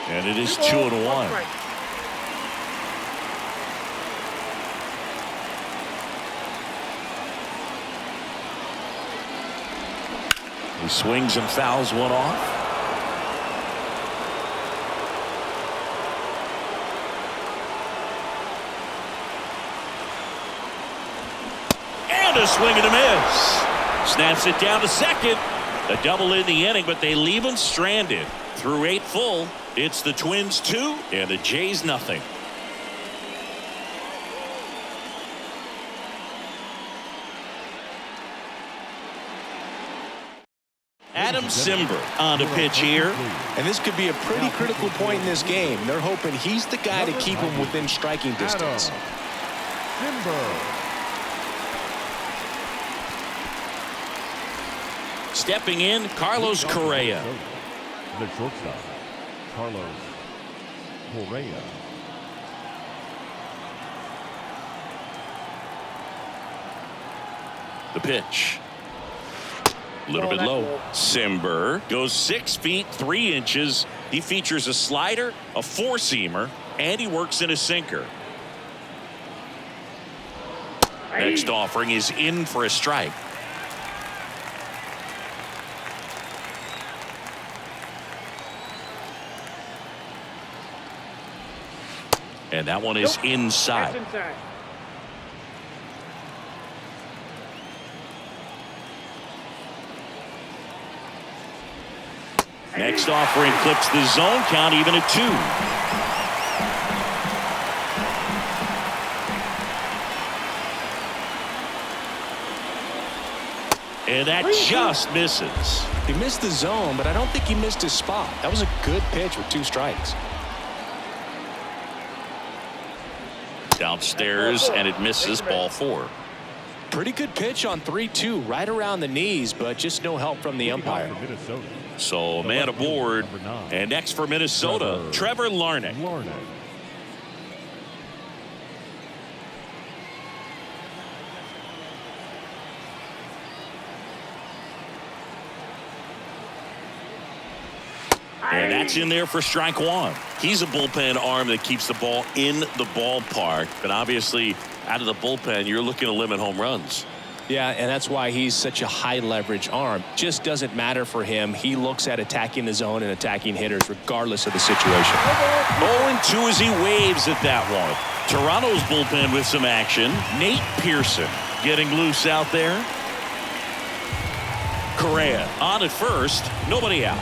And it is 2-1. He swings and fouls one off. And a swing and a miss. Snaps it down to second. A double in the inning, but they leave him stranded. Through 8 full, it's the Twins 2 and the Jays nothing. Adam Cimber on the pitch here. And this could be a pretty critical point in this game. They're hoping he's the guy to keep him within striking distance. Stepping in, Carlos Correa. The shortstop, Carlos Correa. The pitch. A little bit low. Cimber goes 6 feet 3 inches. He features a slider, a four-seamer, and he works in a sinker. Next offering is in for a strike. And that one is inside. Next offering clips the zone count even at 2. And that just misses. He missed the zone, but I don't think he missed his spot. That was a good pitch with 2 strikes. Downstairs, and it misses, ball 4. Pretty good pitch on 3-2, right around the knees, but just no help from the umpire. So a man aboard. And next for Minnesota, Trevor Larnach. And that's in there for strike 1. He's a bullpen arm that keeps the ball in the ballpark. But obviously, out of the bullpen, you're looking to limit home runs. Yeah, and that's why he's such a high leverage arm. Just doesn't matter for him. He looks at attacking the zone and attacking hitters regardless of the situation. 0-2 as he waves at that one. Toronto's bullpen with some action. Nate Pearson getting loose out there. Correa on at first. Nobody out.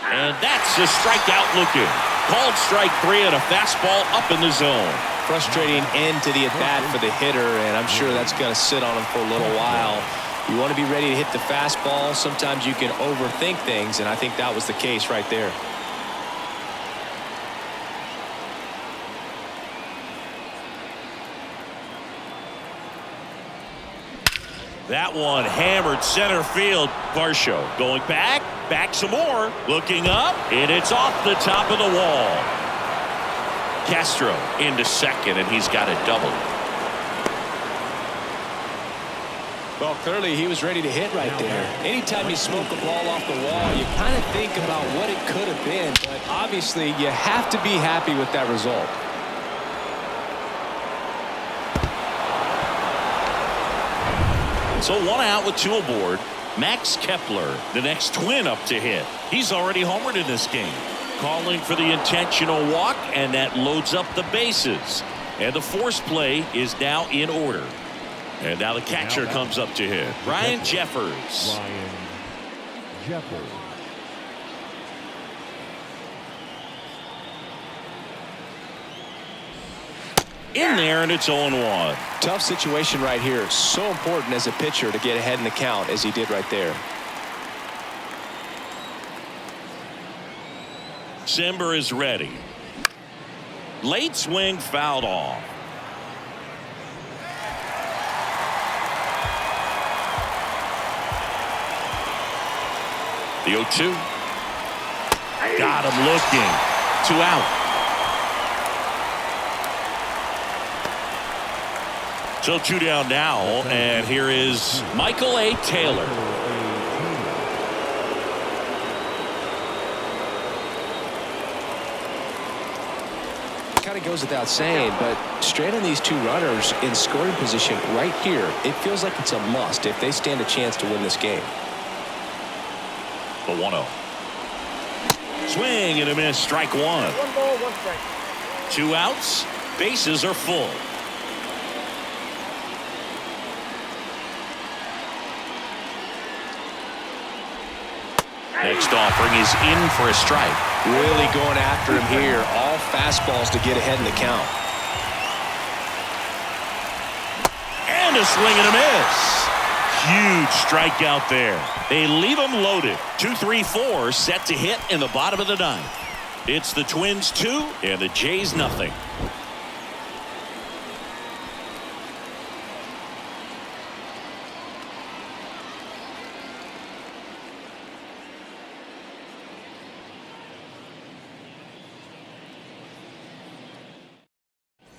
And that's a strikeout looking. Called strike 3 and a fastball up in the zone. Frustrating end to the at-bat for the hitter, and I'm sure that's going to sit on him for a little while. You want to be ready to hit the fastball. Sometimes you can overthink things, and I think that was the case right there. That one hammered center field. Varsho going back some more, looking up, and it's off the top of the wall. Castro into second, and he's got a double. Well, clearly he was ready to hit right there. Anytime you smoke a ball off the wall, you kind of think about what it could have been, but obviously you have to be happy with that result. So 1 out with 2 aboard. Max Kepler, the next Twin up to hit. He's already homered in this game. Calling for the intentional walk, and that loads up the bases. And the force play is now in order. And now the catcher comes up to hit. Ryan Jeffers. Ryan Jeffers. In there, and it's 0-1. Tough situation right here. So important as a pitcher to get ahead in the count as he did right there. Simber is ready. Late swing fouled off. The 0-2. Got him looking. 2 out. So 2 down now, and here is Michael A. Taylor. Kind of goes without saying, but straight on these 2 runners in scoring position right here, it feels like it's a must if they stand a chance to win this game. The 1-0. Swing and a miss, strike 1. 1 ball, 1 strike. 2 outs, bases are full. Next offering is in for a strike. Really going after him here. All fastballs to get ahead in the count. And a swing and a miss. Huge strikeout there. They leave him loaded. 2-3-4 set to hit in the bottom of the 9th. It's the Twins 2 and the Jays nothing.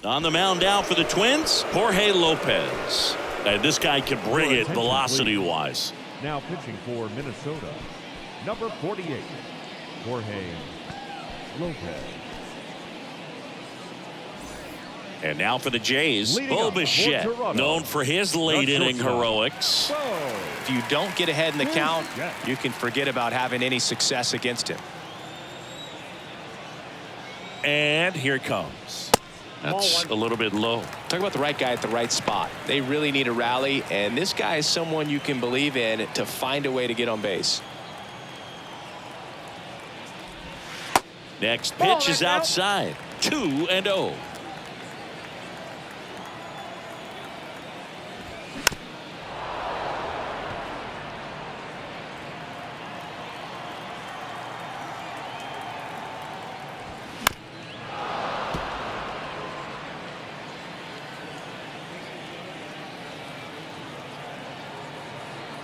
On the mound now for the Twins, Jorge Lopez. And this guy can bring it velocity-wise. Now pitching for Minnesota, number 48, Jorge Lopez. And now for the Jays, Bo Bichette, known for his late-inning heroics. If you don't get ahead in the count, you can forget about having any success against him. And here it comes. That's a little bit low. Talk about the right guy at the right spot. They really need a rally, and this guy is someone you can believe in to find a way to get on base. Next pitch is outside. 2-0.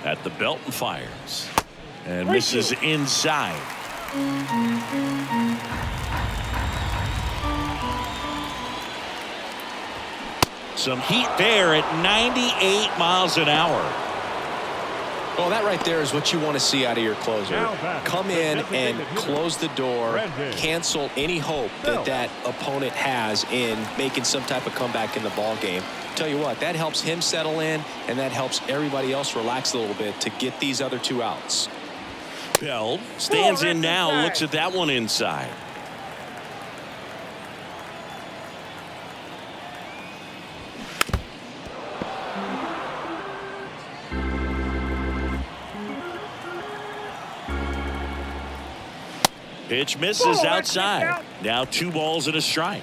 At the belt and fires. And misses inside. Some heat there at 98 miles an hour. Well, that right there is what you want to see out of your closer. Come in and close the door, cancel any hope that that opponent has in making some type of comeback in the ball game. Tell you what, that helps him settle in, and that helps everybody else relax a little bit to get these other 2 outs. Bell stands in now, looks at that one inside. Pitch misses outside. Now 2 balls and a strike.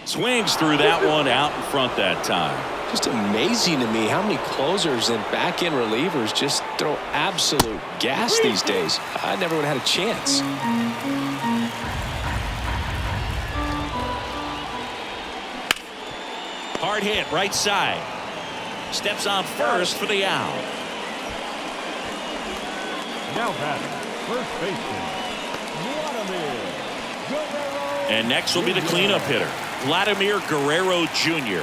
Swings through that one out in front that time. Just amazing to me how many closers and back-end relievers just throw absolute gas these days. I never would have had a chance. Hard hit right side. Steps on first for the out. Now batting, first baseman, Vladimir Guerrero. And next will be the cleanup hitter, Vladimir Guerrero Jr.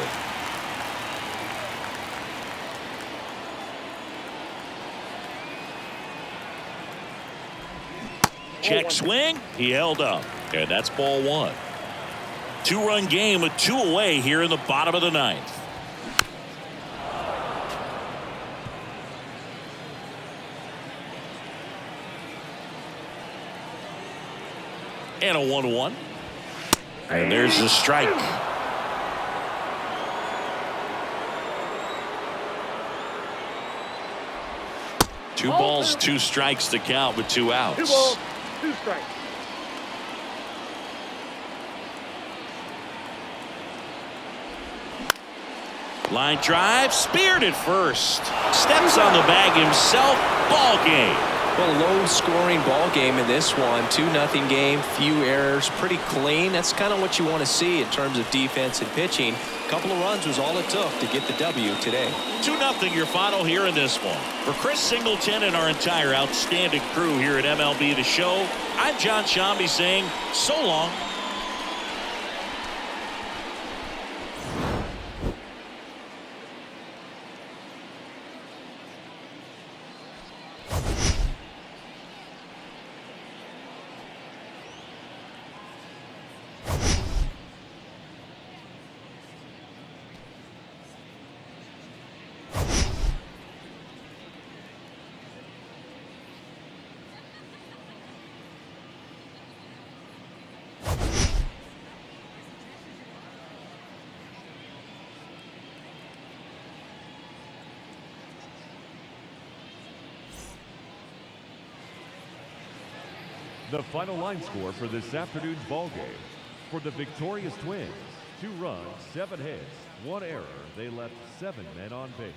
Check swing. He held up. And that's ball one. 2-run game with 2 away here in the bottom of the 9th. And a 1-1. And there's the strike. Two balls, 2 strikes to count with 2 outs. 2 balls, 2 strikes. Line drive, speared at first. Steps on the bag himself. Ball game. Well, low scoring ball game in this one. 2-0 game, few errors, pretty clean. That's kind of what you want to see in terms of defense and pitching. A couple of runs was all it took to get the W today. 2-0 your final here in this one. For Chris Singleton and our entire outstanding crew here at MLB The Show, I'm John Shambi saying so long. The final line score for this afternoon's ball game. For the victorious Twins, 2 runs, 7 hits, 1 error. They left 7 men on base.